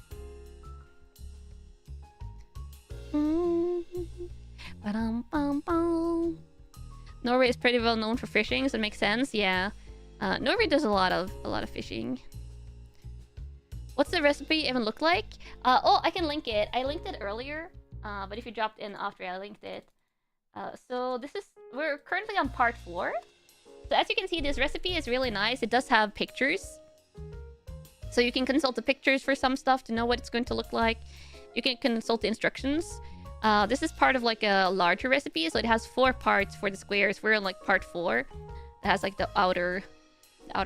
Norway is pretty well known for fishing, so it makes sense. Yeah. Norway does a lot of fishing. What's the recipe even look like? Oh, I can link it. I linked it earlier, but if you dropped in after I linked it. So we're currently on part 4. So as you can see, this recipe is really nice. It does have pictures. So you can consult the pictures for some stuff to know what it's going to look like. You can consult the instructions. This is part of like a larger recipe, so it has 4 parts for the squares. We're on like part 4. It has like the outer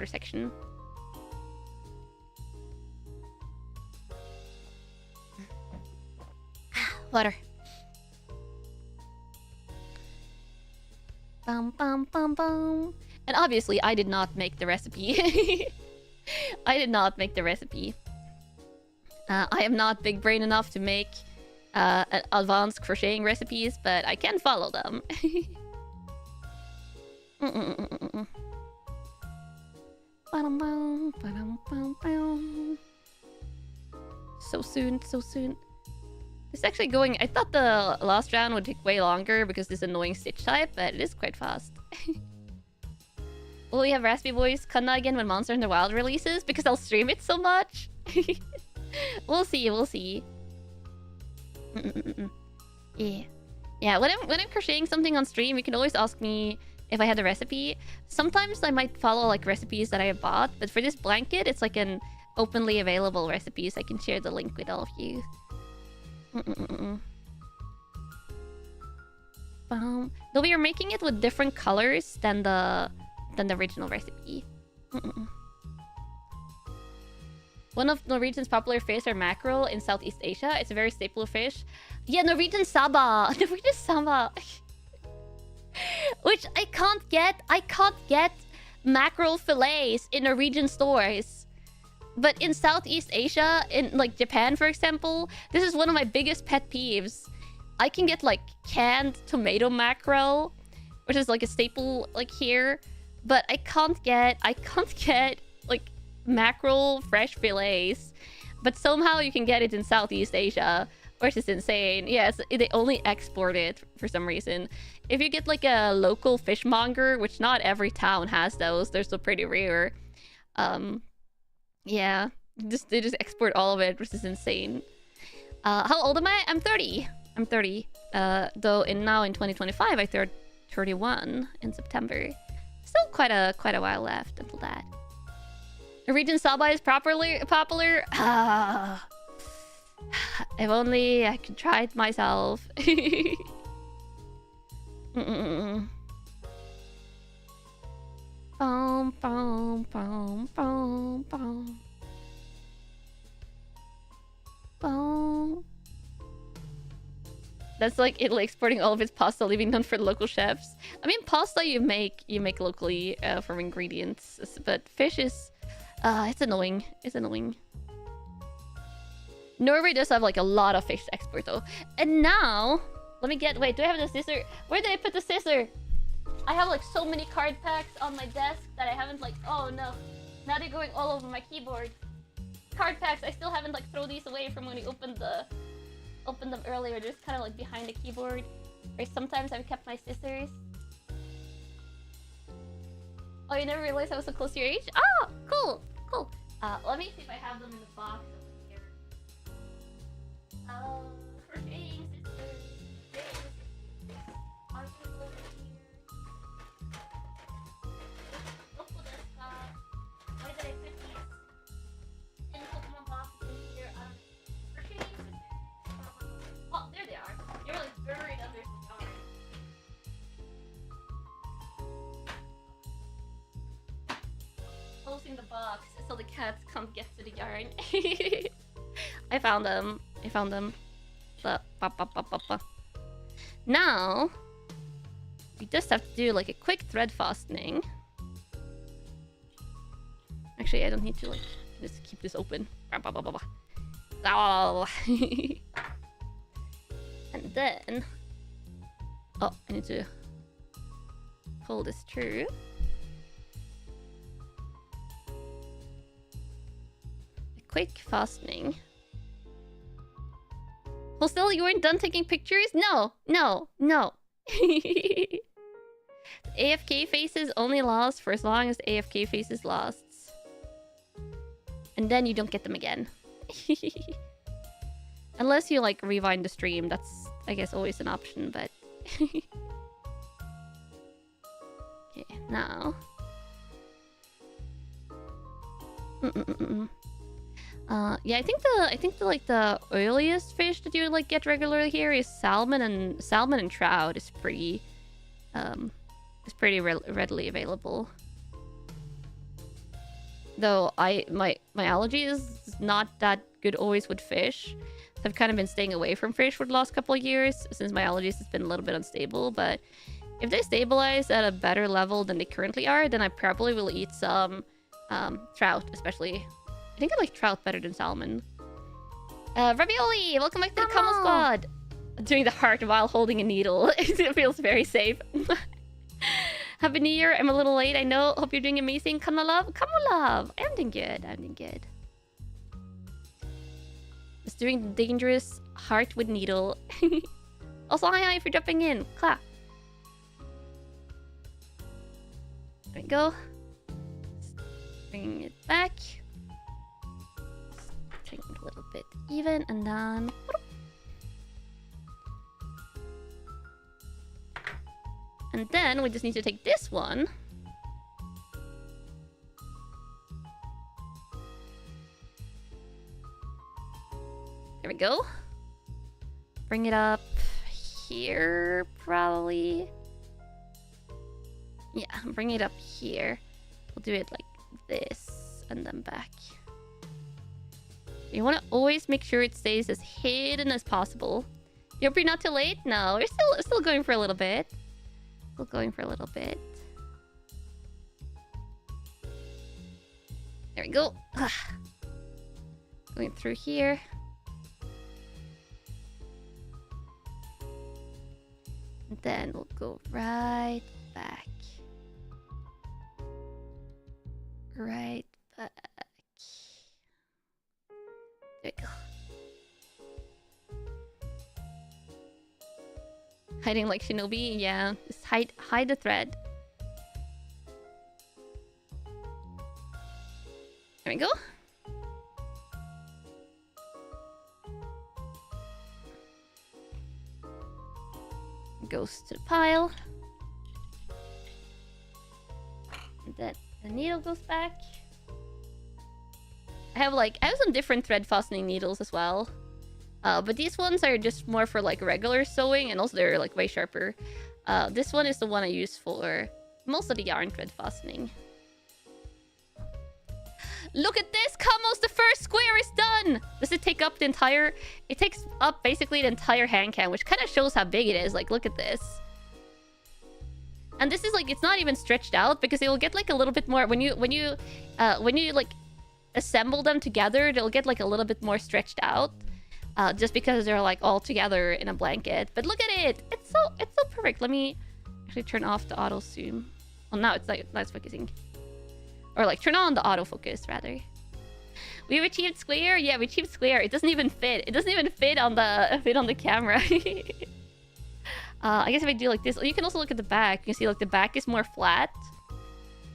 section. Water. Bum, bum, bum, bum. And obviously, I did not make the recipe. I did not make the recipe. I am not big brain enough to make advanced crocheting recipes, but I can follow them. So soon, so soon. It's actually going... I thought the last round would take way longer because this annoying stitch type, but it is quite fast. Will we have Raspy Boys Kanna again when Monster in the Wild releases? Because I'll stream it so much? We'll see, we'll see. Yeah. Yeah, when I'm crocheting something on stream, you can always ask me if I had the recipe. Sometimes I might follow like recipes that I have bought, but for this blanket, it's like an openly available recipe, so I can share the link with all of you. Though we are making it with different colors than the original recipe. One of Norwegian's popular fish are mackerel in Southeast Asia. It's a very staple fish. Yeah, Norwegian saba. Norwegian saba. Which I can't get. I can't get mackerel fillets in Norwegian stores. But in Southeast Asia, in like Japan, for example, this is one of my biggest pet peeves. I can get like canned tomato mackerel, which is like a staple like here, but I can't get like mackerel fresh fillets. But somehow you can get it in Southeast Asia, which is insane. Yes, they only export it for some reason. If you get like a local fishmonger, which not every town has those, they're still pretty rare. Yeah, they just export all of it, which is insane. How old am I? I'm 30. I'm 30. Though now in 2025, I turned 31 in September. Still quite a while left until that. Norwegian saba is popular. If only I could try it myself. Boom, boom, boom, boom, boom. Boom. That's like Italy exporting all of its pasta, leaving none for the local chefs. I mean, pasta you make locally from ingredients, but fish is, it's annoying. It's annoying. Norway does have like a lot of fish to export though. And now, let me get. Wait, do I have the scissor? Where did I put the scissor? I have like so many card packs on my desk that I haven't like. Oh no, now they're going all over my keyboard. Card packs. I still haven't like thrown these away from when we opened them earlier. They're just kind of like behind the keyboard. Or sometimes I've kept my scissors. Oh, you never realized I was so close to your age? Oh, cool, cool. Let me see if I have them in the box over here. Crocheting scissors. Are you over here? Look for this stuff. Where did I put these? In the Pokemon box in here. Crocheting scissors. Oh, there they are. They're like buried under some yarn. Closing the box so the cats can't get to the yarn. I found them. I found them. Now, we just have to do like a quick thread fastening. Actually, I don't need to like just keep this open. And then, oh, I need to pull this through. A quick fastening. Well, still, you weren't done taking pictures? No, no, no. AFK faces only last for as long as AFK faces lasts. And then you don't get them again. Unless you, like, rewind the stream. That's, I guess, always an option, but... Okay, now... yeah, I think the earliest fish that you like get regularly here is salmon and trout is pretty readily available. Though my allergy is not that good always with fish, I've kind of been staying away from fish for the last couple of years since my allergies has been a little bit unstable. But if they stabilize at a better level than they currently are, then I probably will eat some trout, especially. I think I like trout better than salmon. Ravioli, welcome back to the Camel Squad. Doing the heart while holding a needle. It feels very safe. Happy New Year. I'm a little late, I know. Hope you're doing amazing. Kanna love. Kanna love. I'm doing good. I'm doing good. Just doing the dangerous heart with needle. Also, hi for dropping in. Clap. There we go. Bring it back. Bring it a little bit even, and then... And then we just need to take this one. There we go. Bring it up here, probably. Yeah, bring it up here. We'll do it like this and then back. You want to always make sure it stays as hidden as possible. You hope you're not too late? No, we're still going for a little bit. Still going for a little bit. There we go. Going through here. And then we'll go right back. Right back. There we go. Hiding like Shinobi? Yeah, just hide the thread. There we go. Goes to the pile. And then the needle goes back. I have some different thread fastening needles as well. But these ones are just more for like regular sewing, and also they're like way sharper. This one is the one I use for most of the yarn thread fastening. Look at this, Kamos! The first square is done! Does it take up the entire... It takes up basically the entire hand cam, which kind of shows how big it is. Like, look at this. And this is like, it's not even stretched out because it will get like a little bit more... When you like assemble them together, they'll get like a little bit more stretched out. Just because they're like all together in a blanket. But look at it! It's so perfect. Let me actually turn off the auto zoom. Well, now it's focusing. Or like turn on the autofocus rather. We've achieved square. Yeah, we achieved square. It doesn't even fit. It doesn't even fit on the camera. I guess if I do like this, you can also look at the back. You can see like the back is more flat.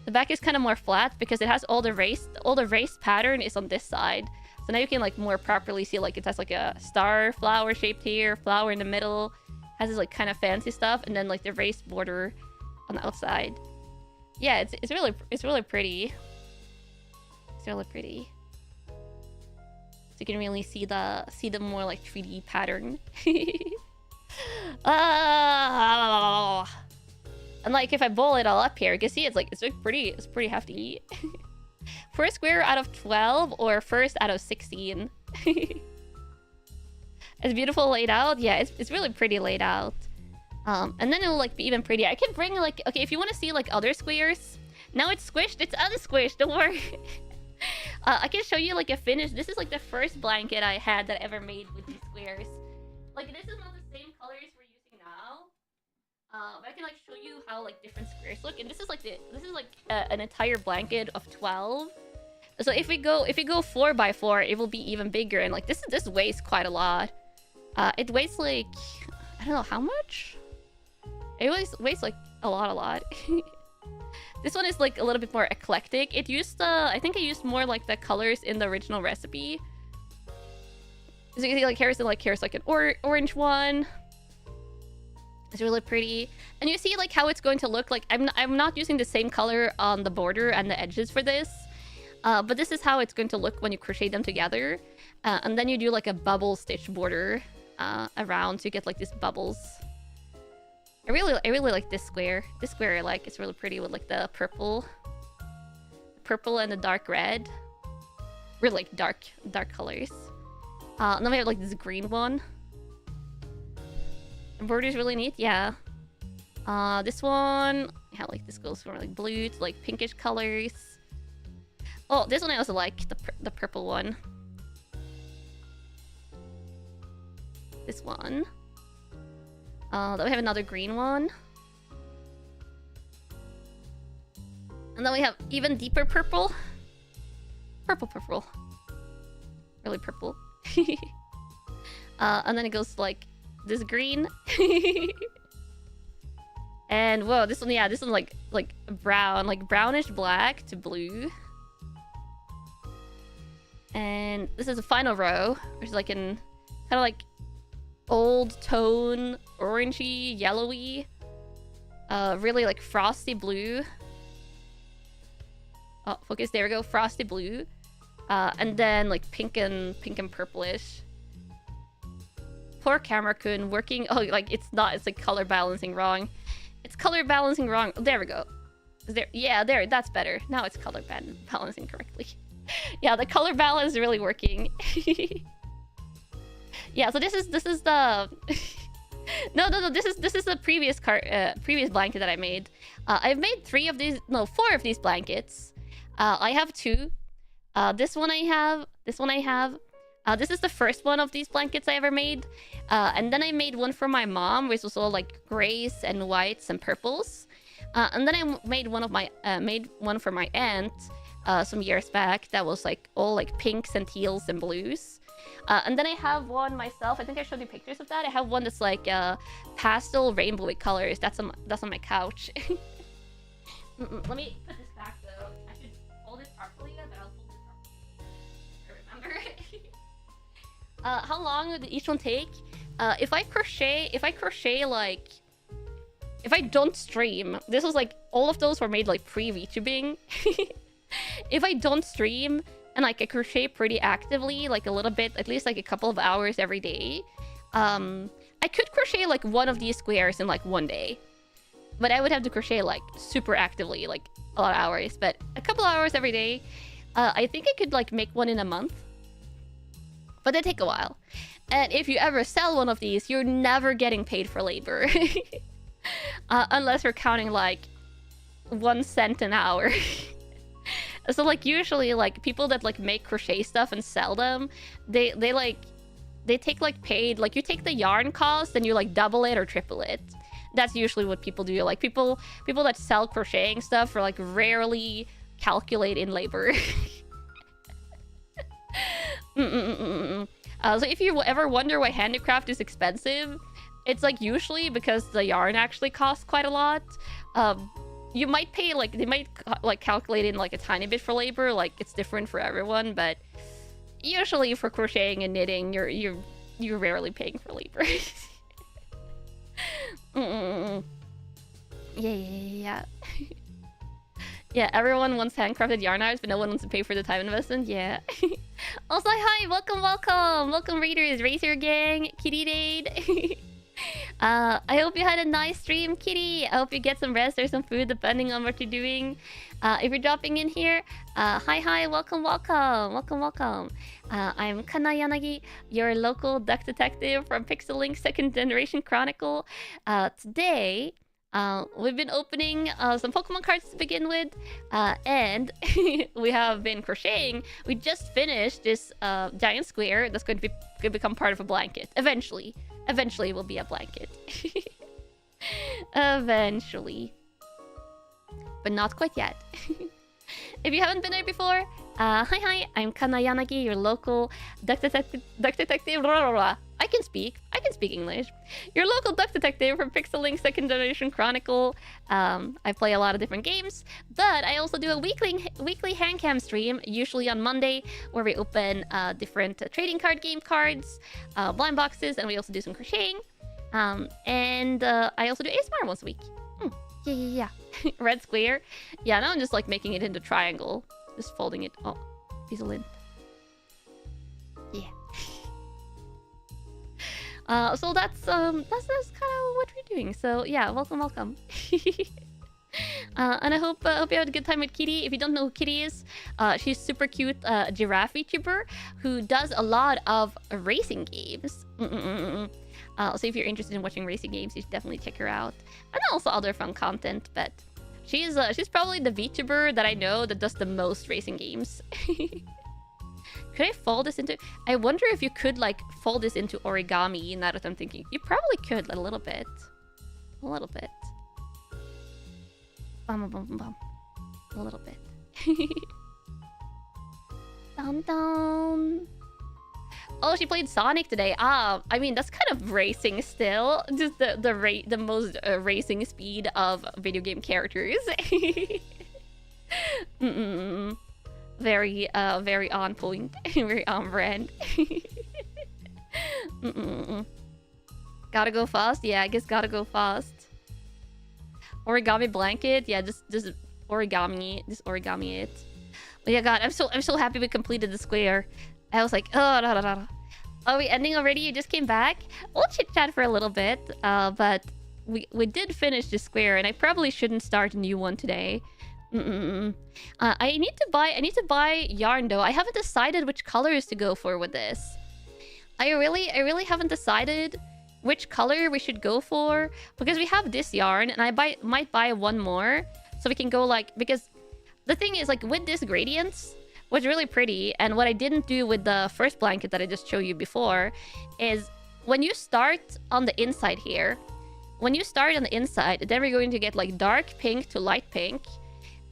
The back is kind of more flat because it has all the raised pattern is on this side. So now you can like more properly see like it has like a star flower shaped here, flower in the middle, has this like kind of fancy stuff, and then like the raised border on the outside. Yeah, it's really pretty. It's really pretty. So you can really see the more like 3D pattern. And like if I bowl it all up here, you can see it's like pretty hefty. First square out of 12 or first out of 16. It's beautiful laid out. Yeah, it's really pretty laid out. And then it'll like be even prettier. I can bring like, okay, if you want to see like other squares. Now it's squished, it's unsquished, don't worry. I can show you like a finish. This is like the first blanket I had that I ever made with these squares. Like this is not the same colors we're using now. But I can like show you how like different squares look. And this is like an entire blanket of 12. So if we go 4x4, it will be even bigger. And like this weighs quite a lot. It weighs like, I don't know how much. It weighs like a lot. This one is like a little bit more eclectic. It used I think I used more like the colors in the original recipe. So you can see like here's like an orange one. It's really pretty. And you see like how it's going to look. Like I'm not using the same color on the border and the edges for this. But this is how it's going to look when you crochet them together. And then you do like a bubble stitch border around to get like these bubbles. I really like this square. This square I like. It's really pretty with like the purple and the dark red. Really like dark colors. Then we have like this green one. Border's really neat, yeah. This one, yeah, like this goes from like blue to like pinkish colors. Oh, this one I also like, the purple one. This one. Then we have another green one. And then we have even deeper purple. Purple. Really purple. And then it goes like this green. And whoa, this one, yeah, this one like brown, like brownish black to blue. And this is the final row, which is like in kind of like old tone, orangey, yellowy, really like frosty blue. Oh, focus, there we go, frosty blue. And then like pink and purplish. Poor camera-kun working. Oh, like it's like color balancing wrong. It's color balancing wrong. Oh, there we go. Is there? Yeah, there. That's better. Now it's color balancing correctly. Yeah, the color balance is really working. Yeah, so this is the no. This is the previous previous blanket that I made. I've made 4 of these blankets. I have 2. This one I have. This one I have. This is the first one of these blankets I ever made. And then I made one for my mom, which was all like grays and whites and purples. And then I made one for my aunt some years back that was like all like pinks and teals and blues. And then I have one myself. I think I showed you pictures of that. I have one that's like pastel rainbowy colors. That's on my couch. Let me put this back though. I should hold it properly, but I'll hold it properly. I remember. How long would each one take? If I crochet like, if I don't stream, this was like, all of those were made like pre-VTubing. If I don't stream and like I crochet pretty actively, like a little bit, at least like a couple of hours every day, I could crochet like one of these squares in like one day. But I would have to crochet like super actively, like a lot of hours. But a couple hours every day, I think I could like make one in a month. But they take a while. And if you ever sell one of these, you're never getting paid for labor. Unless you're counting like 1 cent an hour. So like usually like people that like make crochet stuff and sell them, they take like paid, like you take the yarn cost and you like double it or triple it. That's usually what people do. Like people that sell crocheting stuff for like rarely calculate in labor. So if you ever wonder why handicraft is expensive, it's like usually because the yarn actually costs quite a lot. You might pay like, they might like calculate in like a tiny bit for labor, like it's different for everyone, but usually for crocheting and knitting, you're rarely paying for labor. Yeah. Yeah, everyone wants handcrafted yarn arts, but no one wants to pay for the time investment. Yeah. Also, hi, welcome, readers, Racer Gang, Kitty Dade. I hope you had a nice stream, Kitty. I hope you get some rest or some food, depending on what you're doing. If you're dropping in here, hi, welcome. I'm Kanna Yanagi, your local duck detective from PixelLink 2nd Generation Chronicle. Today, we've been opening some Pokemon cards to begin with, and we have been crocheting. We just finished this giant square that's going to become part of a blanket. Eventually it will be a blanket. Eventually. But not quite yet. If you haven't been there before, hi, I'm Kanna Yanagi, your local duck detective. I can speak English. Your local duck detective from PixelLink 2nd Generation Chronicle. I play a lot of different games, but I also do a weekly HANDCAM stream, usually on Monday, where we open different trading card game cards, blind boxes, and we also do some crocheting. And I also do ASMR once a week. Yeah. Red square. Yeah, now I'm just like making it into triangle. Just folding it. Oh, piece of lint. Yeah. So that's kind of what we're doing. So yeah, welcome. And I hope you had a good time with Kitty. If you don't know who Kitty is, she's super cute giraffe VTuber who does a lot of racing games. So if you're interested in watching racing games, you should definitely check her out. And also other fun content, but she's probably the VTuber that I know that does the most racing games. Could I fold this into... I wonder if you could, like, fold this into origami, now that I'm thinking. You probably could, a little bit. A little bit. Bum, bum, bum, bum. A little bit. Dum, dum. Oh, she played Sonic today. I mean, that's kind of racing still. Just the most racing speed of video game characters. Very on point. Very on brand. Gotta go fast? Yeah, I guess gotta go fast. Origami blanket? Yeah, just origami it. Oh yeah, God, I'm so happy we completed the square. I was like, oh, no. Are we ending already? You just came back? We'll chit-chat for a little bit, but we did finish the square, and I probably shouldn't start a new one today. I need to buy yarn though. I haven't decided which colors to go for with this. I really haven't decided which color we should go for, because we have this yarn, and I might buy one more so we can go like, because the thing is, like, with this gradients was really pretty, and what I didn't do with the first blanket that I just showed you before is when you start on the inside here, then we're going to get like dark pink to light pink.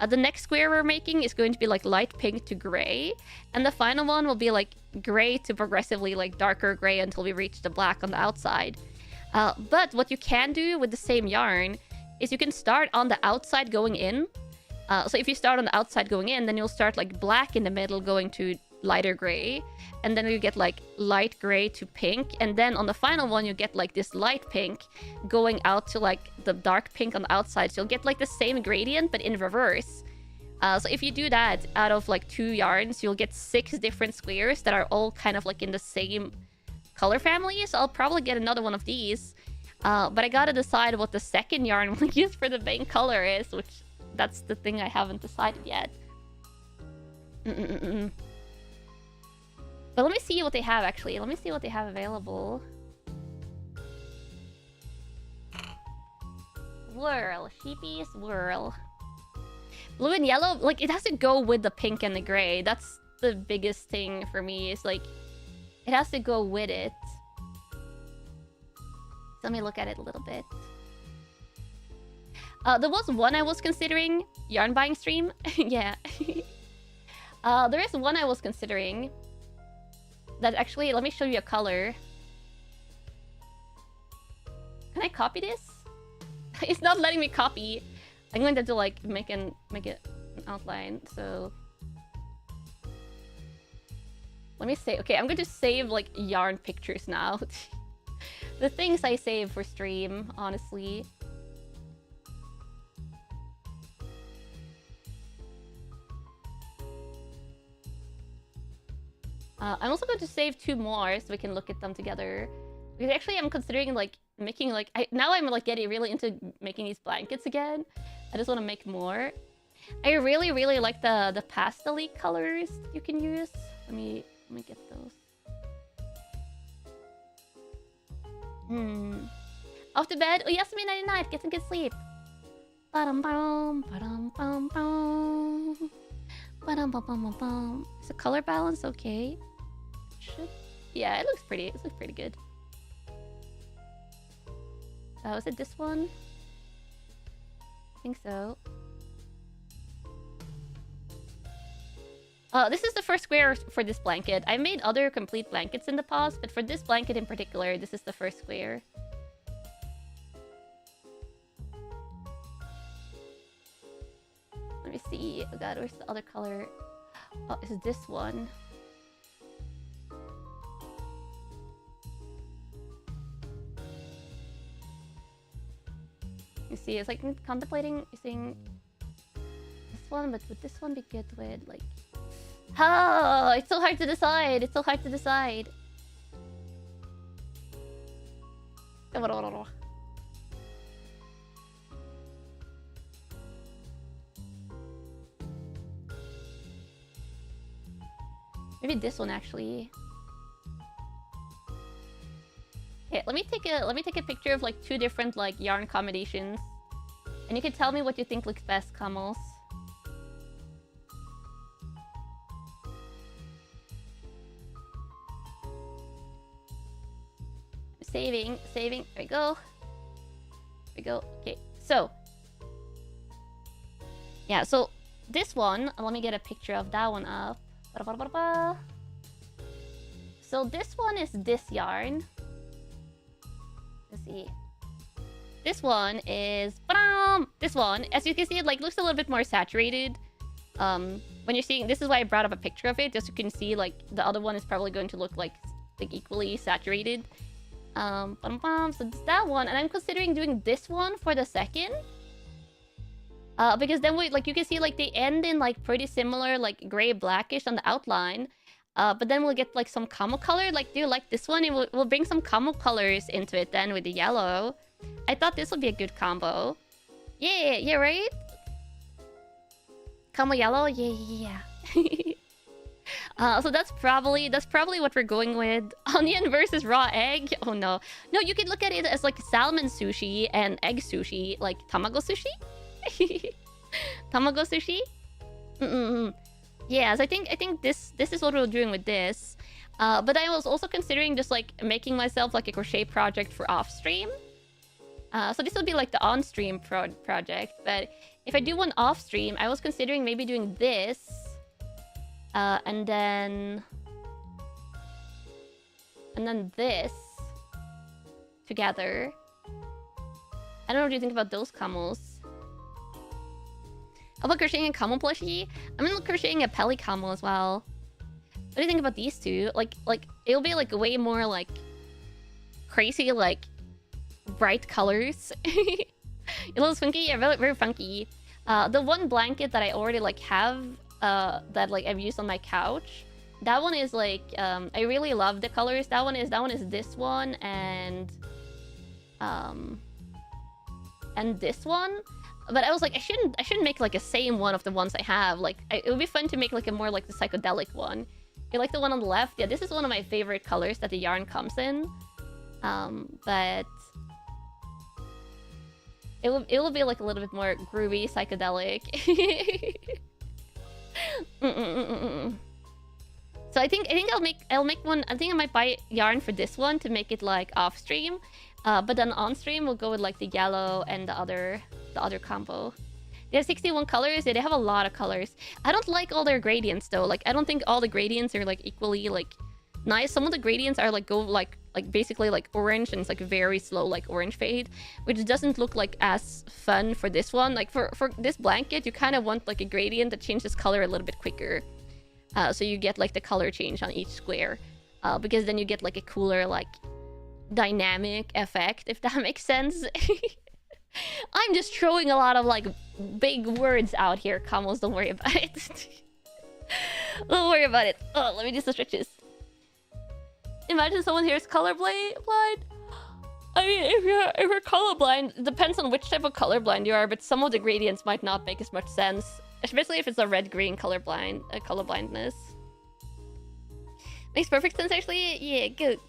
The next square we're making is going to be like light pink to gray, and the final one will be like gray to progressively like darker gray until we reach the black on the outside. But what you can do with the same yarn is you can start on the outside going in. So if you start on the outside going in, then you'll start like black in the middle going to lighter gray, and then you get like light gray to pink, and then on the final one you get like this light pink going out to like the dark pink on the outside. So you'll get like the same gradient but in reverse. So if you do that out of like 2 yarns, you'll get 6 different squares that are all kind of like in the same color family. So I'll probably get another one of these, but I gotta decide what the second yarn we'll use for the main color is, which that's the thing I haven't decided yet. But let me see what they have, actually. Let me see what they have available. Swirl. Sheepy swirl. Blue and yellow, like, it has to go with the pink and the gray. That's the biggest thing for me. It's like, it has to go with it. So let me look at it a little bit. There was one I was considering. Yarn buying stream? Yeah. There is one I was considering. That actually, let me show you a color. Can I copy this? It's not letting me copy. I'm going to have to like make it an outline. So let me say, okay, I'm going to save like yarn pictures now. The things I save for stream, honestly. I'm also going to save 2 more so we can look at them together. Because actually I'm considering like making like... now I'm like getting really into making these blankets again. I just want to make more. I really like the pastel-y colors you can use. Let me get those. Off to bed. Oh, Yasmin 99. Get some good sleep. Ba-dum-bum. Ba-dum-bum-bum. Ba-dum-bum-bum-bum. Is the color balance okay? Yeah, it looks pretty. It looks pretty good. Was it this one? I think so. This is the first square for this blanket. I made other complete blankets in the past, but for this blanket in particular, this is the first square. Let me see. Oh god, where's the other color? Oh, it's this one. You see, it's like contemplating using this one, but would this one be good with like... Oh, it's so hard to decide. It's so hard to decide. Maybe this one actually. Okay, let me take a picture of like 2 different like yarn combinations, and you can tell me what you think looks best, Camels. Saving. There we go. Okay, so yeah, so this one, let me get a picture of that one up. So this one is this yarn. Let's see. This one is this one. As you can see, it like looks a little bit more saturated. When you're seeing, this is why I brought up a picture of it, just so you can see like the other one is probably going to look like equally saturated. So it's that one, and I'm considering doing this one for the second. Because then we like you can see like they end in like pretty similar like gray blackish on the outline. But then we'll get like some camo color. Like, do you like this one? We'll bring some camo colors into it then with the yellow. I thought this would be a good combo. Yeah, right? Camo yellow? Yeah. So that's probably what we're going with. Onion versus raw egg? Oh no. No, you could look at it as like salmon sushi and egg sushi. Like tamago sushi? Tamago sushi? Yes, I think this is what we're doing with this. But I was also considering just like making myself like a crochet project for off stream. So this would be like the on stream project. But if I do one off stream, I was considering maybe doing this, and then this together. I don't know what you think about those camos. How about crocheting a camo plushie? I'm gonna crocheting a Pelly camo as well. What do you think about these two? Like it'll be like way more like crazy, like bright colors. It looks funky, yeah, very, very funky. The one blanket that I already like have, that like I've used on my couch, that one is like I really love the colors. That one is this one and this one. But I was like, I shouldn't make like a same one of the ones I have. Like it would be fun to make like a more like the psychedelic one. You like the one on the left? Yeah, this is one of my favorite colors that the yarn comes in. But it will be like a little bit more groovy, psychedelic. So I think I'll make one. I think I might buy yarn for this one to make it like off stream. But then on stream we'll go with like the yellow and the other combo. They have 61 colors. Yeah, they have a lot of colors. I don't like all their gradients though. Like I don't think all the gradients are like equally like nice. Some of the gradients are like go like basically like orange, and it's like very slow like orange fade, which doesn't look like as fun for this one. Like for this blanket, you kind of want like a gradient that changes color a little bit quicker. So you get like the color change on each square, because then you get like a cooler like dynamic effect, if that makes sense. I'm just throwing a lot of like big words out here, Kamos. Don't worry about it. Don't worry about it. Oh, let me do some stretches. Imagine someone here is colorblind. I mean, if you're colorblind, it depends on which type of colorblind you are, but some of the gradients might not make as much sense, especially if it's a red-green colorblindness. Makes perfect sense, actually. Yeah, good.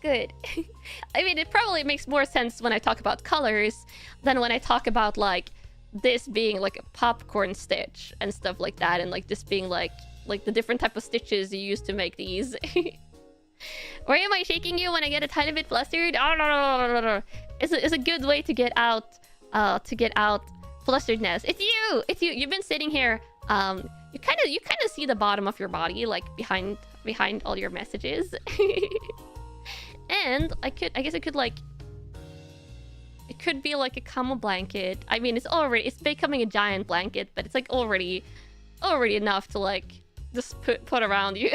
I mean, it probably makes more sense when I talk about colors than when I talk about like this being like a popcorn stitch and stuff like that, and like this being like the different type of stitches you use to make these. Why am I shaking you when I get a tiny bit flustered? Oh, no. It's a good way to get out flusteredness. It's you. You've been sitting here. You kind of see the bottom of your body like behind all your messages. And I guess it could like, it could be like a camo blanket. I mean, it's becoming a giant blanket, but it's like already enough to like just put around you.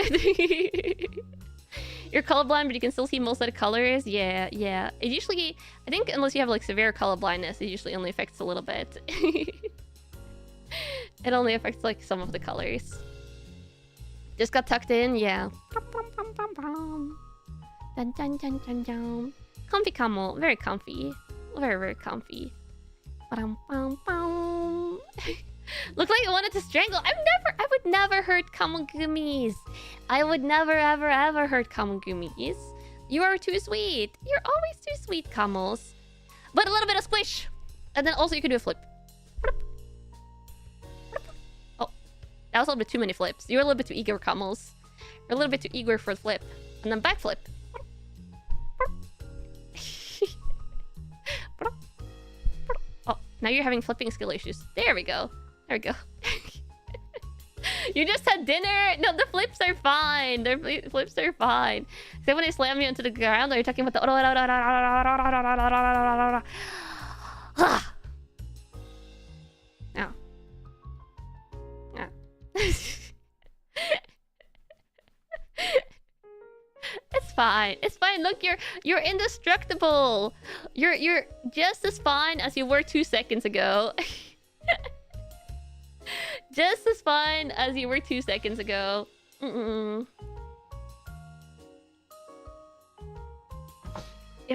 You're colorblind, but you can still see most of the colors. Yeah. It usually, I think, unless you have like severe colorblindness, it usually only affects a little bit. It only affects like some of the colors. Just got tucked in, yeah. Dun, dun, dun, dun, dun. Comfy camo, very comfy. Very, very comfy. Looked like you wanted to strangle. I would never hurt Kamogumis. I would never, ever, ever hurt Kamogumis. You are too sweet. You're always too sweet, Kamos. But a little bit of squish. And then also you can do a flip. Oh, that was a little bit too many flips. You're a little bit too eager, Kamos. You're a little bit too eager for the flip. And then backflip. Oh, now you're having flipping skill issues. There we go. There we go. You just had dinner? No, the flips are fine. The flips are fine. So when I slam you into the ground, are you talking about the... No. No. It's fine. It's fine. Look, you're indestructible. You're just as fine as you were 2 seconds ago. Just as fine as you were 2 seconds ago. If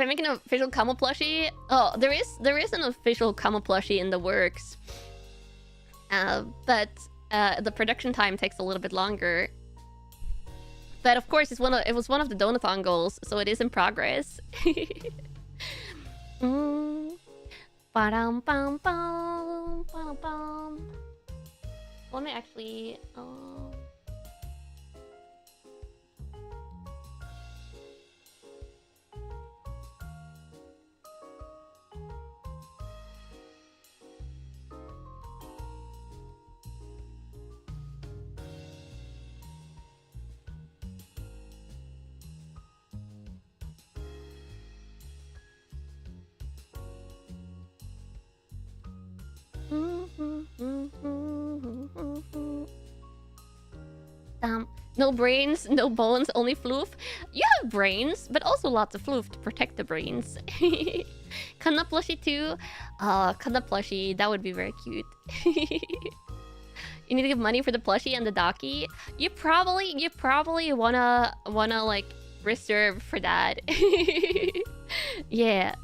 I make an official Kamo plushie, oh, there is an official Kamo plushie in the works, but the production time takes a little bit longer. But of course, it was one of the Donathon goals, so it is in progress. Let me actually... No brains, no bones, only floof. You have brains, but also lots of floof to protect the brains. Kanna plushie too. Kanna plushie, that would be very cute. You need to give money for the plushie and the Daki. You probably wanna like reserve for that. Yeah.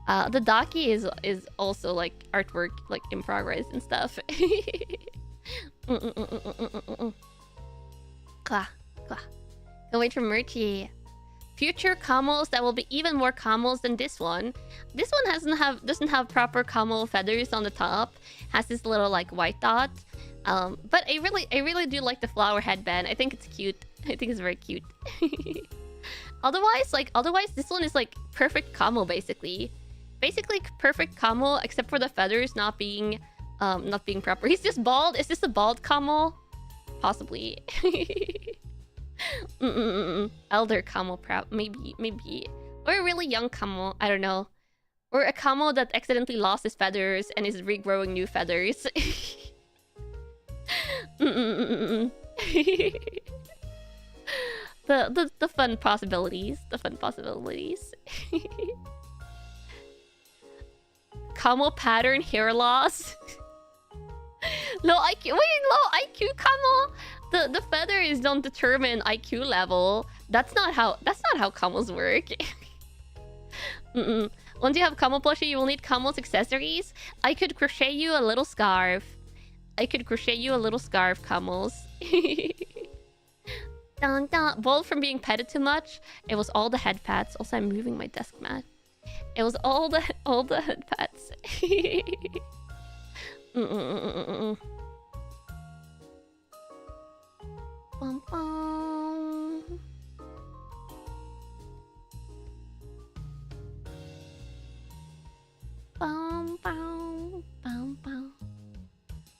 The Daki is also like artwork, like in progress and stuff. Can't wait for Murchie. Future Kamos that will be even more Kamos than this one. This one doesn't have proper Kamo feathers on the top. Has this little like white dot. But I really do like the flower headband. I think it's cute. I think it's very cute. Otherwise, this one is like perfect Kamo basically. Basically perfect Kamo except for the feathers not being proper. He's just bald. Is this a bald Kamo? Possibly. Elder Kamo, maybe. Or a really young Kamo, I don't know. Or a Kamo that accidentally lost his feathers and is regrowing new feathers. The fun possibilities. Kamo pattern hair loss. Low IQ. Wait, low IQ Kamo. The feathers don't determine IQ level. That's not how Kamos work. Once you have Kamo plushie, you will need Kamo's accessories. I could crochet you a little scarf. Kamos. Dun, dun. Bald from being petted too much. It was all the head pats. Also, I'm moving my desk mat. It was all the head pats. Bum, bum. Bum, bum, bum, bum.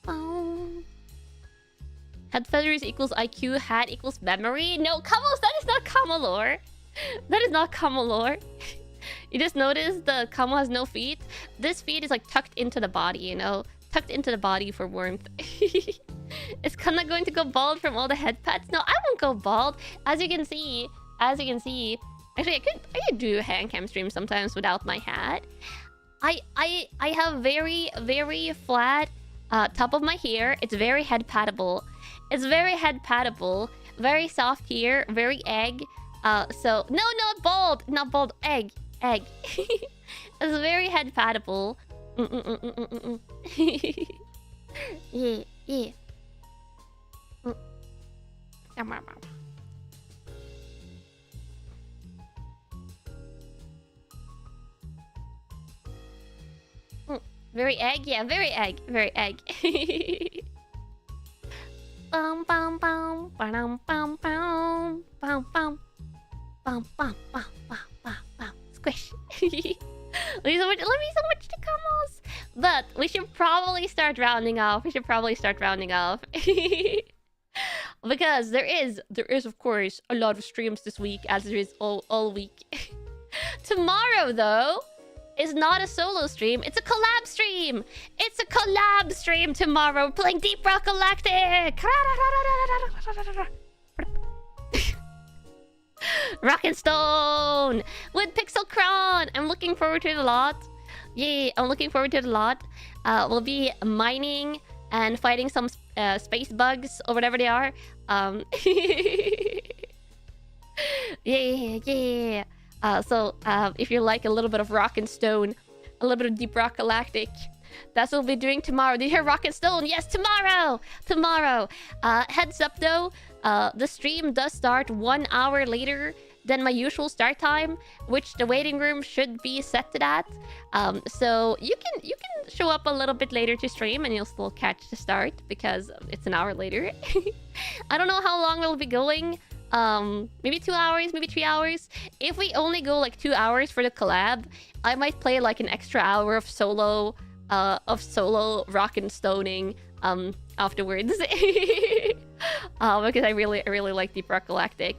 Bum. Head feathers equals IQ, hat equals memory. No, Kamos, that is not Kamo lore. That is not Kamo lore. You just noticed the Kamo has no feet. This feet is like tucked into the body, you know? Tucked into the body for warmth. Is Kanna going to go bald from all the head pats? No, I won't go bald. As you can see. Actually, I could do a HANDCAM stream sometimes without my hat. I have very, very flat top of my hair. It's very head pattable. Very soft hair, very egg. So no, not bald, egg. It's very head pattable. Yeah, yeah. Very egg, yeah, very egg, very egg. Bum bum bum bum bum bum bum bum bum bum bum bum bum. Squish. Love you so much, Takamos. But we should probably start rounding off. Because there is of course a lot of streams this week, as there is all week. Tomorrow though is not a solo stream, it's a collab stream. It's a collab stream tomorrow. We're playing Deep Rock Galactic. Rock and Stone with PixelCron. I'm looking forward to it a lot. Yay, I'm looking forward to it a lot. We'll be mining and fighting some space bugs or whatever they are. Yeah. So if you like a little bit of Rock and Stone, a little bit of Deep Rock Galactic, that's what we'll be doing tomorrow. Did you hear Rock and Stone? Yes, tomorrow. Heads up though, the stream does start 1 hour later than my usual start time, which the waiting room should be set to that. So you can show up a little bit later to stream and you'll still catch the start because it's an hour later. I don't know how long we'll be going. Maybe 2 hours, maybe 3 hours. If we only go like 2 hours for the collab, I might play like an extra hour of solo rock and stoning afterwards. Because I really like Deep Rock Galactic.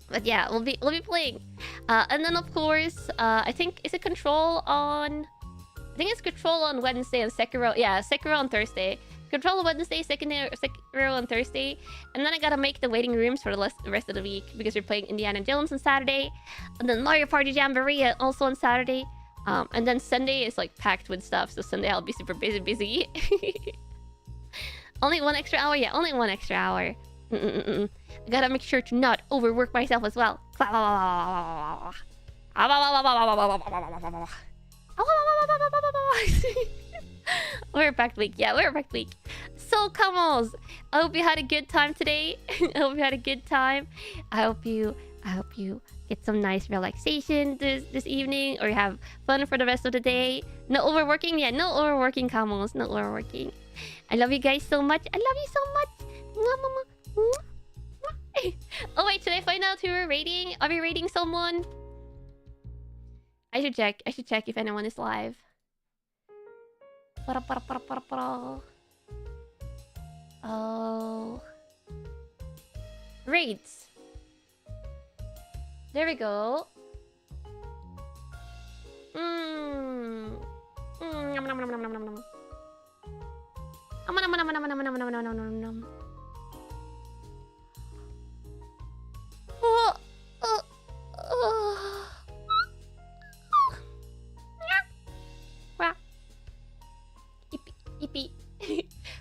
But yeah, we'll be playing. And then of course, I think is it Control on Wednesday and Sekiro. Yeah, Sekiro on Thursday. Control on Wednesday, Sekiro on Thursday. And then I gotta make the waiting rooms for the rest of the week because we're playing Indiana Jones on Saturday. And then Mario Party Jamboree also on Saturday. And then Sunday is like packed with stuff. So Sunday I'll be super busy. Only 1 extra hour? Yeah, only 1 extra hour. I gotta make sure to not overwork myself as well. We're a packed week. Yeah, we're a packed week. So, Kamos, I hope you had a good time today. I hope you had a good time. I hope you get some nice relaxation this evening, or you have fun for the rest of the day. No overworking? Yeah, no overworking, Kamos. No overworking. I love you guys so much. I love you so much. Oh wait, should I find out who we're rating? Are we rating someone? I should check if anyone is live. Oh. Rates. There we go.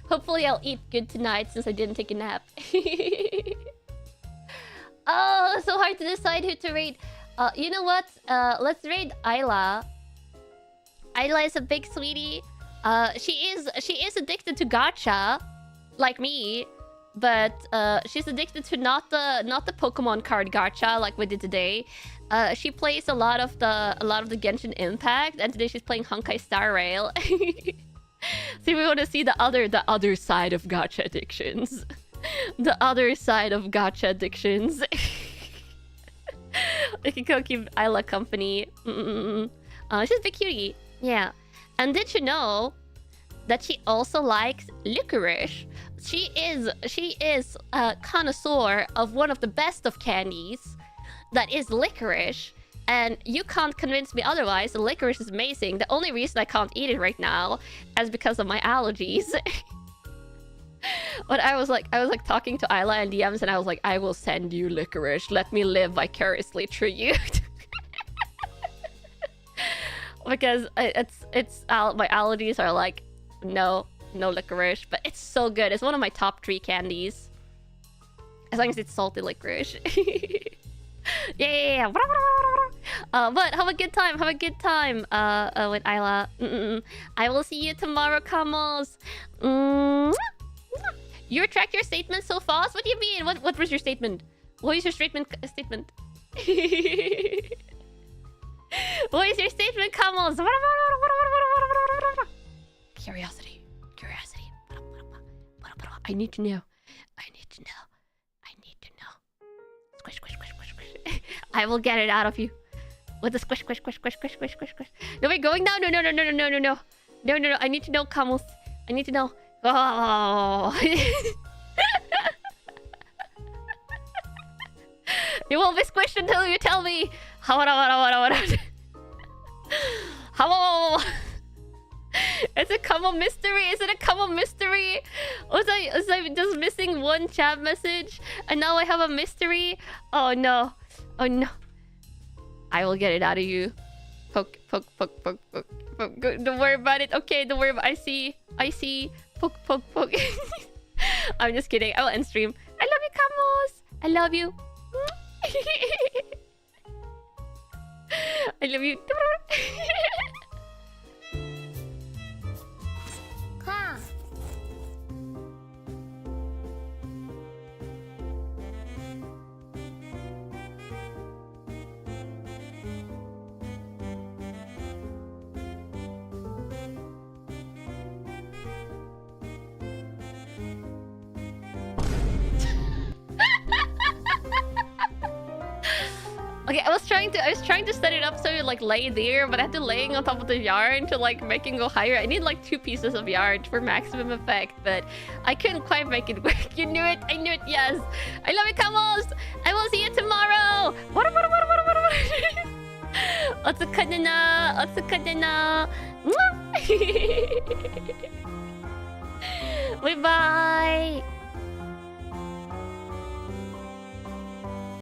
Hopefully I'll eat good tonight since I didn't take a nap. Oh, it's so hard to decide who to rate. You know what? Let's rate Ayla. Ayla is a big sweetie. She is addicted to gacha, like me, but she's addicted to not the Pokemon card gacha like we did today. She plays a lot of the Genshin Impact, and today she's playing Honkai Star Rail. So we want to see the other side of gacha addictions. The other side of gacha addictions. We can go keep Ayla company. She's a big cutie. Yeah. And did you know that she also likes licorice? She is a connoisseur of one of the best of candies. That is licorice. And you can't convince me otherwise. The licorice is amazing. The only reason I can't eat it right now is because of my allergies. But I was like talking to Ayla in DMs, and I was like, I will send you licorice. Let me live vicariously through you. Because my allergies are like, no licorice. But it's so good. It's one of my top 3 candies. As long as it's salty licorice. Yeah. But have a good time. Have a good time. With Isla. I will see you tomorrow, Kamos. You retract your statement so fast? What do you mean? What was your statement? What is your statement? What is your statement, Kamos? Curiosity. I need to know. Squish. I will get it out of you. With the squish. No, we're going now. No. I need to know, Kamos. I need to know. Oh. You won't be squished until you tell me. How? It's a common mystery. Is it a common mystery? Was I just missing one chat message and now I have a mystery? Oh no. I will get it out of you. Poke. Don't worry about it. Okay, don't worry about it. I see. Poke. I'm just kidding. I will end stream. I love you, Kamos. I love you. I love you. Huh. Okay, I was trying to set it up so it like lay there, but I had to laying on top of the yarn to like make it go higher. I need like 2 pieces of yarn for maximum effect, but I couldn't quite make it work. You knew it. I knew it. Yes. I love it, Kamos. I will see you tomorrow. Otsukadena. Bye bye.